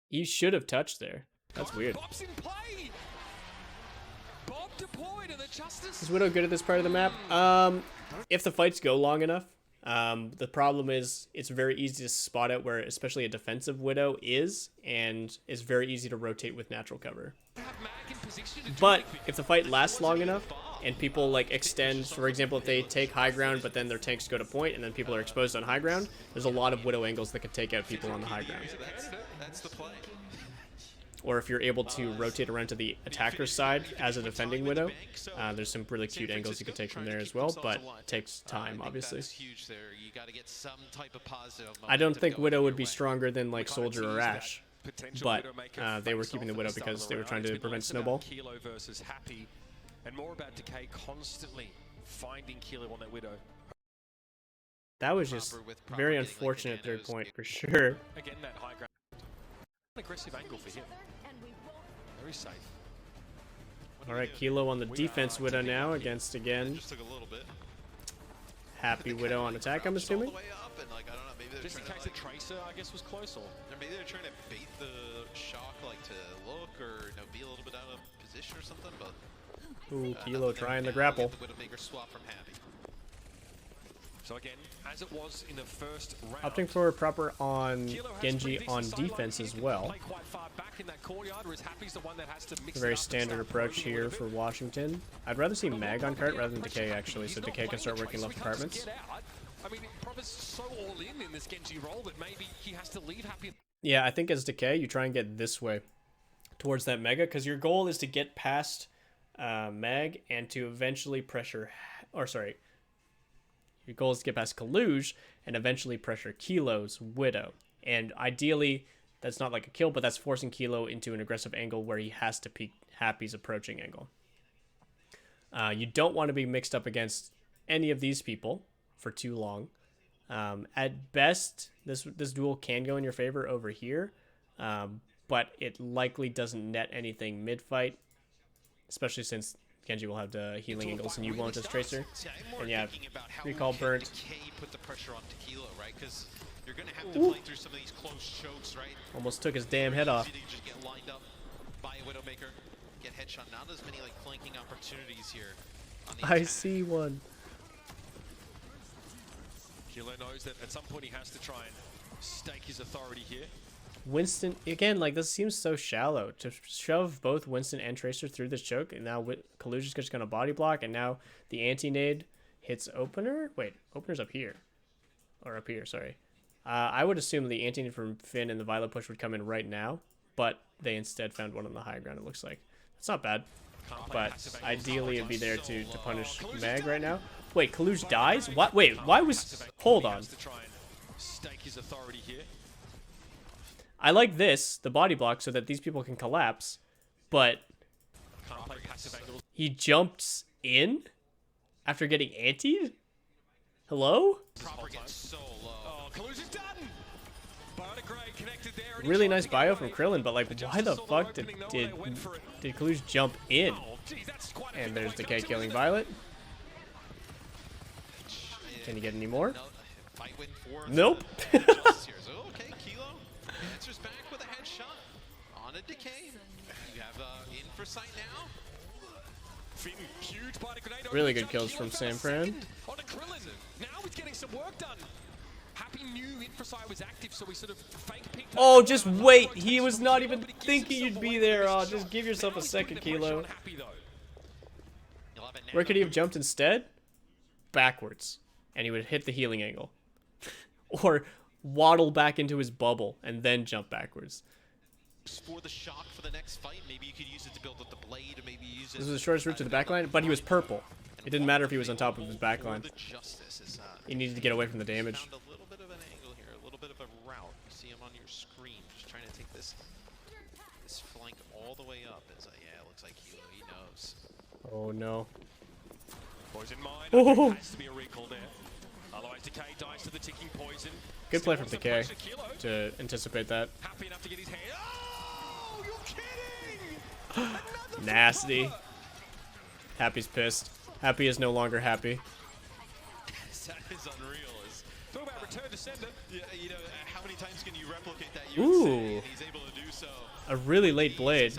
He should have touched there. That's weird. pops in play. Bob deployed and the Justice. Is Widow good at this part of the map? If the fights go long enough. The problem is it's very easy to spot out where especially a defensive Widow is, and it's very easy to rotate with natural cover. But if the fight lasts long enough and people like extend, for example, if they take high ground but then their tanks go to point and then people are exposed on high ground, there's a lot of Widow angles that could take out people on the high ground. That's the play. Or if you're able to rotate around to the attacker's side as a defending Widow, there's some really cute angles you could take from there as well, but it takes time, obviously. That's huge there. You got to get some type of positive I don't think momentum Widow going would your be way. stronger than like Soldier or Ash, but they were keeping the Widow because they were trying to prevent Snowball. Kilo versus Happy, and more about Decay constantly finding Kilo on that Widow. That was just very unfortunate third point for sure. Again, that high ground. Aggressive angle for him. Very safe. Alright, Kilo on the defense Widow now against, again, Just took a little bit. Happy Widow on attack, I'm assuming. All the way up and, like, I don't know, maybe they're Just in trying case to, the Tracer, I guess, was close, or maybe they're trying to bait the shock, like, to look or, you know, be a little bit out of position or something, but Ooh, nothing Kilo there. trying the Now grapple. get the Widowmaker swap from Happy. so again, as it was in the first round. Opting for a proper on Kilo has Genji pretty on decent sideline defense here, as can well. play quite far back in that courtyard, whereas Happy's the one that has to mix A very it up and standard start approach moving a here little for bit. Washington. I'd rather see Mag on cart rather than Decay actually, so He's not Decay can playing start the working Tracer, left he can't apartments. just get out. I mean, Provis so all in this Genji role that maybe he has to leave Happy. Yeah, I think as Decay, you try and get this way towards that Mega, because your goal is to get past Mag and to eventually pressure, or sorry, your goal is to get past Coluge and eventually pressure Kilo's Widow. And ideally, that's not like a kill, but that's forcing Kilo into an aggressive angle where he has to peek Happy's approaching angle. You don't want to be mixed up against any of these people for too long. At best, this duel can go in your favor over here, but it likely doesn't net anything mid-fight, especially since Genji will have the healing angles and you won't as Tracer. See, I'm more And yeah, thinking about how recall can burnt. Decay put the pressure on Kilo, right? Because you're going to have to play through some of these close chokes, right? Almost took his damn head off. Easy to just get lined up by a Widowmaker, get headshot. Not as many like flanking opportunities here. On the I attack. see one. Kilo knows that at some point he has to try and stake his authority here. Winston, again, like this seems so shallow. To shove both Winston and Tracer through this choke, and now Coluge is just going to body block, and now the anti-nade hits Opener? Wait, Opener's up here. Or up here, sorry. I would assume the anti-nade from Finn and the Violet push would come in right now, but they instead found one on the high ground, it looks like. That's not bad, but ideally it'd be there to punish Mag right now. Wait, Coluge dies? What? Wait, why was... Hold on. To try and stake his authority here. I like this, the body block, so that these people can collapse, but Can't play passive angles. he jumps in after getting antied? Hello? Proper gets so low. Oh, Coluge is done. Bionic Ray connected there. and he Really tried nice to get bio away. from Krillin, but like, why Justice the saw fuck did opening, though, they went for it. Coluge jump in? Oh, geez, that's quite a And big there's point Decay up to killing it. Violet. Can you get any more? No, fight win for Nope. the Justice here. So, okay, Kilo answers back with a headshot on a Decay. You have in for sight now. Finn, huge bionic grenade over Really the good jump. kills from Kilo got a Sanfran. second on a Krillin. Now he's getting some work done. Happy knew Infrasight was active, so he sort of fake picked up. Oh, just wait. He was not even thinking you'd be there. Oh, just give yourself a second, Kilo. You'll have a Where could he have Nano. jumped instead? Backwards. And he would hit the healing angle. Or waddle back into his bubble and then jump backwards. For the shock for the next fight, maybe you could use it to build up the blade, or maybe use it. This was the shortest route to the backline, but he was purple. It didn't matter if he was on top of his backline. The Justice is, He needed to get away from the damage. found a little bit of an angle here, a little bit of a route. You see him on your screen, just trying to take this flank all the way up. It's like, yeah, it looks like Kilo, he knows. Oh no. Poison mine. Oh. Has to be a recall there. Otherwise, Decay dies to the ticking poison. Good play Still from wants to Decay pressure Kilo. to anticipate that. Happy enough to get his hand. Oh, you're kidding! Another Nasty. flip-over. Happy's pissed. Happy is no longer happy. That is unreal. Talk about return to sender. Yeah, you know, how many times can you replicate that? Ooh. He's able to do so. A really late blade.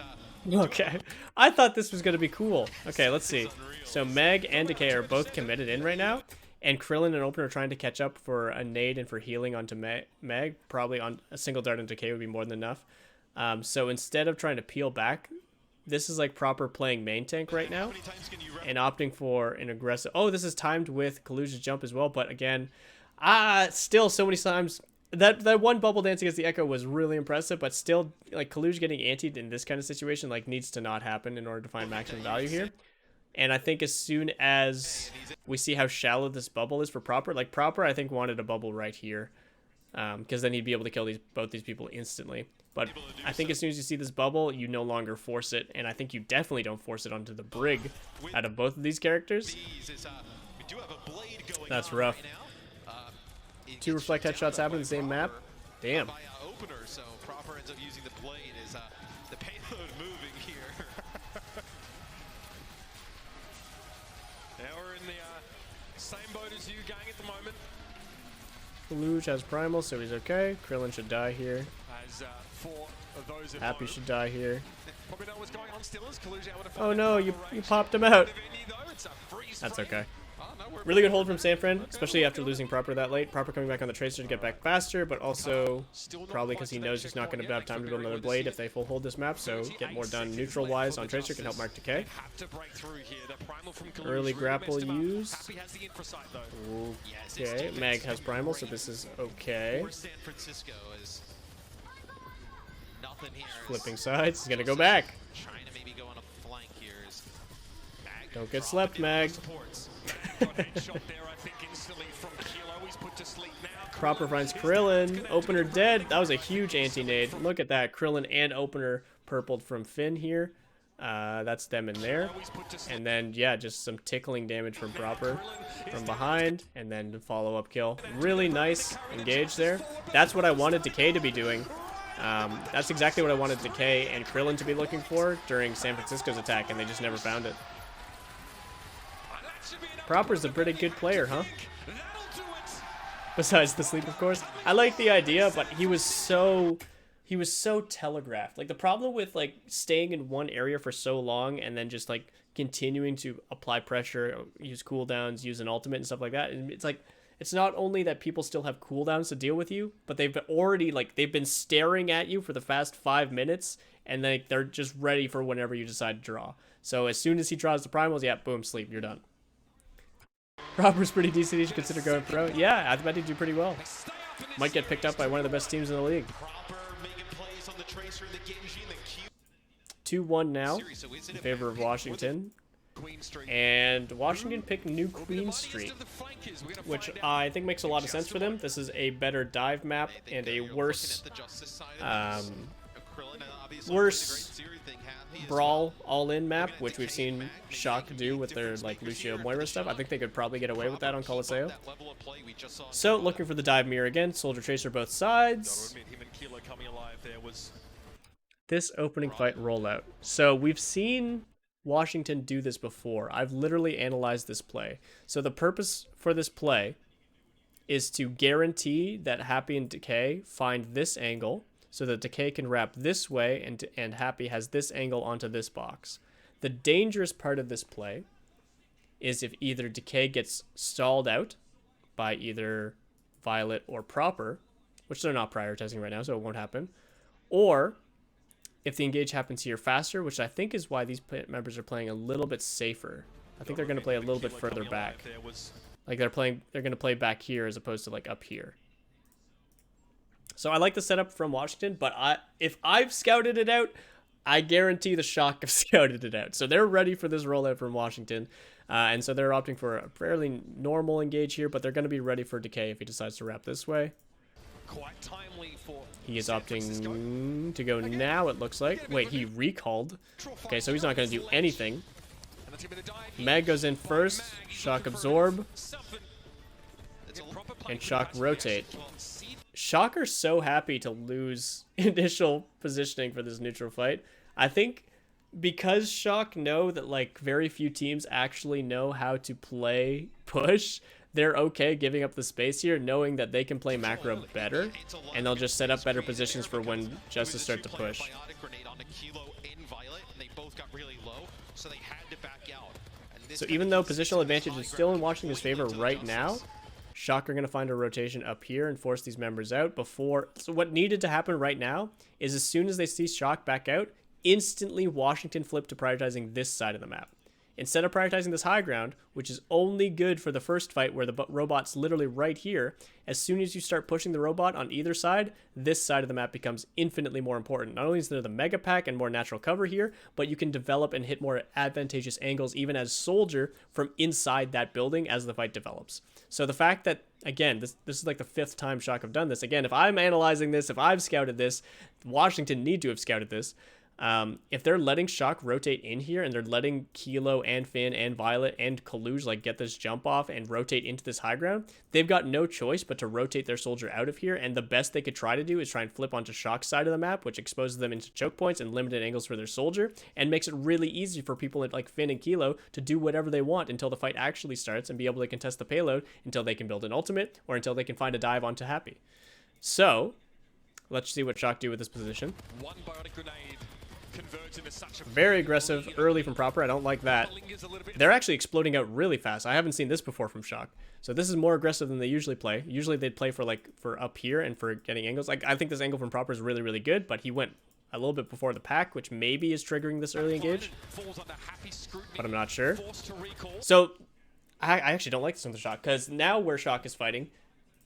Okay. I thought this was going to be cool. Okay, let's see. So Meg and Decay are both committed in right now. And Krillin and Open are trying to catch up for a nade and for healing onto Meg. Probably on a single dart on Decay would be more than enough. So instead of trying to peel back, this is like proper playing main tank right now. And opting for an aggressive... Oh, this is timed with Coluge's jump as well. But again, still so many times... That one bubble dance against the Echo was really impressive, but still, like, Coluge getting antied in this kind of situation, like, needs to not happen in order to find maximum value here. And I think as soon as we see how shallow this bubble is for Proper, like, Proper, I think, wanted a bubble right here, because then he'd be able to kill both these people instantly. But I think as soon as you see this bubble, you no longer force it, and I think you definitely don't force it onto the Brig out of both of these characters. That's rough. 2 reflect headshots happen in the same map. Damn. Opener, so Proper ends up using the blade as the payload moving here. Now we're in the same boat as you, gang, at the moment. Coluge has primal, so he's okay. Krillin should die here. As for those Happy should die here. Probably know what's going on still as Coluge able to find Oh no, you popped him out. That's okay. Really good hold from Sanfran, especially after losing Proper that late. Proper coming back on the Tracer to get back faster, but also probably because he knows he's not going to have time to build another blade if they full hold this map, so get more done neutral-wise on Tracer can help mark Decay. Early grapple use. Okay, Mag has primal, so this is okay. Flipping sides, he's going to go back. Don't get slept, Mag. Proper finds Krillin. Opener dead. That was a huge anti-nade. Look at that. Krillin and Opener purpled from Finn here. That's them in there. And then, yeah, just some tickling damage from Proper from behind. And then the follow-up kill. Really nice engage there. That's what I wanted Decay to be doing. That's exactly what I wanted Decay and Krillin to be looking for during San Francisco's attack, and they just never found it. Proper's a pretty good player, huh? Besides the sleep, of course. I like the idea, but he was so telegraphed. Like, the problem with, like, staying in one area for so long and then just, like, continuing to apply pressure, use cooldowns, use an ultimate and stuff like that, it's like, it's not only that people still have cooldowns to deal with you, but they've already, like, they've been staring at you for the past 5 minutes, and they're just ready for whenever you decide to draw. So as soon as he draws the primals, yeah, boom, sleep, you're done. Proper's pretty decent. You should consider going pro. Yeah, I bet he'd do pretty well. Might get picked up by one of the best teams in the league. 2-1 now in favor of Washington. And Washington picked New Queen Street, which I think makes a lot of sense for them. This is a better dive map and a worse brawl all-in map, which we've seen Shock do with their like Lucio Moira stuff. I think they could probably get away with that on Coliseo. So looking for the dive mirror again. Soldier Tracer both sides. This opening fight rollout. So we've seen Washington do this before. I've literally analyzed this play. So the purpose for this play is to guarantee that Happy and Decay find this angle, so that Decay can wrap this way and Happy has this angle onto this box. The dangerous part of this play is if either Decay gets stalled out by either Violet or Proper, which they're not prioritizing right now, so it won't happen, or if the engage happens here faster, which I think is why these members are playing a little bit safer. I think they're going to play a little bit further back. Like they're going to play back here as opposed to like up here. So I like the setup from Washington, but if I've scouted it out, I guarantee the Shock have scouted it out. So they're ready for this rollout from Washington. And so they're opting for a fairly normal engage here, but they're going to be ready for Decay if he decides to wrap this way. Quite timely for he is opting to go now, it looks like. Wait, he recalled. Okay, so he's not going to do anything. Mag goes in first. Shock absorb. And Shock rotate. Shock are so happy to lose initial positioning for this neutral fight. I think because Shock know that like very few teams actually know how to play push, they're okay giving up the space here, knowing that they can play macro better, and they'll just set up better positions for when Justice start to push. So even though positional advantage is still in Washington's favor right now, Shock are going to find a rotation up here and force these members out before... So what needed to happen right now is as soon as they see Shock back out, instantly Washington flip to prioritizing this side of the map. Instead of prioritizing this high ground, which is only good for the first fight where the robot's literally right here, as soon as you start pushing the robot on either side, this side of the map becomes infinitely more important. Not only is there the mega pack and more natural cover here, but you can develop and hit more advantageous angles even as Soldier from inside that building as the fight develops. So the fact that, again, this is like the 5th time Shock have done this. Again, if I'm analyzing this, if I've scouted this, Washington need to have scouted this. If they're letting Shock rotate in here and they're letting Kilo and Finn and Violet and Coluge like get this jump off and rotate into this high ground, they've got no choice but to rotate their Soldier out of here, and the best they could try to do is try and flip onto Shock's side of the map, which exposes them into choke points and limited angles for their Soldier, and makes it really easy for people like Finn and Kilo to do whatever they want until the fight actually starts and be able to contest the payload until they can build an ultimate or until they can find a dive onto Happy. So, let's see what Shock do with this position. One biotic grenade. Very aggressive early from Proper. I don't like that. They're actually exploding out really fast. I haven't seen this before from Shock. So this is more aggressive than they usually play. Usually they'd play for up here and for getting angles. Like I think this angle from Proper is really, really good, but he went a little bit before the pack, which maybe is triggering this early engage. But I'm not sure. So I actually don't like this from the Shock, because now where Shock is fighting,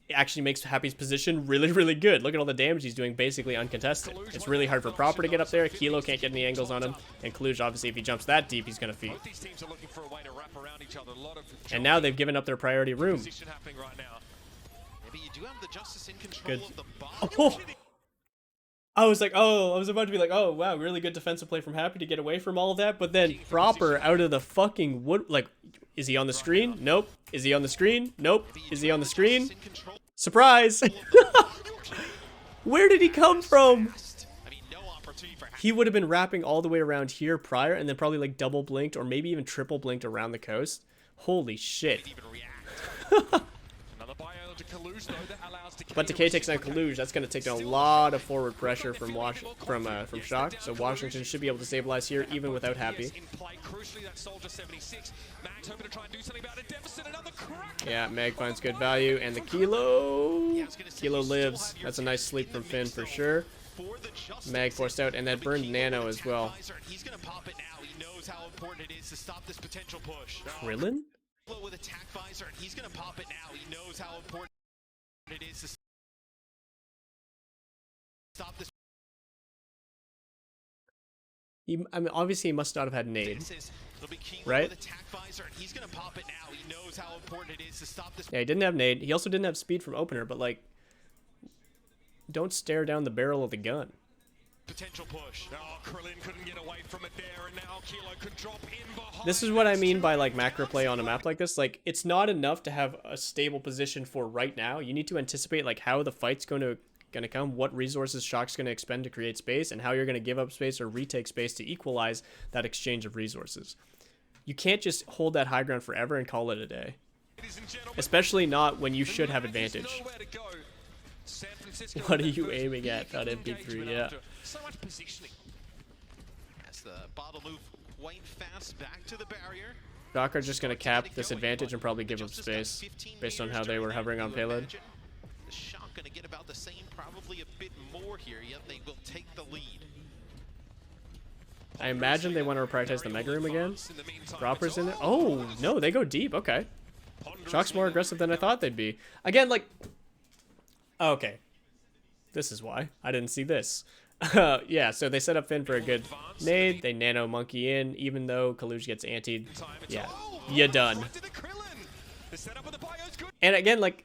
it actually makes Happy's position really, really good. Look at all the damage he's doing basically uncontested. It's really hard for Proper to get up there. Kilo can't get any angles on him. And Coluge, obviously, if he jumps that deep, he's going to feed. And now they've given up their priority room. Good. Oh. I was about to be like, oh, wow, really good defensive play from Happy to get away from all of that. But then Proper out of the fucking wood, like, is he on the screen? Nope. Is he on the screen? Nope. Is he on the screen? Surprise! Where did he come from? He would have been wrapping all the way around here prior and then probably like double blinked or maybe even triple blinked around the coast. Holy shit. But Decay takes down Coluge. That's going to take down a lot of forward pressure from Shock. So Washington should be able to stabilize here even without Happy. Yeah, Meg finds good value, and the Kilo lives. That's a nice sleep from Finn for sure. Meg forced out, and that burned Nano as well. Krillin? With attack visor, and he's gonna pop it now. He knows how important it is to stop this. I mean, obviously he must not have had nade, right? Yeah, he didn't have nade. He also didn't have speed from opener, but like, don't stare down the barrel of the gun. Potential push. Oh, Krillin couldn't get away from it there, and now Kilo could drop in behind. This is what I mean by like macro play on a map like this. Like, it's not enough to have a stable position for right now. You need to anticipate like how the fight's gonna come, what resources Shock's gonna expend to create space, and how you're gonna give up space or retake space to equalize that exchange of resources. You can't just hold that high ground forever and call it a day. Especially not when you should have advantage. What are you aiming at? MP3, yeah. So much positioning. As the bottle move quite fast back to the barrier. Shock are just going to cap this advantage and probably give up space based on how they were hovering on payload. The Shock going to get about the same, probably a bit more here, yet they will take the lead. I imagine they want to prioritize the Mega Room again. Proper's in there. Oh, no, they go deep. Okay. Shock's more aggressive than I thought they'd be. Again, like... Okay. This is why. I didn't see this. Yeah, so they set up Finn for a good nade. They nano monkey in, even though Coluge gets antied. Yeah, you're done. And again, like,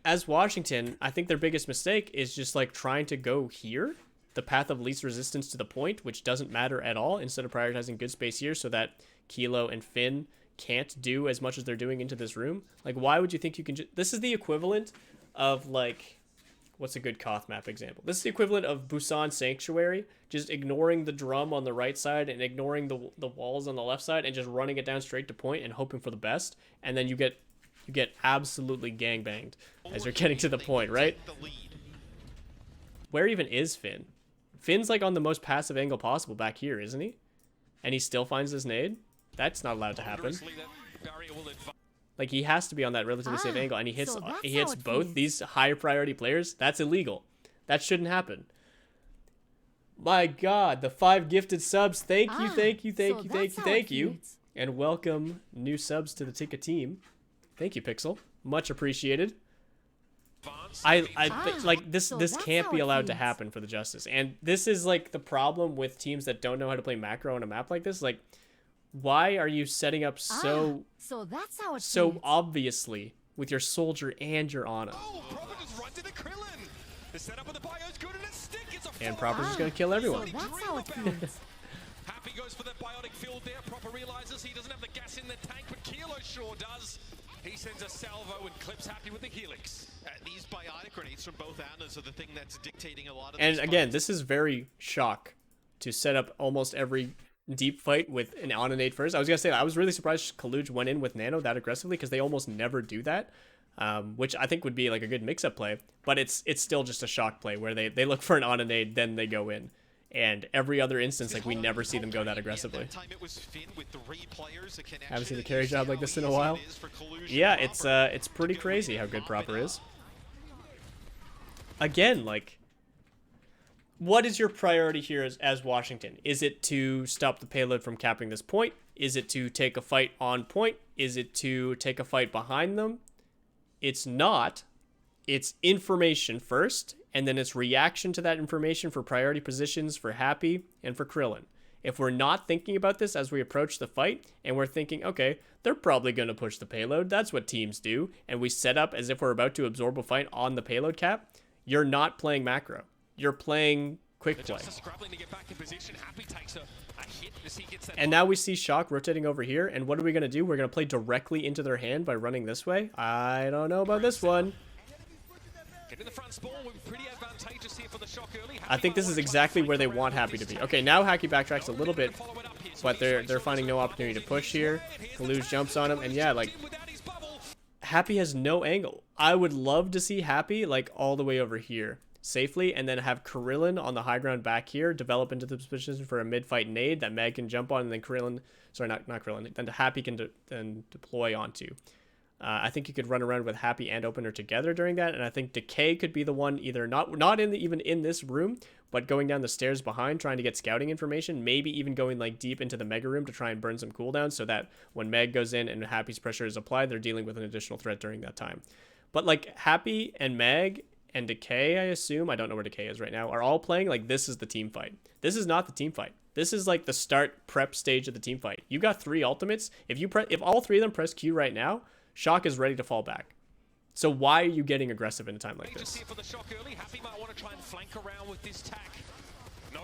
as Washington, I think their biggest mistake is just, like, trying to go here, the path of least resistance to the point, which doesn't matter at all, instead of prioritizing good space here so that Kilo and Finn can't do as much as they're doing into this room. Like, why would you think you can just... This is the equivalent of, like... What's a good Koth map example? This is the equivalent of Busan Sanctuary, just ignoring the drum on the right side and ignoring the walls on the left side and just running it down straight to point and hoping for the best. And then you get you get absolutely gangbanged as you're getting to the point, right? Where even is Finn? Finn's like on the most passive angle possible back here, isn't he? And he still finds this nade? That's not allowed to happen. Like, he has to be on that relatively safe angle, and he hits both these higher priority players. That's illegal. That shouldn't happen. My God, the 5 gifted subs. Thank you, thank you, thank you, thank you, thank you. And welcome new subs to the Tika team. Thank you, Pixel. Much appreciated. Like this can't be allowed to happen for the Justice. And this is like the problem with teams that don't know how to play macro on a map like this. Like, why are you setting up so obviously with your soldier and your Ana? And Proper's just gonna kill everyone. Happy goes for the biotic field there. Proper realizes he doesn't have the gas in the tank, but Kilo sure does. He sends a salvo and clips Happy with the helix. These biotic grenades from both Anas are the thing that's dictating a lot of. And again, this is very shock to set up almost every deep fight with an Ana nade first. I was gonna say I was really surprised Coluge went in with Nano that aggressively because they almost never do that. Which I think would be like a good mix-up play, but it's still just a shock play where they look for an Ana nade, then they go in. And every other instance, like, we never see them go that aggressively. Haven't seen a carry job like this in a while. Yeah, it's pretty crazy how good Proper is. Again, like, what is your priority here as Washington? Is it to stop the payload from capping this point? Is it to take a fight on point? Is it to take a fight behind them? It's not. It's information first, and then it's reaction to that information for priority positions for Happy and for Krillin. If we're not thinking about this as we approach the fight, and we're thinking, okay, they're probably going to push the payload, that's what teams do, and we set up as if we're about to absorb a fight on the payload cap, you're not playing macro. You're playing quick play. And now we see Shock rotating over here, and what are we going to do? We're going to play directly into their hand by running this way? I don't know about this one. I think this is exactly where they want Happy to be. Okay, now Happy backtracks a little bit, but they're finding no opportunity to push here. Coluge jumps on him, and yeah, like, Happy has no angle. I would love to see Happy, like, all the way over here safely, and then have Krillin on the high ground back here, develop into the position for a mid-fight nade that Meg can jump on, and then Krillin, sorry, not Krillin, then Happy can then deploy onto. I think you could run around with Happy and Opener together during that, and I think Decay could be the one either not even in this room, but going down the stairs behind, trying to get scouting information, maybe even going like deep into the Mega room to try and burn some cooldowns, so that when Meg goes in and Happy's pressure is applied, they're dealing with an additional threat during that time. But like Happy and Meg and Decay, I assume, I don't know where Decay is right now, are all playing like this is the team fight. This is not the team fight. This is like the start prep stage of the team fight. You got 3 ultimates. If all 3 of them press Q right now, Shock is ready to fall back. So why are you getting aggressive in a time like this?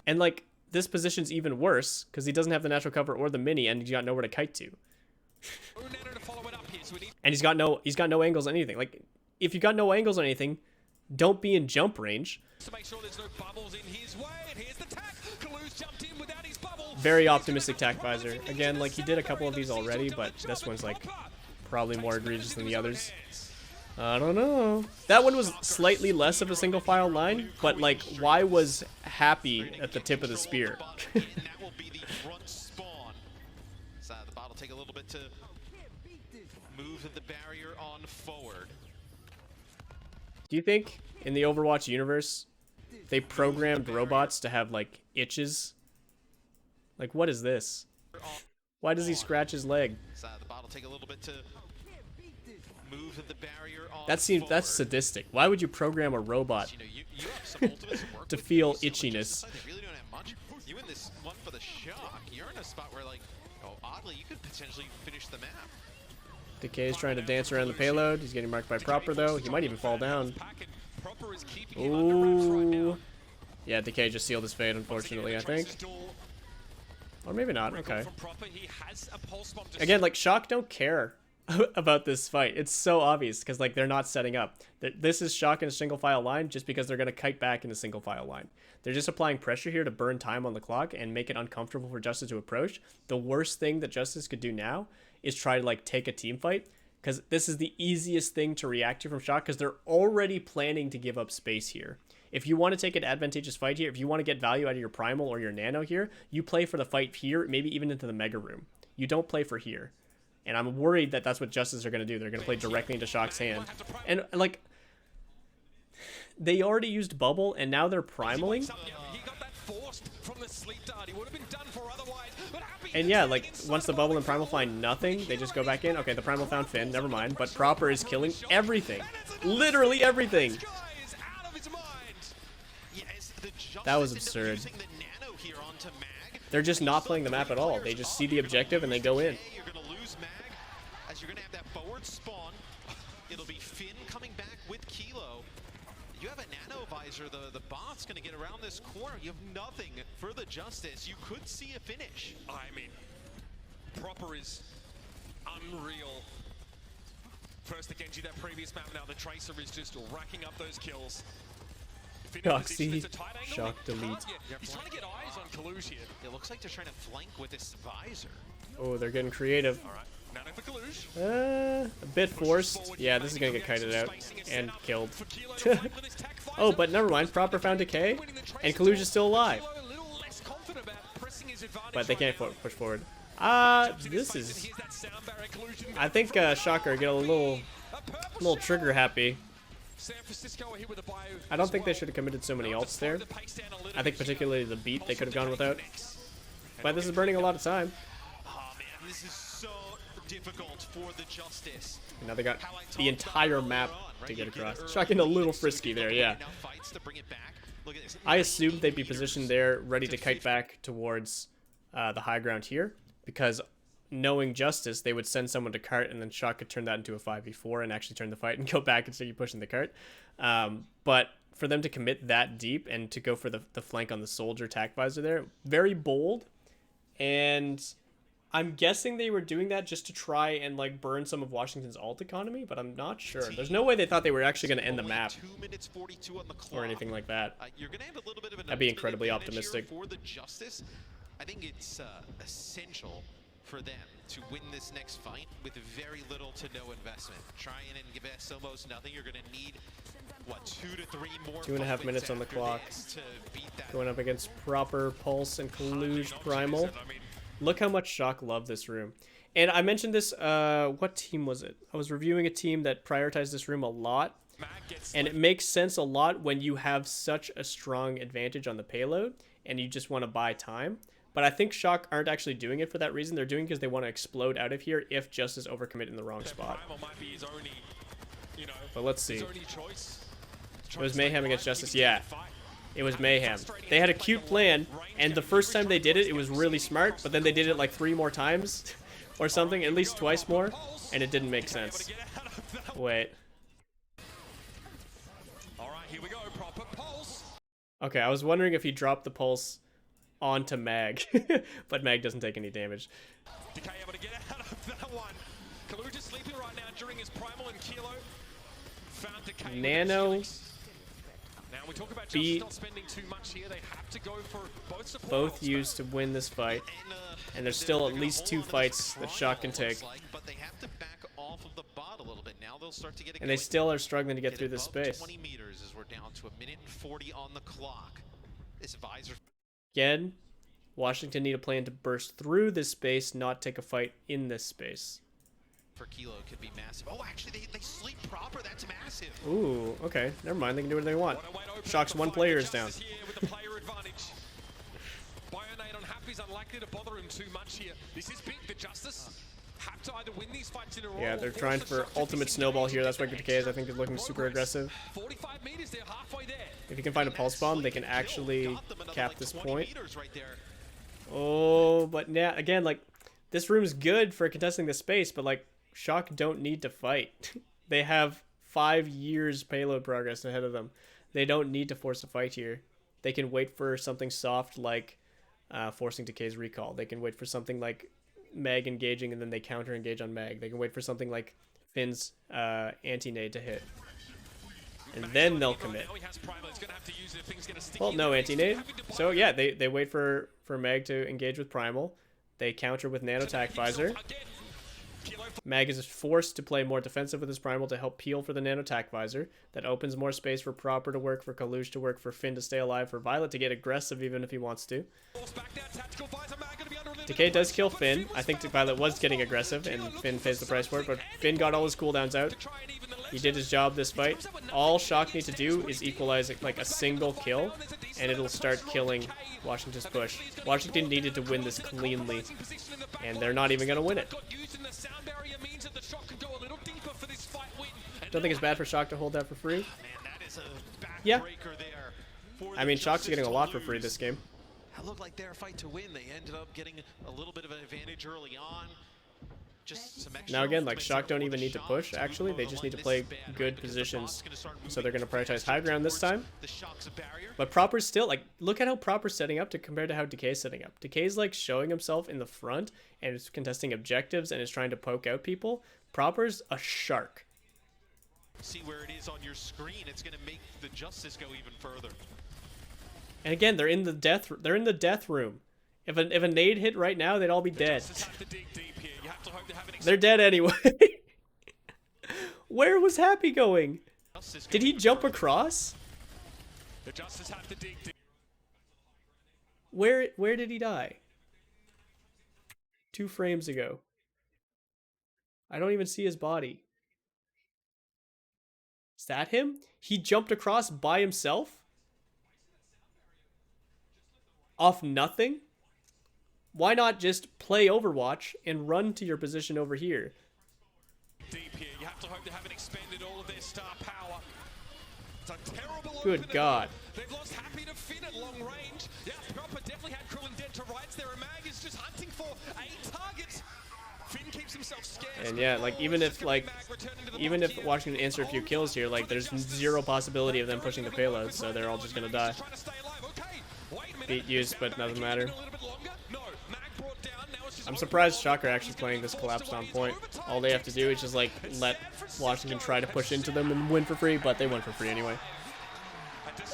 And like, this position's even worse because he doesn't have the natural cover or the mini, and he's got nowhere to kite to. And he's got no angles on anything. Like, if you got no angles on anything, don't be in jump range. Very optimistic tack visor. Again, like, he did a couple of these already, but this one's like probably more egregious than the others. I don't know. That one was slightly less of a single file line, but like, why was Happy at the tip of the spear? The bot'll take a little bit to move the barrier on forward. Do you think in the Overwatch universe they programmed robots to have like itches? Like, what is this? Why does he scratch his leg? The bot'll take a little bit to move the barrier on that's sadistic. Why would you program a robot to feel itchiness? They really don't have much. You in this one for the Shock, you're in a spot where, like, oddly, you could potentially finish the map. Decay is trying to dance around the payload. He's getting marked by Proper, though. He might even fall down. Ooh. Yeah, Decay just sealed his fate, unfortunately, I think. Or maybe not. Okay. Again, like, Shock don't care about this fight. It's so obvious because, like, they're not setting up. This is Shock in a single file line just because they're going to kite back in a single file line. They're just applying pressure here to burn time on the clock and make it uncomfortable for Justice to approach. The worst thing that Justice could do now is try to, like, take a team fight. because this is the easiest thing to react to from Shock, because they're already planning to give up space here. If you want to take an advantageous fight here, if you want to get value out of your Primal or your Nano here, you play for the fight here, maybe even into the Mega Room. You don't play for here. And I'm worried that that's what Justice are going to do. They're going to play directly into Shock's hand. And, like, they already used Bubble, and now they're Primaling. And yeah, like, once the Bubble and Primal find nothing, they just go back in. Okay, the Primal found Finn, never mind. But Proper is killing everything. Literally everything. That was absurd. They're just not playing the map at all. They just see the objective and they go in. You're going to lose Mag, as you're going to have that forward spawn. It'll be Finn coming back with Kilo. You have a Nano visor. The bot's going to get around this corner. You have nothing for the Justice. You could see a finish. I mean, Proper is unreal. First the Genji, that previous map, now the Tracer is just racking up those kills. Doxy, Shock delete. He's trying to get eyes on Coluge here. It looks like they're trying to flank with this visor. Oh, they're getting creative. All right, Nano for Coluge. A bit forced. Yeah, this is going to get kited out and killed. Oh, but never mind. Proper found Decay, and Coluge is still alive. But they can't push forward. This is... I think Shocker get a little trigger happy. I don't think they should have committed so many ults there. I think particularly the beat they could have gone without. But this is burning a lot of time. Oh man, this is so difficult for the Justice. And now they got the entire map to get across. Shocking a little frisky there, yeah. I assumed they'd be positioned there, ready to kite back towards the high ground here, because knowing Justice, they would send someone to cart, and then Shock could turn that into a 5v4 and actually turn the fight and go back instead of pushing the cart. But for them to commit that deep and to go for the flank on the Soldier tac visor there, very bold. And I'm guessing they were doing that just to try and like burn some of Washington's ult economy, but I'm not sure. There's no way they thought they were actually going to end the map 2 minutes 42 on the clock. or anything like that. You're gonna have a little bit of an That'd be incredibly optimistic. for the Justice. I think it's essential for them to win this next fight with very little to no investment. Trying and invest almost nothing. You're going to need, what, 2 to 3 more 2.5 minutes on the clock. to beat that. Going up against Proper, Pulse, and Coluge Primal. Look how much Shock loved this room. And I mentioned this, what team was it? I was reviewing a team that prioritized this room a lot. And it makes sense a lot when you have such a strong advantage on the payload and you just want to buy time. But I think Shock aren't actually doing it for that reason. They're doing it because they want to explode out of here if Justice overcommit in the wrong spot. But let's see. It was Mayhem against Justice. Yeah, it was Mayhem. They had a cute plan, and the first time they did it, it was really smart. But then they did it like 3 more times or something, at least twice more, and it didn't make sense. Wait. Okay, I was wondering if he dropped the Pulse onto Mag, but Mag doesn't take any damage. Decay able to get out of that one. Coluge is sleeping right now during his Primal and Kilo. Found Decay. Nano. Now we talk about just not spending too much here. They have to go for both used to win this fight, and there's still at least 2 fights that Shock can take. But they have to back off of the bot a little bit. Now they'll start to get and they still are struggling to get through this space. 20 meters as we're down to 1 minute and 40 on the clock. This visor. Again, Washington need a plan to burst through this space, not take a fight in this space. For Kilo could be massive. Oh, actually, they sleep proper. That's massive. Ooh, okay. Never mind. They can do whatever they want. Shock's 1 player is down. Unlikely to bother him too much here. This is big. The Justice have to either win these fights in a row. Yeah, they're trying for ultimate snowball here. That's why Decay is, I think, is looking super aggressive. 45 meters, they're halfway there. If you can find a pulse bomb, they can actually cap this point. Oh, but yeah, again, like, this room's good for contesting the space, but like, Shock don't need to fight. They have 5 years payload progress ahead of them. They don't need to force a fight here. They can wait for something soft like forcing Decay's recall. They can wait for something like Mag engaging and then they counter engage on Mag. They can wait for something like Finn's anti-nade to hit. And then they'll commit. Well, no anti-nade. So yeah, they wait for Mag to engage with Primal. They counter with Nano tac visor. Mag is forced to play more defensive with his Primal to help peel for the Nano Tac Visor. That opens more space for Proper to work, for Coluge to work, for Finn to stay alive, for Violet to get aggressive even if he wants to. Decay does kill Finn. I think Violet was getting aggressive and Finn pays the price for it, but Finn got all his cooldowns out. He did his job this fight. All Shock need to do is equalize like a single kill and it'll start killing Washington's push. Washington needed to win this cleanly and they're not even going to win it. Don't think it's bad for Shock to hold that for free. Yeah. I mean, Shock's getting a lot for free this game. It looked like their fight to win. They ended up getting a little bit of an advantage early on. Just some extra now again, like Shock don't even need to push, actually. They just need to play good positions. So they're going to prioritize high ground this time. But Proper's still, like, look at how Proper's setting up compared to how Decay's setting up. Decay's, like, showing himself in the front and is contesting objectives and is trying to poke out people. Proper's a shark. See where it is on your screen. It's going to make the justice go even further. And again, they're in the death room. If a nade hit right now, they'd all be dead. They're dead anyway. Where was Happy going? Did he jump across? Where did he die? 2 frames ago. I don't even see his body. Is that him? He jumped across by himself? Off nothing? Why not just play Overwatch and run to your position over here? Deep here. You have to hope they haven't expended all of their star power. It's a terrible Good God. They've lost Happy to Finn at long range. Yeah, Proper definitely had Krillin dead to rights there. Mag is just hunting for 8 targets. Finn keeps himself scared. And yeah, like even if Washington answer a few kills here, like there's zero possibility of them pushing the payload, so they're all just gonna die. Beat used, but doesn't matter. I'm surprised Shocker actually playing this collapsed on point. All they have to do is just like let Washington try to push into them and win for free, but they win for free anyway.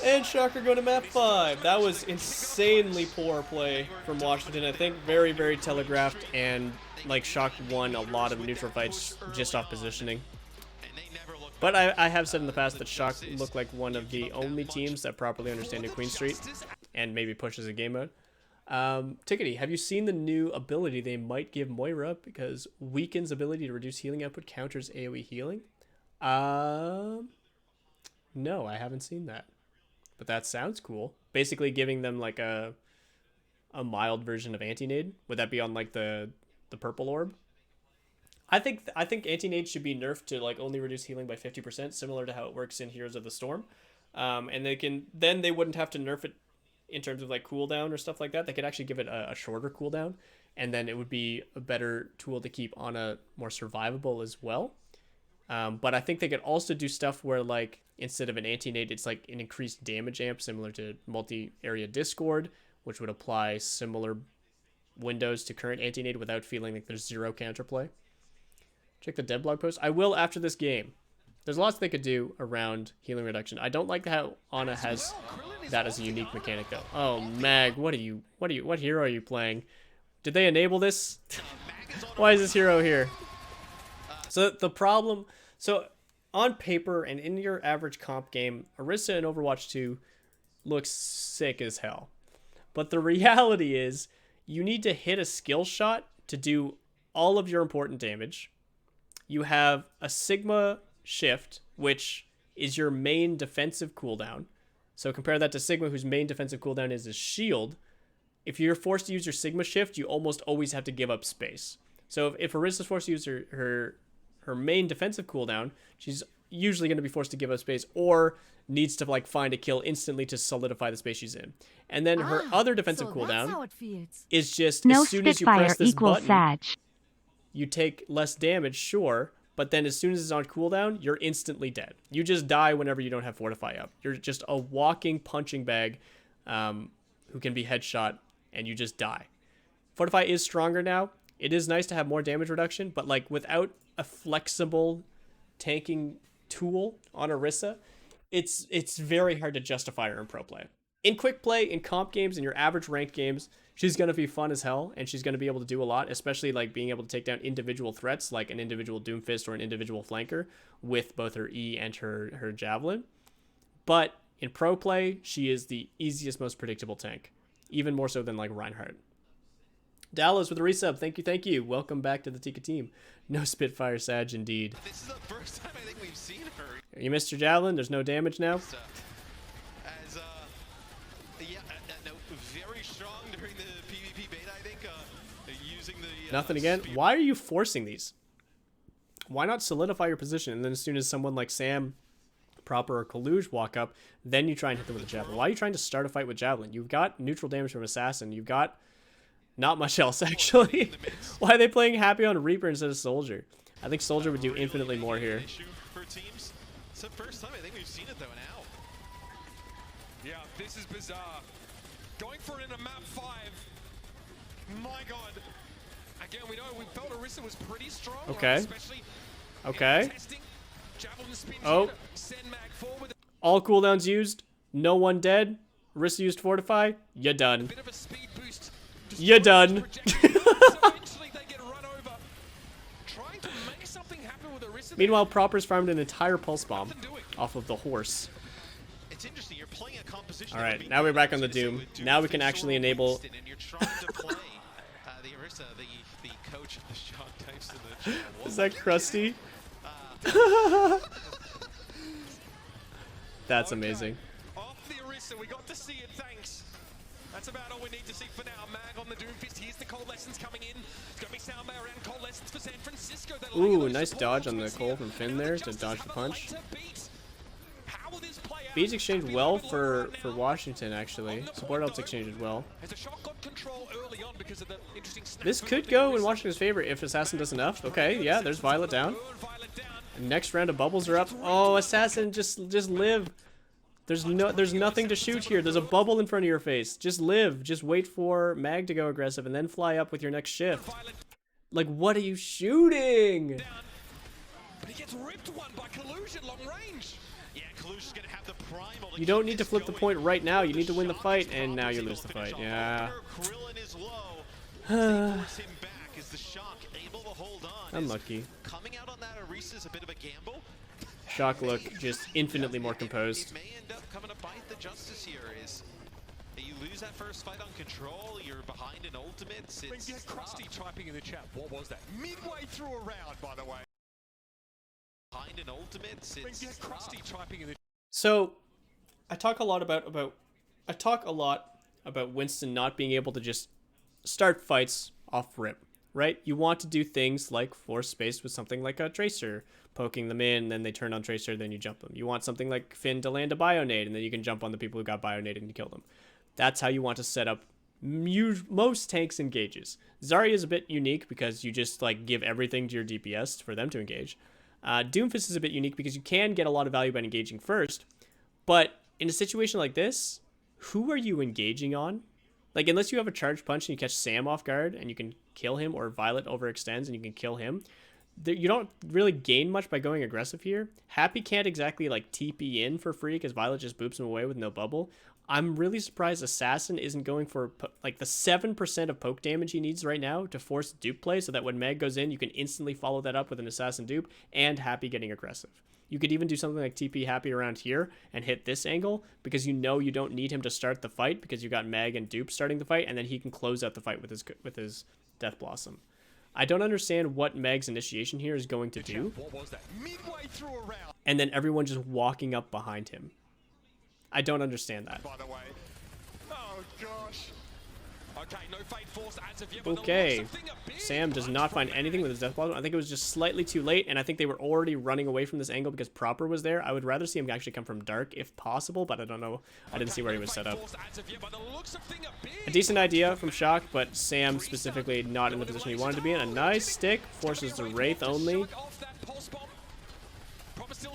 And Shocker go to map 5. That was insanely poor play from Washington. I think very, very telegraphed, and like Shock won a lot of neutral fights just off positioning. But I have said in the past that Shock look like one of the only teams that properly understand New Queen Street and maybe pushes a game mode. Tickety, have you seen the new ability they might give Moira because weakens ability to reduce healing output counters AoE healing? No, I haven't seen that. But that sounds cool. Basically giving them like a mild version of anti-nade. Would that be on like the purple orb? I think anti-nade should be nerfed to like only reduce healing by 50%, similar to how it works in Heroes of the Storm. And they wouldn't have to nerf it in terms of like cooldown or stuff like that. They could actually give it a shorter cooldown, and then it would be a better tool to keep on a more survivable as well. But I think they could also do stuff where like instead of an anti-nade, it's like an increased damage amp similar to multi-area discord, which would apply similar windows to current anti-nade without feeling like there's zero counterplay. Check the dev blog post. I will after this game. There's lots they could do around healing reduction. I don't like how Ana has that as a unique mechanic though. Oh, Mag, what hero are you playing? Did they enable this? Why is this hero here? So the problem, on paper and in your average comp game, Orisa in Overwatch 2 looks sick as hell. But the reality is you need to hit a skill shot to do all of your important damage. You have a Sigma shift, which is your main defensive cooldown. So compare that to Sigma, whose main defensive cooldown is a shield. If you're forced to use your Sigma shift, you almost always have to give up space. So if Orisa's forced to use her main defensive cooldown, she's usually going to be forced to give up space or needs to like find a kill instantly to solidify the space she's in. And then her other defensive cooldown is just no as soon as you press this button, Sag. you take less damage, sure, but then as soon as it's on cooldown, you're instantly dead. You just die whenever you don't have Fortify up. You're just a walking punching bag who can be headshot, and you just die. Fortify is stronger now. It is nice to have more damage reduction, but like without a flexible tanking tool on Orisa, it's very hard to justify her in pro play. In quick play, in comp games, in your average ranked games, she's going to be fun as hell, and she's going to be able to do a lot, especially like being able to take down individual threats like an individual Doomfist or an individual flanker with both her E and her Javelin. But in pro play, she is the easiest, most predictable tank, even more so than like Reinhardt. Dallas with a resub. Thank you. Welcome back to the Tika team. No Spitfire Sag indeed. This is the first time I think we've seen her. You missed your Javelin. There's no damage now. No, very strong during the PvP beta, I think, using the... Nothing again. Why are you forcing these? Why not solidify your position, and then as soon as someone like Sam, Proper, or Coluge walk up, then you try and hit them with a Javelin? Why are you trying to start a fight with Javelin? You've got neutral damage from Assassin. You've got not much else, actually. Why are they playing Happy on Reaper instead of Soldier? I think Soldier would do infinitely more here. It's the first time I think we've seen it, though, now. Yeah, this is bizarre. Going for it in a map 5. My God. Again, we felt Orisa was pretty strong. Okay. Especially okay. Javelin spin oh. Send mag forward. All cooldowns used. No one dead. Orisa used Fortify. You're done. Bit of a speed boost. You're done. Eventually they get run over. Trying to make something happen with Orisa. Meanwhile, Proper's farmed an entire pulse bomb off of the horse. It's interesting. You're playing a composition. All right, now we're back on the Doom. Now we can actually enable. And you're trying to play the Orisa, the coach of the Shock types in the channel. Is that Krusty? That's amazing. Off the Orisa, we got to see it. Thanks. That's about all we need to see for now. Mag on the Doomfist. Here's the Coalescence coming in. It's going to be Soundbar and Coalescence for San Francisco. Ooh, nice dodge on the Cole from Finn there to dodge the punch. Beats exchanged well for Washington, actually. Support else exchanged well. This could go in Washington's favor if Assassin does enough. Okay, yeah, there's Violet down. Next round of bubbles are up. Oh, Assassin, just live. There's nothing to shoot here. There's a bubble in front of your face. Just live. Just wait for Mag to go aggressive and then fly up with your next shift. Like, what are you shooting? But he gets ripped one by Coluge at long range. Yeah, Coluge is gonna have the primal. You don't need to flip the point right now. You need to win the fight, and now you lose the fight. Yeah. Unlucky. Coming out on that Orisa is a bit of a gamble. Shock look just infinitely more composed. It may end up coming to bite the justice here. Is you lose that first fight on control, you're behind in ultimates. It's Krusty typing in the chat. What was that? Midway through a round, by the way. Behind in ultimates. It's Krusty typing in the. So, I talk a lot about Winston not being able to just start fights off rip, right? You want to do things like force space with something like a Tracer, poking them in, then they turn on Tracer, then you jump them. You want something like Finn to land a Bionade, and then you can jump on the people who got Bionade and kill them. That's how you want to set up most tanks engages. Zarya is a bit unique because you just like give everything to your DPS for them to engage. Doomfist is a bit unique because you can get a lot of value by engaging first, but in a situation like this, who are you engaging on? Like, unless you have a charge punch and you catch Sam off guard and you can kill him, or Violet overextends and you can kill him, you don't really gain much by going aggressive here. Happy can't exactly like TP in for free because Violet just boops him away with no bubble. I'm really surprised Assassin isn't going for like the 7% of poke damage he needs right now to force dupe play, so that when Meg goes in, you can instantly follow that up with an Assassin dupe and Happy getting aggressive. You could even do something like TP Happy around here and hit this angle because you know you don't need him to start the fight because you got Meg and dupe starting the fight, and then he can close out the fight with his Death Blossom. I don't understand what Meg's initiation here is going to do. What was that? Midway through a round. And then everyone just walking up behind him. I don't understand that. By the way. Oh gosh. Okay, no fade force as of yet. Okay. Sam does not find anything with his Death Blossom. I think it was just slightly too late, and I think they were already running away from this angle because Proper was there. I would rather see him actually come from dark if possible, but I don't know. I didn't see where he was set up. A decent idea from Shock, but Sam specifically not in the position he wanted to be in. A nice stick forces the Wraith only.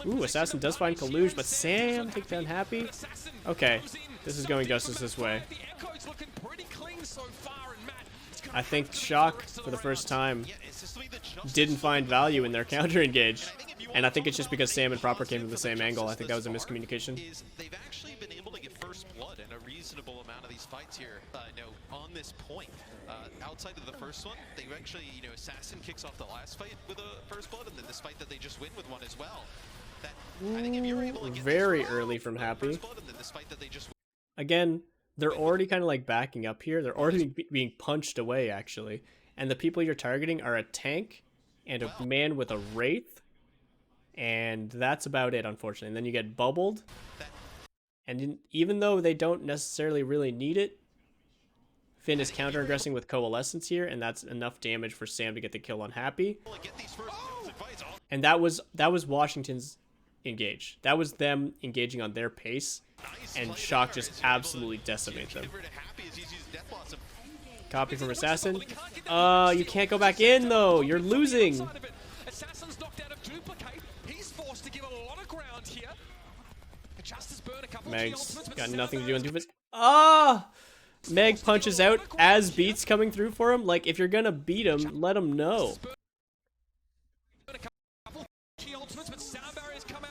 Ooh, Assassin does find Coluge, but Sam takes down Happy. Okay, this is going justice this way. I think Shock, for the first time, didn't find value in their counter engage. And I think it's just because Sam and Proper came from the same angle. I think that was a miscommunication. They've actually been able to get first blood, and reasonable amount of these fights here, on this point. Outside of the first one, they actually, Assassin kicks off the last fight with a first blood, and then this fight that they just win with one as well. That, I think if you're able to get very early from Happy. Again, they're already kind of like backing up here. They're already being punched away, actually. And the people you're targeting are a tank and a man with a Wraith. And that's about it, unfortunately. And then you get bubbled. And even though they don't necessarily really need it, Finn is counter-aggressing with Coalescence here, and that's enough damage for Sam to get the kill on Happy. And that was Washington's engage. That was them engaging on their pace, and Shock just absolutely decimates them. Copy from Assassin. You can't go back in, though. You're losing. Assassin's knocked out of Duplicate. He's forced to give a lot of ground here. Meg's got nothing to do on Doomfist. Meg punches out as Beat's coming through for him. Like, if you're gonna beat him, let him know.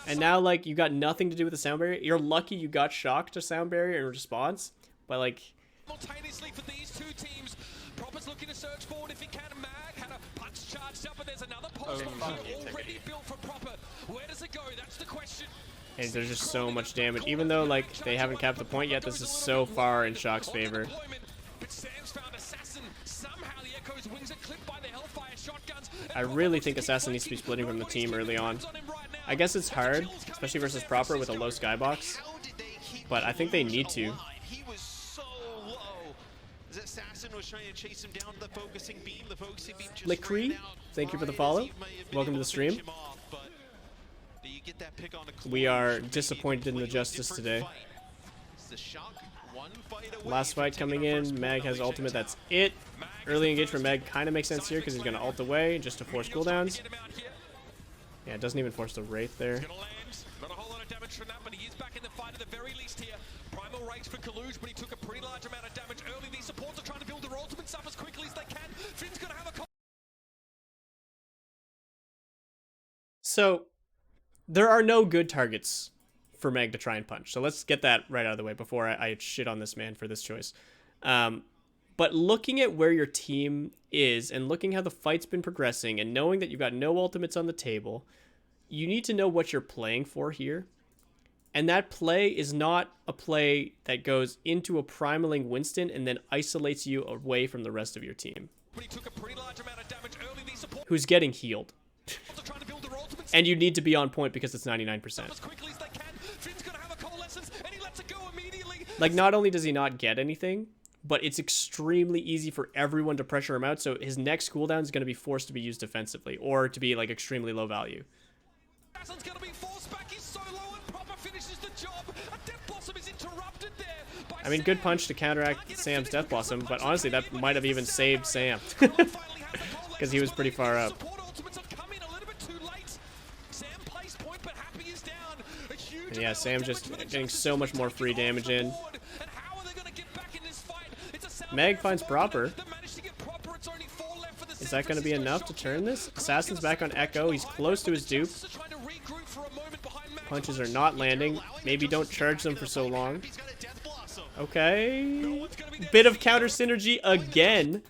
And now, like, you got nothing to do with the sound barrier. You're lucky you got shocked to sound barrier in response. But, like... Simultaneously for these two teams, Proper's looking to surge forward if he can. Mag had a punch charged up, but there's another post already built for Proper. Where does it go? That's the question. And there's just so much damage. Even though, like, they haven't capped the point yet, this is so far in Shock's favor. I really think Assassin needs to be splitting from the team early on. I guess it's hard, especially versus Proper with a low skybox. But I think they need to. Lickree, thank you for the follow. Welcome to the stream. We are disappointed in the justice today. Last fight coming in. Mag has ultimate. That's it. Early engage for Meg kind of makes sense here because he's going to ult away just to force cooldowns. Yeah, it doesn't even force the Wraith there. Not a whole lot of damage from that, but he is back in the fight at the very least here. Primal race for Coluge, but he took a pretty large amount of damage early. These supports are trying to build their ultimates up as quickly as they can. Finn's going to have a... So... there are no good targets for Meg to try and punch. So let's get that right out of the way before I shit on this man for this choice. But looking at where your team is and looking how the fight's been progressing and knowing that you've got no ultimates on the table, you need to know what you're playing for here. And that play is not a play that goes into a primaling Winston and then isolates you away from the rest of your team. Who's getting healed. And you need to be on point because it's 99%. Like, not only does he not get anything, but it's extremely easy for everyone to pressure him out, so his next cooldown is going to be forced to be used defensively, or to be, like, extremely low value. I mean, good punch to counteract Sam's Death Blossom, but honestly, that might have even saved Sam. Because he was pretty far up. And yeah, Sam just getting so much more free damage in. Meg finds Proper. Is that going to be enough to turn this? Assassin's back on Echo. He's close to his dupe. Punches are not landing. Maybe don't charge them for so long. Okay. Bit of counter synergy again.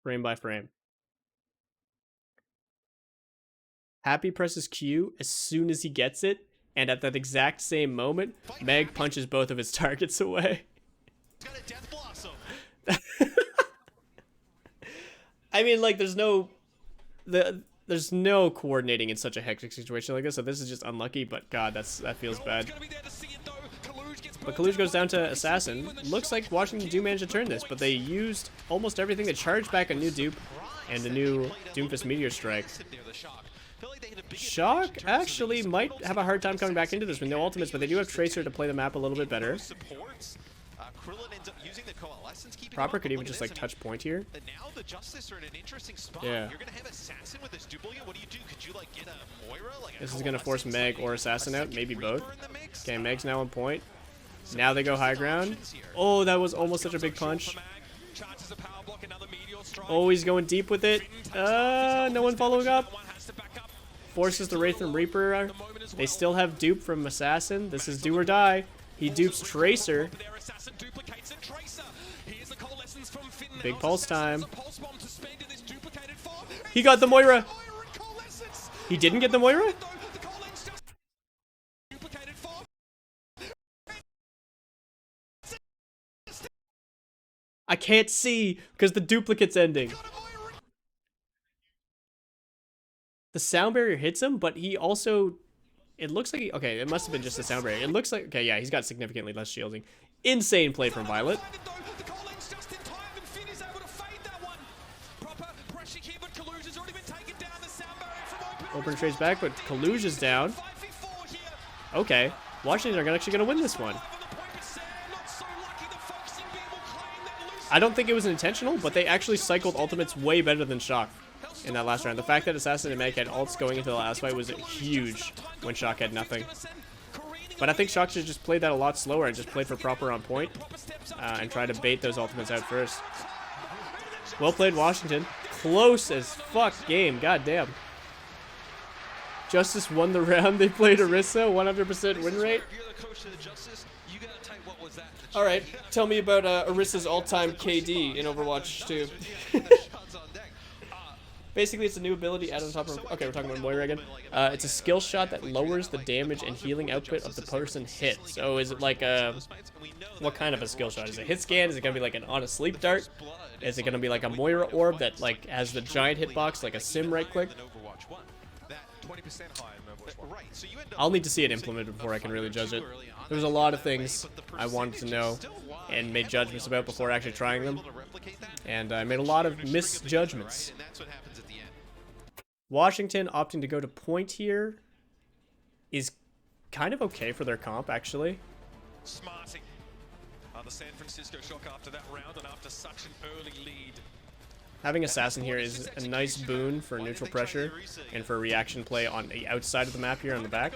Frame by frame. Happy presses Q as soon as he gets it, and at that exact same moment, Meg punches both of his targets away. I mean, like, there's no coordinating in such a hectic situation like this, so this is just unlucky, but God, that feels bad. But Coluge goes down to Assassin. Looks like Washington do manage to turn this, but they used almost everything. They charged back a new dupe and a new Doomfist Meteor Strike. Shock actually might have a hard time coming back into this with no ultimates, but they do have Tracer to play the map a little bit better. Proper could even just like touch point here. Yeah. This is gonna force Meg or Assassin out, maybe both. Okay, Meg's now on point. Now they go high ground. Oh, that was almost such a big punch. Oh, he's going deep with it. No one following up. forces the Wraith from Reaper. They still have dupe from Assassin. This is do or die. He dupes Tracer. Big pulse time. He got the Moira. He didn't get the Moira? I can't see because the duplicate's ending. The sound barrier hits him, but he also... It looks like he... Okay, it must have been just the sound barrier. It looks like... Okay, yeah, he's got significantly less shielding. Insane play from Violet. Open trades back, but Coluge is down. Okay, Washington are actually going to win this one. I don't think it was intentional, but they actually cycled ultimates way better than Shock in that last round. The fact that Assassin and Meg had ults going into the last fight was huge when Shock had nothing. But I think Shock should just play that a lot slower and just played for proper on point and try to bait those ultimates out first. Well played, Washington. Close as fuck game. God damn. Justice won the round. They played Orisa. 100% win rate. Alright, tell me about Orisa's all-time KD in Overwatch 2. Basically, it's a new ability added on top of... Okay, we're talking about Moira again. It's a skill shot that lowers the damage and healing output of the person hit. So is it like a... What kind of a skill shot? Is it hit scan? Is it going to be like an on-a-sleep dart? Is it going to be like a Moira orb that like has the giant hitbox, like a sim right-click? I'll need to see it implemented before I can really judge it. There's a lot of things I wanted to know and made judgments about before actually trying them. And I made a lot of misjudgments. Washington opting to go to point here is kind of okay for their comp, actually. Smarting. The San Francisco Shock after that round and after such an early lead. Having Assassin here is a nice boon for neutral pressure and for reaction play on the outside of the map here on the back.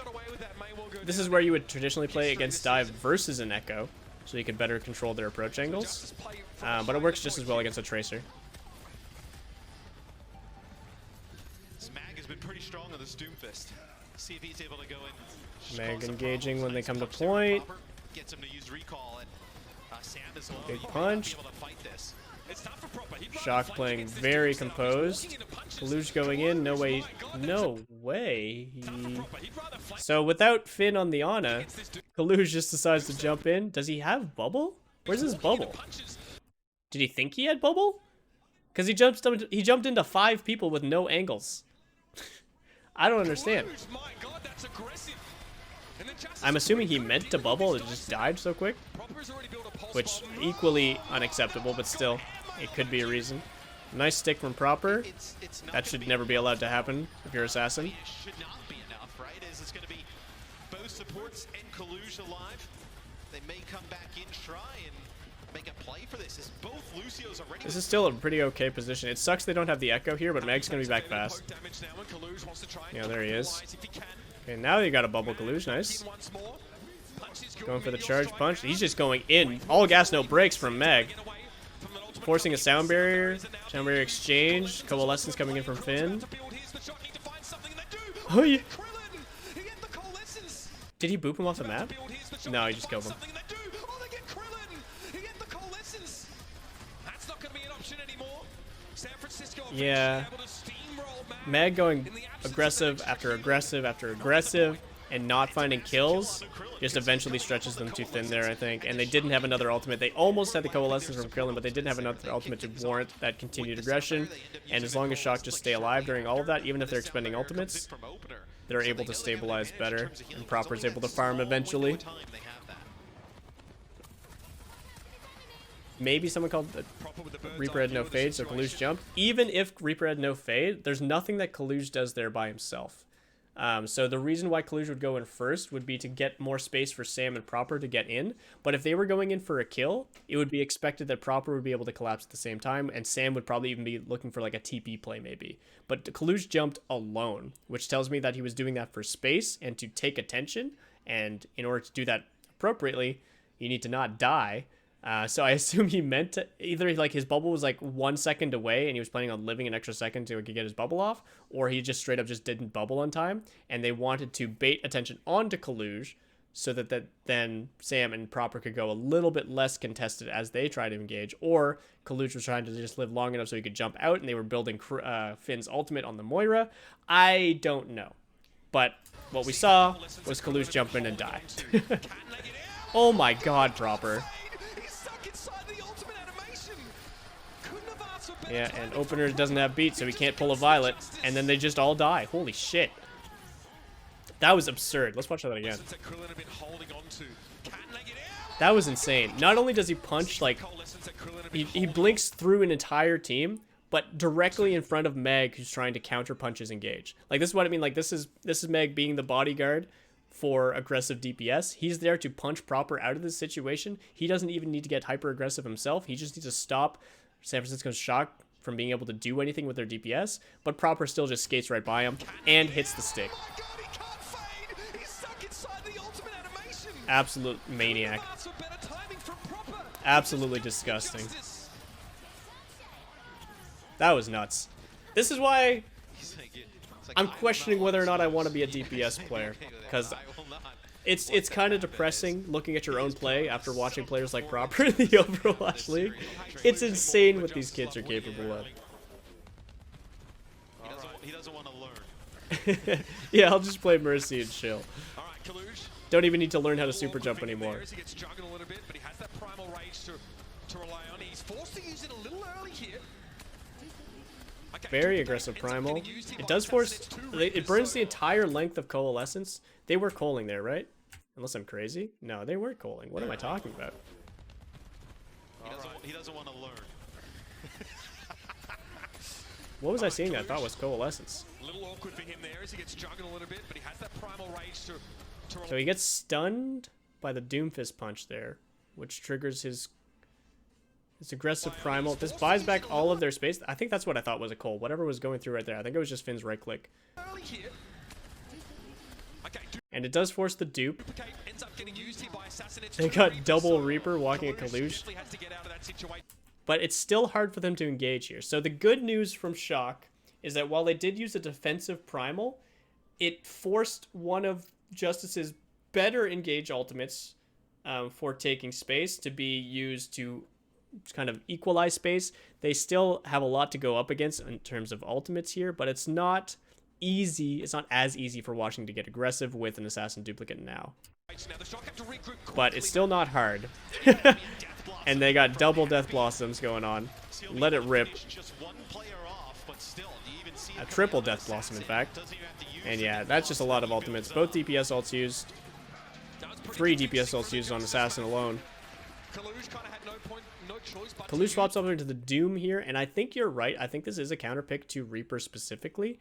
This is where you would traditionally play against Dive versus an Echo, so you could better control their approach angles. But it works just as well against a Tracer. Mag has been pretty strong on this Doomfist. See if he's able to go in. Meg engaging when they come to point. Gets him to use recall and Sam is alone. Big punch. Shock playing very composed. Coluge going in. No way. No way. So without Finn on the Ana, Coluge just decides to jump in. Does he have bubble? Where's his bubble? Did he think he had bubble? Because he jumped into 5 people with no angles. I don't understand. I'm assuming he meant to bubble and just died so quick. Which, equally unacceptable, but still, it could be a reason. Nice stick from Proper. That should never be allowed to happen if you're Assassin. It should not be enough, right? As it's going to be both supports and Coluge alive. They may come back in, try and make a play for this. As both Lucio's already... This is still a pretty okay position. It sucks they don't have the Echo here, but Meg's going to be back fast. Yeah, there he is. Okay, now you got a bubble Coluge. Nice. Going for the charge punch. He's just going in. All gas, no brakes from Meg. Forcing a sound barrier. Sound barrier exchange. Coalescence coming in from Finn. Oh, yeah. Did he boop him off the map? No, he just killed him. Yeah. Meg going aggressive after aggressive after aggressive and not finding kills just eventually stretches them too thin there, I think. And they didn't have another ultimate. They almost had the coalescence from Krillin, but they didn't have another ultimate to warrant that continued aggression. And as long as Shock just stay alive during all of that, even if they're expending ultimates, they're able to stabilize better. And Proper's able to farm eventually. Maybe someone called the Reaper had no fade, so Coluge jumped. Even if Reaper had no fade, there's nothing that Coluge does there by himself. So the reason why Coluge would go in first would be to get more space for Sam and Proper to get in. But if they were going in for a kill, it would be expected that Proper would be able to collapse at the same time, and Sam would probably even be looking for like a TP play maybe. But Coluge jumped alone, which tells me that he was doing that for space and to take attention. And in order to do that appropriately, you need to not die. So I assume he meant to either like his bubble was like 1 second away and he was planning on living an extra second so he could get his bubble off, or he just straight up just didn't bubble on time and they wanted to bait attention onto Coluge so that then Sam and Proper could go a little bit less contested as they try to engage, or Coluge was trying to just live long enough so he could jump out and they were building Finn's ultimate on the Moira. I don't know. But what we saw was Coluge jump in and die. Oh my god, Proper. Yeah, and Opener doesn't have beat, so he can't pull a Violet, and then they just all die. Holy shit. That was absurd. Let's watch that again. That was insane. Not only does he punch, like, he blinks through an entire team, but directly in front of Meg, who's trying to counter punches engage. Like, this is what I mean. Like, this is Meg being the bodyguard for aggressive DPS. He's there to punch Proper out of this situation. He doesn't even need to get hyper aggressive himself. He just needs to stop San Francisco's Shock from being able to do anything with their DPS, but Proper still just skates right by him and hits the stick. Absolute maniac. Absolutely disgusting. That was nuts. This is why I'm questioning whether or not I want to be a DPS player, because it's kind of depressing looking at your own play after watching players like Proper in the Overwatch League. It's insane what these kids are capable of. He doesn't want to learn. Yeah, I'll just play Mercy and chill. Don't even need to learn how to super jump anymore. Very aggressive primal. It does force... It burns the entire length of Coalescence. They were calling there, right? Unless I'm crazy. No, they weren't calling. What am I talking about? He doesn't want to learn. What was I seeing that I thought was Coalescence? A little awkward for him there as he gets juggled a little bit, but he has that primal rage to so he gets stunned by the Doomfist punch there, which triggers his aggressive primal. This buys back all of their space. I think that's what I thought was a Cole. Whatever was going through right there. I think it was just Finn's right click. And it does force the dupe. They got double Reaper walking at Coluge. But it's still hard for them to engage here. So the good news from Shock is that while they did use a defensive primal, it forced one of Justice's better engage ultimates for taking space to be used to kind of equalize space. They still have a lot to go up against in terms of ultimates here, but it's not easy. It's not as easy for Washington to get aggressive with an Assassin duplicate now. But it's still not hard. And they got double Death Blossoms going on. Let it rip. A triple Death Blossom, in fact. And yeah, that's just a lot of ultimates. Both DPS ults used. 3 DPS ults used on Assassin alone. Coluge swaps over into the Doom here, and I think you're right. I think this is a counter pick to Reaper specifically.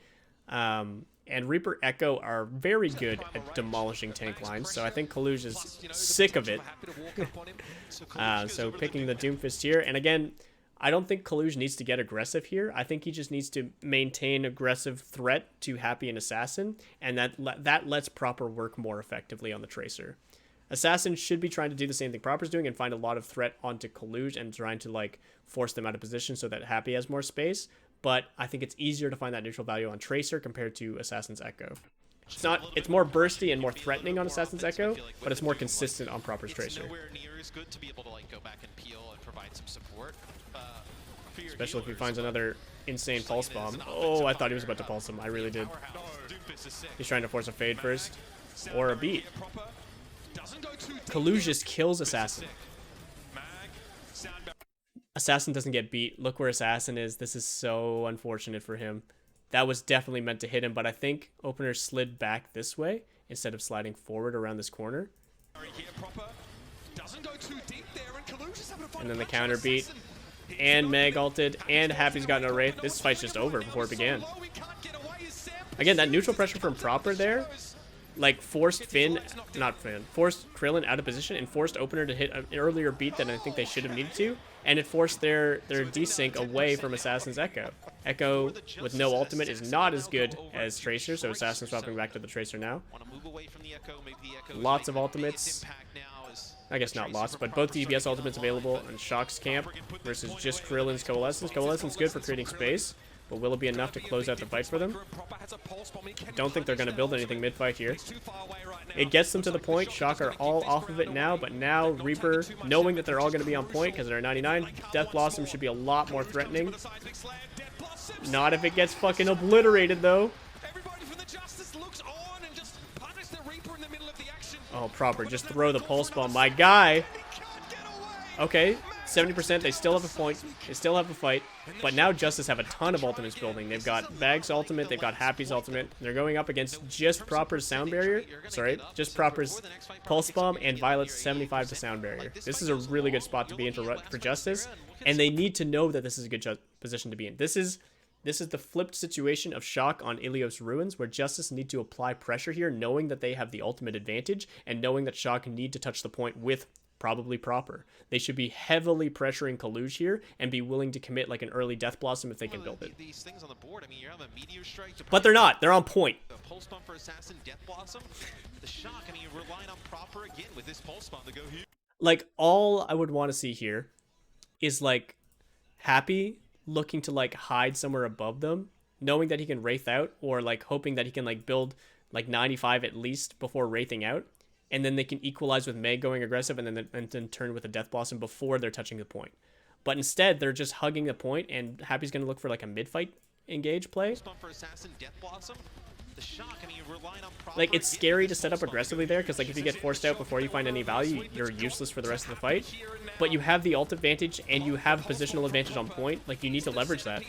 And Reaper Echo are very good at demolishing tank lines, so I think Coluge is sick of it. So picking the Doomfist here, and again, I don't think Coluge needs to get aggressive here. I think he just needs to maintain aggressive threat to Happy and Assassin, and that lets Proper work more effectively on the Tracer. Assassin should be trying to do the same thing Proper's doing and find a lot of threat onto Coluge and trying to like force them out of position so that Happy has more space. But I think it's easier to find that neutral value on Tracer compared to Assassin's Echo. It's more bursty and more threatening on Assassin's Echo, but it's more consistent on Proper's Tracer. Especially if he finds another insane pulse bomb. Oh, I thought he was about to pulse him. I really did. He's trying to force a fade first. Or a beat. Coluge just kills Assassin. Assassin doesn't get beat. Look where Assassin is. This is so unfortunate for him. That was definitely meant to hit him, but I think Opener slid back this way instead of sliding forward around this corner. And then the counter beat. And Meg ulted. And Happy's got no Wraith. This fight's just over before it began. Again, that neutral pressure from Proper there, like forced forced Krillin out of position and forced Opener to hit an earlier beat than I think they should have needed to. And it forced their desync away from Assassin's Echo. Echo with no ultimate is not as good as Tracer, so Assassin's swapping back to the Tracer now. Lots of ultimates. I guess not lost, but both DPS ultimates available on Shock's camp versus just Krillin's Coalescence. Coalescence good for creating space, but will it be enough to close out the fight for them? Don't think they're going to build anything mid-fight here. It gets them to the point. Shock are all off of it now, but now Reaper, knowing that they're all going to be on point because they're 99, Death Blossom should be a lot more threatening. Not if it gets fucking obliterated, though. Oh, proper. Just throw the pulse bomb. My guy. Okay, 70%. They still have a point. They still have a fight. But now Justice have a ton of ultimates building. They've got Bag's ultimate. They've got Happy's ultimate. They're going up against just Proper's sound barrier. Sorry, just Proper's pulse bomb and Violet's 75 to sound barrier. This is a really good spot to be in for Justice. And they need to know that this is a good position to be in. This is the flipped situation of Shock on Ilios Ruins, where Justice need to apply pressure here, knowing that they have the ultimate advantage, and knowing that Shock need to touch the point with probably Proper. They should be heavily pressuring Coluge here, and be willing to commit like an early Death Blossom if they can build it. But they're not. They're on point. The pulse bomb for Assassin, Death Blossom. The Shock, I mean, you're relying on Proper again with this pulse bomb to go here. Like, all I would want to see here is like Happy looking to like hide somewhere above them, knowing that he can wraith out, or like hoping that he can like build like 95 at least before wraithing out, and then they can equalize with Meg going aggressive, and then turn with a Death Blossom before they're touching the point. But instead they're just hugging the point, and Happy's gonna look for like a mid-fight engage play. Like, it's scary to set up aggressively there, because like if you get forced out before you find any value, you're useless for the rest of the fight. But you have the ult advantage, and you have positional advantage on point. Like, you need to leverage that.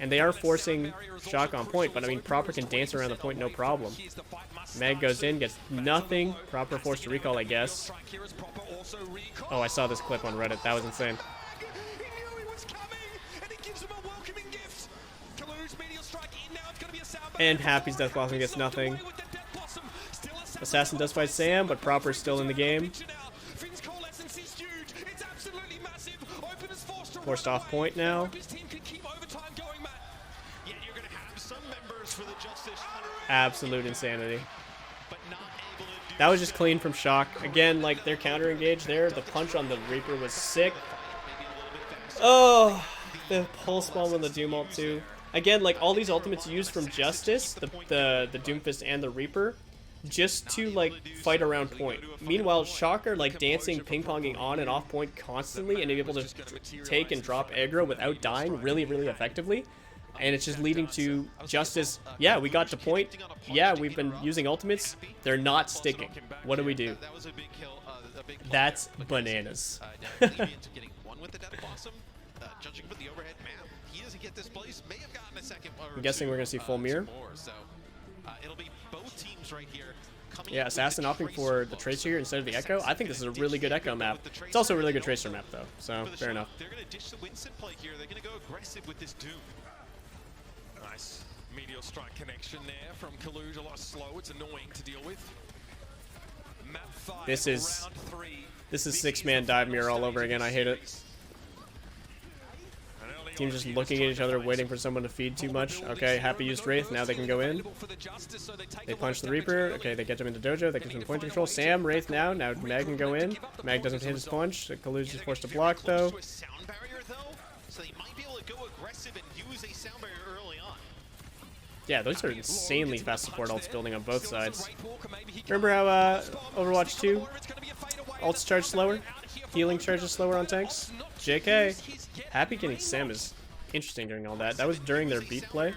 And they are forcing Shock on point, but I mean, Proper can dance around the point no problem. Meg goes in, gets nothing. Proper forced to recall, I guess. Oh, I saw this clip on Reddit. That was insane. And Happy's Death Blossom gets nothing. Assassin does fight Sam, but Proper's still in the game. Forced off point now. Absolute insanity. That was just clean from Shock. Again, like, their counter engage there. The punch on the Reaper was sick. Oh, the pulse bomb on the Doom ult too. Again, like, all these ultimates used from Justice, the Doomfist and the Reaper, just to like fight around point. Meanwhile, Shock are like dancing, ping-ponging on and off point constantly, and able to take and drop aggro without dying really, really effectively. And it's just leading to Justice. Yeah, we got to point. Yeah, we've been using ultimates. They're not sticking. What do we do? That's bananas. I'm guessing we're gonna see full mirror. Yeah, Assassin opting for the Tracer here instead of the Echo. I think this is a really good Echo map. It's also a really good Tracer map, though, so fair enough. They're going to ditch the Winston play here. They're going to go aggressive with this Doom. Nice meteor strike connection there from Coluge. A lot slow. It's annoying to deal with. Map 5, this is 6-man dive mirror all over again. I hate it. Team just looking at each other, waiting for someone to feed too much. Okay, Happy used Wraith. Now they can go in. They punch the Reaper. Okay, they get him into Dojo. They get him point control. Sam, Wraith now. Now Mag can go in. Mag doesn't hit his punch. Coluge is forced to block, though. Yeah, those are insanely fast support ults building on both sides. Remember how Overwatch 2 ults charge slower? Healing charges slower on tanks? JK. Happy getting Sam is interesting during all that. That was during their beat play.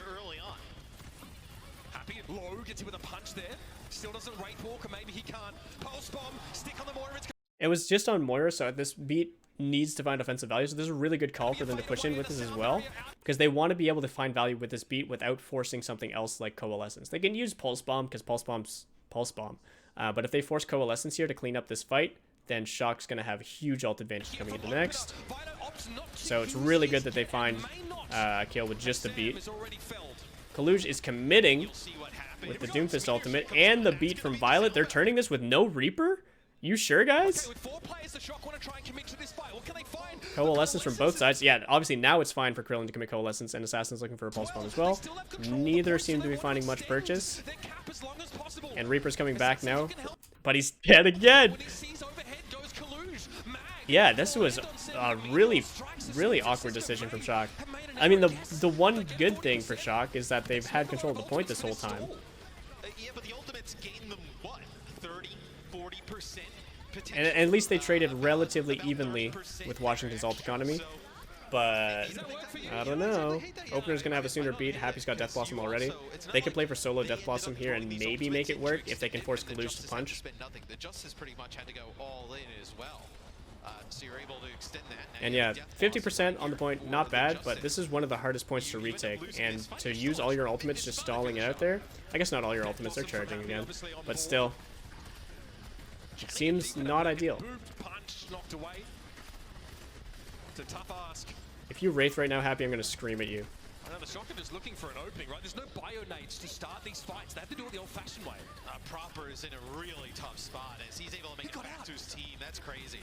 Happy low gets hit with a punch there. Still doesn't rate walk, or maybe he can't. Pulse bomb, stick on the Moira. It was just on Moira, so this beat needs to find offensive value. So this is a really good call for them to push in with this as well, because they want to be able to find value with this beat without forcing something else like Coalescence. They can use Pulse Bomb because Pulse Bomb's Pulse Bomb, but if they force Coalescence here to clean up this fight, then Shock's going to have a huge ult advantage coming into next. So it's really good that they find a kill with just the beat. Coluge is committing with the Doomfist ultimate and the beat from Violet. They're turning this with no Reaper? You sure, guys? Coalescence from both sides. Yeah, obviously now it's fine for Krillin to commit Coalescence, and Assassin's looking for a Pulse Bomb as well. Neither seem to be finding much purchase. And Reaper's coming back now, but he's dead again. Yeah, this was a really, really awkward decision from Shock. I mean, the one good thing for Shock is that they've had control of the point this whole time. Yeah, but the ultimates gain them what? 30, 40%? And at least they traded relatively evenly with Washington's ult economy. But I don't know. Opener's gonna have a sooner beat. Happy's got Death Blossom already. They could play for solo Death Blossom here and maybe make it work if they can force Coluge to punch. The Justice pretty much had to go all in as well. So you're able to extend that. And yeah, 50% on the point, not bad, but this is one of the hardest points to retake. And to use all your ultimates just stalling it out there, I guess not all your ultimates are charging again, but still, it seems not ideal. If you Wraith right now, Happy, I'm going to scream at you. I know the Shocker is looking for an opening, right? There's no bio nades to start these fights. They have to do it the old-fashioned way. Proper is in a really tough spot as he's able to make it back to his team. That's crazy.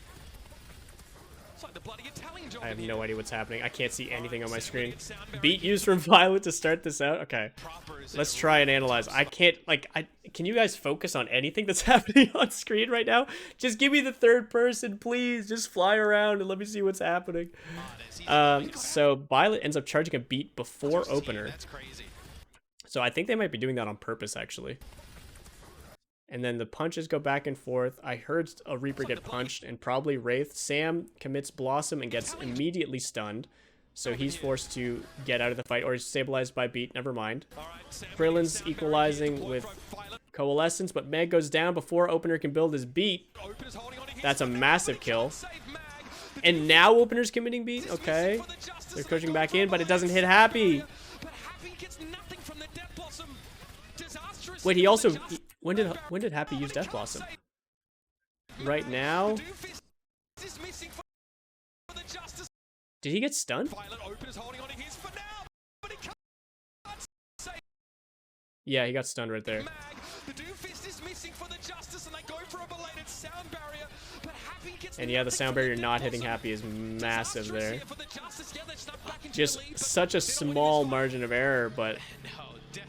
It's like the bloody Italian job. I have no idea what's happening. I can't see anything on my screen. Beat used from Violet to start this out? Okay. Let's try and analyze. I can't, like, can you guys focus on anything that's happening on screen right now? Just give me the third person, please. Just fly around and let me see what's happening. So Violet ends up charging a beat before opener. So I think they might be doing that on purpose, actually. And then the punches go back and forth. I heard a Reaper get punched and probably Wraith. Sam commits Blossom and gets immediately stunned. So he's forced to get out of the fight, or is stabilized by beat. Never mind. Krillin's equalizing with Coalescence, but Meg goes down before Opener can build his beat. That's a massive kill. And now Opener's committing beat? Okay. They're pushing back in, but it doesn't hit Happy. Wait, he also... When did Happy use Death Blossom? Right now? Did he get stunned? Yeah, he got stunned right there. And yeah, the sound barrier not hitting Happy is massive there. Just such a small margin of error, but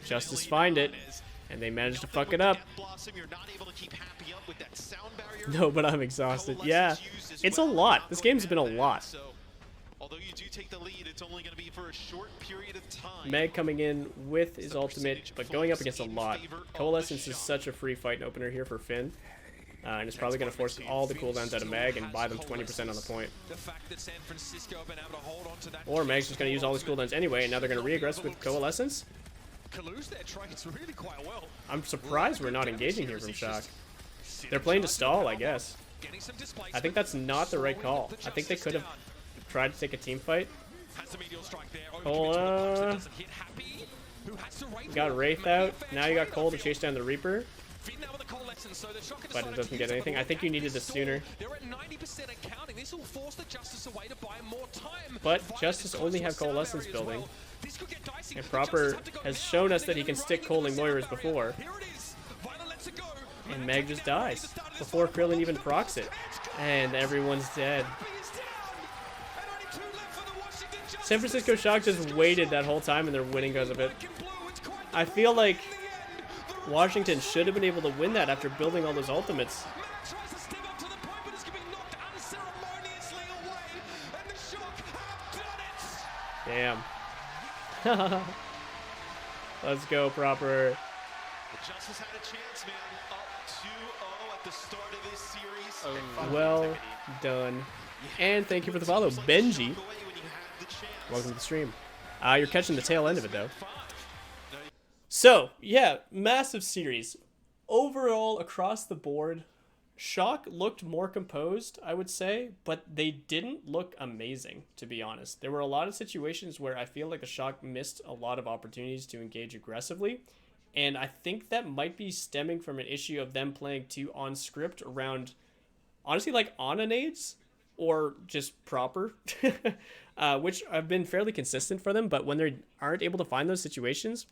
Justice find it. And they managed to fuck it up. No, but I'm exhausted. Yeah, it's a lot. This game's been a lot. Meg coming in with his ultimate, but going up against a lot. Coalescence is such a free fight opener here for Finn. And it's probably going to force all the cooldowns out of Meg and buy them 20% on the point. Or Meg's just going to use all his cooldowns anyway, and now they're going to re-aggress with Coalescence. Coluge there trades really quite well. I'm surprised we're not engaging here from Shock. They're playing to stall, I guess. I think that's not the right call. I think they could have tried to take a team fight. Got Wraith out. Now you got Cole to chase down the Reaper. But it doesn't get anything. I think you needed this sooner. But Justice only have Coalescence building. And Proper has shown us that he can stick Coaling Moiras before. And Meg just dies before Krillin even procs it. And everyone's dead. San Francisco Shock just waited that whole time and they're winning because of it. I feel like Washington should have been able to win that after building all those ultimates. Damn. Let's go, Proper. The Justice had a chance, man. Up 2-0 at the start of this series. Well done. And thank you for the follow, Benji. Welcome to the stream. You're catching the tail end of it, though. So, yeah, massive series. Overall, across the board, Shock looked more composed, I would say, but they didn't look amazing, to be honest. There were a lot of situations where I feel like the Shock missed a lot of opportunities to engage aggressively, and I think that might be stemming from an issue of them playing too on script around, honestly, like on-nades or just Proper, which have been fairly consistent for them, but when they aren't able to find those situations,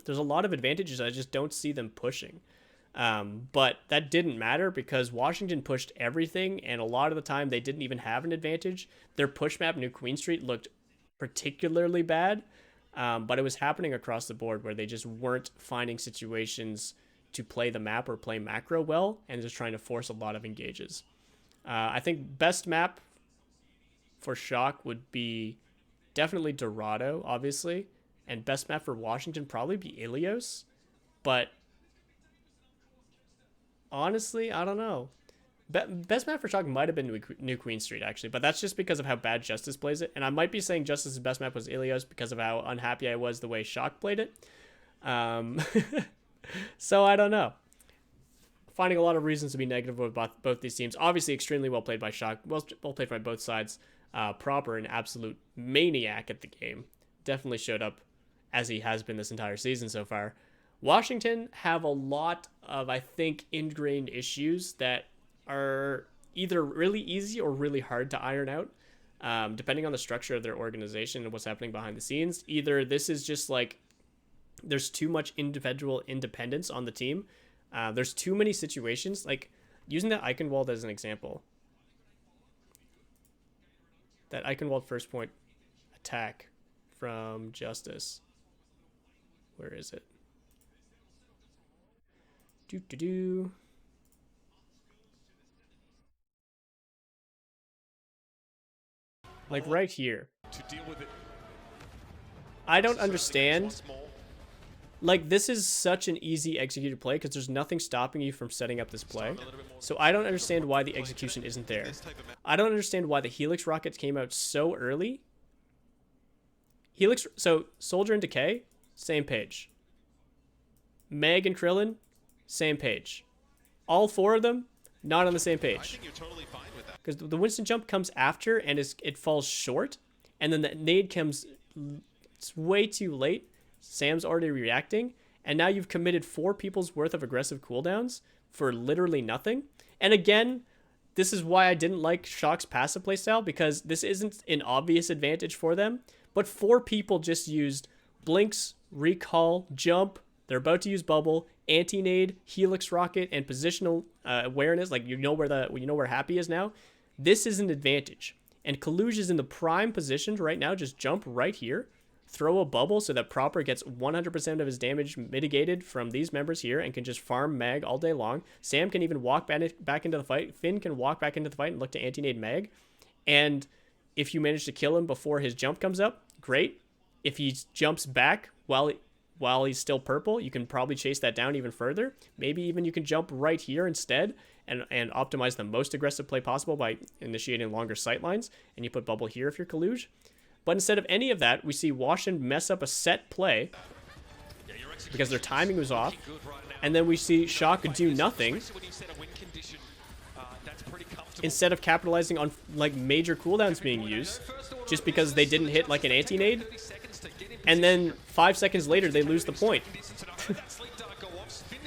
there's a lot of advantages I just don't see them pushing. But that didn't matter because Washington pushed everything, and a lot of the time they didn't even have an advantage. Their push map, New Queen Street, looked particularly bad, but it was happening across the board where they just weren't finding situations to play the map or play macro well, and just trying to force a lot of engages. I think best map for Shock would be definitely Dorado, obviously. And best map for Washington probably be Ilios. But honestly, I don't know. Best map for Shock might have been New Queen Street, actually. But that's just because of how bad Justice plays it. And I might be saying Justice's best map was Ilios because of how unhappy I was the way Shock played it. So I don't know. Finding a lot of reasons to be negative about both these teams. Obviously, extremely well played by Shock. Well played by both sides. Proper and absolute maniac at the game. Definitely showed up as he has been this entire season so far. Washington have a lot of, I think, ingrained issues that are either really easy or really hard to iron out, depending on the structure of their organization and what's happening behind the scenes. Either this is just like there's too much individual independence on the team. There's too many situations, like using that Eichenwald as an example. That Eichenwald first point attack from Justice. Where is it? Like right here. To deal with it. I don't understand. Like, this is such an easy executed play because there's nothing stopping you from setting up this play. So I don't understand why the execution isn't there. I don't understand why the Helix rockets came out so early. So Soldier and Decay, same page. Meg and Krillin, same page. All four of them, not on the same page. Because the Winston jump comes after and it falls short. And then the nade comes, it's way too late. Sam's already reacting. And now you've committed 4 people's worth of aggressive cooldowns for literally nothing. And again, this is why I didn't like Shock's passive playstyle, because this isn't an obvious advantage for them. But 4 people just used Blinks, Recall, Jump. They're about to use Bubble, Anti-Nade, Helix Rocket, and positional awareness. Like, you know where Happy is now. This is an advantage. And Coluge is in the prime position right now. Just jump right here. Throw a bubble so that Proper gets 100% of his damage mitigated from these members here and can just farm Mag all day long. Sam can even walk back into the fight. Finn can walk back into the fight and look to anti-nade Mag. And if you manage to kill him before his jump comes up, great. If he jumps back while he's still purple, you can probably chase that down even further. Maybe even you can jump right here instead and optimize the most aggressive play possible by initiating longer sight lines. And you put bubble here if you're Coluge. But instead of any of that, we see Washington mess up a set play because their timing was off. And then we see Shock do nothing instead of capitalizing on like major cooldowns being used just because they didn't hit like an anti-nade. And then 5 seconds later, they lose the point.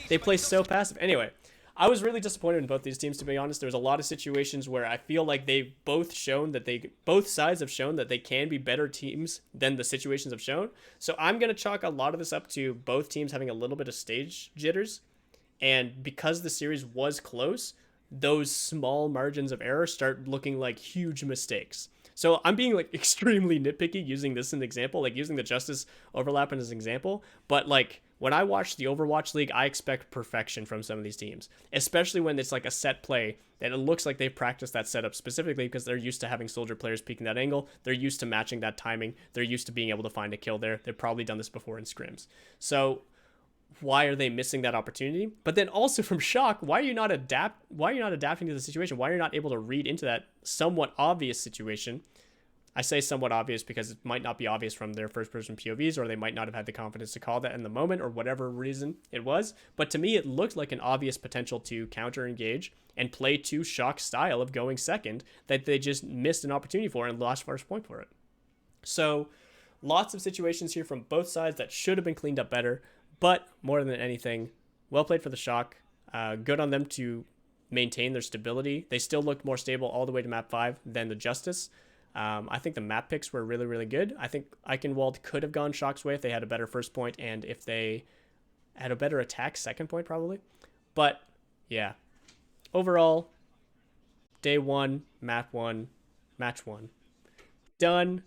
They play so passive. Anyway, I was really disappointed in both these teams, to be honest. There was a lot of situations where I feel like they've both sides have shown that they can be better teams than the situations have shown. So I'm going to chalk a lot of this up to both teams having a little bit of stage jitters. And because the series was close, those small margins of error start looking like huge mistakes. So I'm being like extremely nitpicky using this as an example, like using the Justice overlap as an example. But like when I watch the Overwatch League, I expect perfection from some of these teams, especially when it's like a set play that it looks like they've practiced that setup specifically because they're used to having Soldier players peeking that angle. They're used to matching that timing. They're used to being able to find a kill there. They've probably done this before in scrims. So why are they missing that opportunity? But then also from Shock, why are you not adapting to the situation? Why are you not able to read into that somewhat obvious situation? I say somewhat obvious because it might not be obvious from their first-person POVs, or they might not have had the confidence to call that in the moment, or whatever reason it was. But to me, it looked like an obvious potential to counter-engage and play to Shock's style of going second that they just missed an opportunity for and lost first point for it. So lots of situations here from both sides that should have been cleaned up better. But more than anything, well played for the Shock. Good on them to maintain their stability. They still looked more stable all the way to map 5 than the Justice. I think the map picks were really, really good. I think Eichenwald could have gone Shock's way if they had a better first point and if they had a better attack second point probably. But yeah, overall, day 1, map 1, match 1. Done.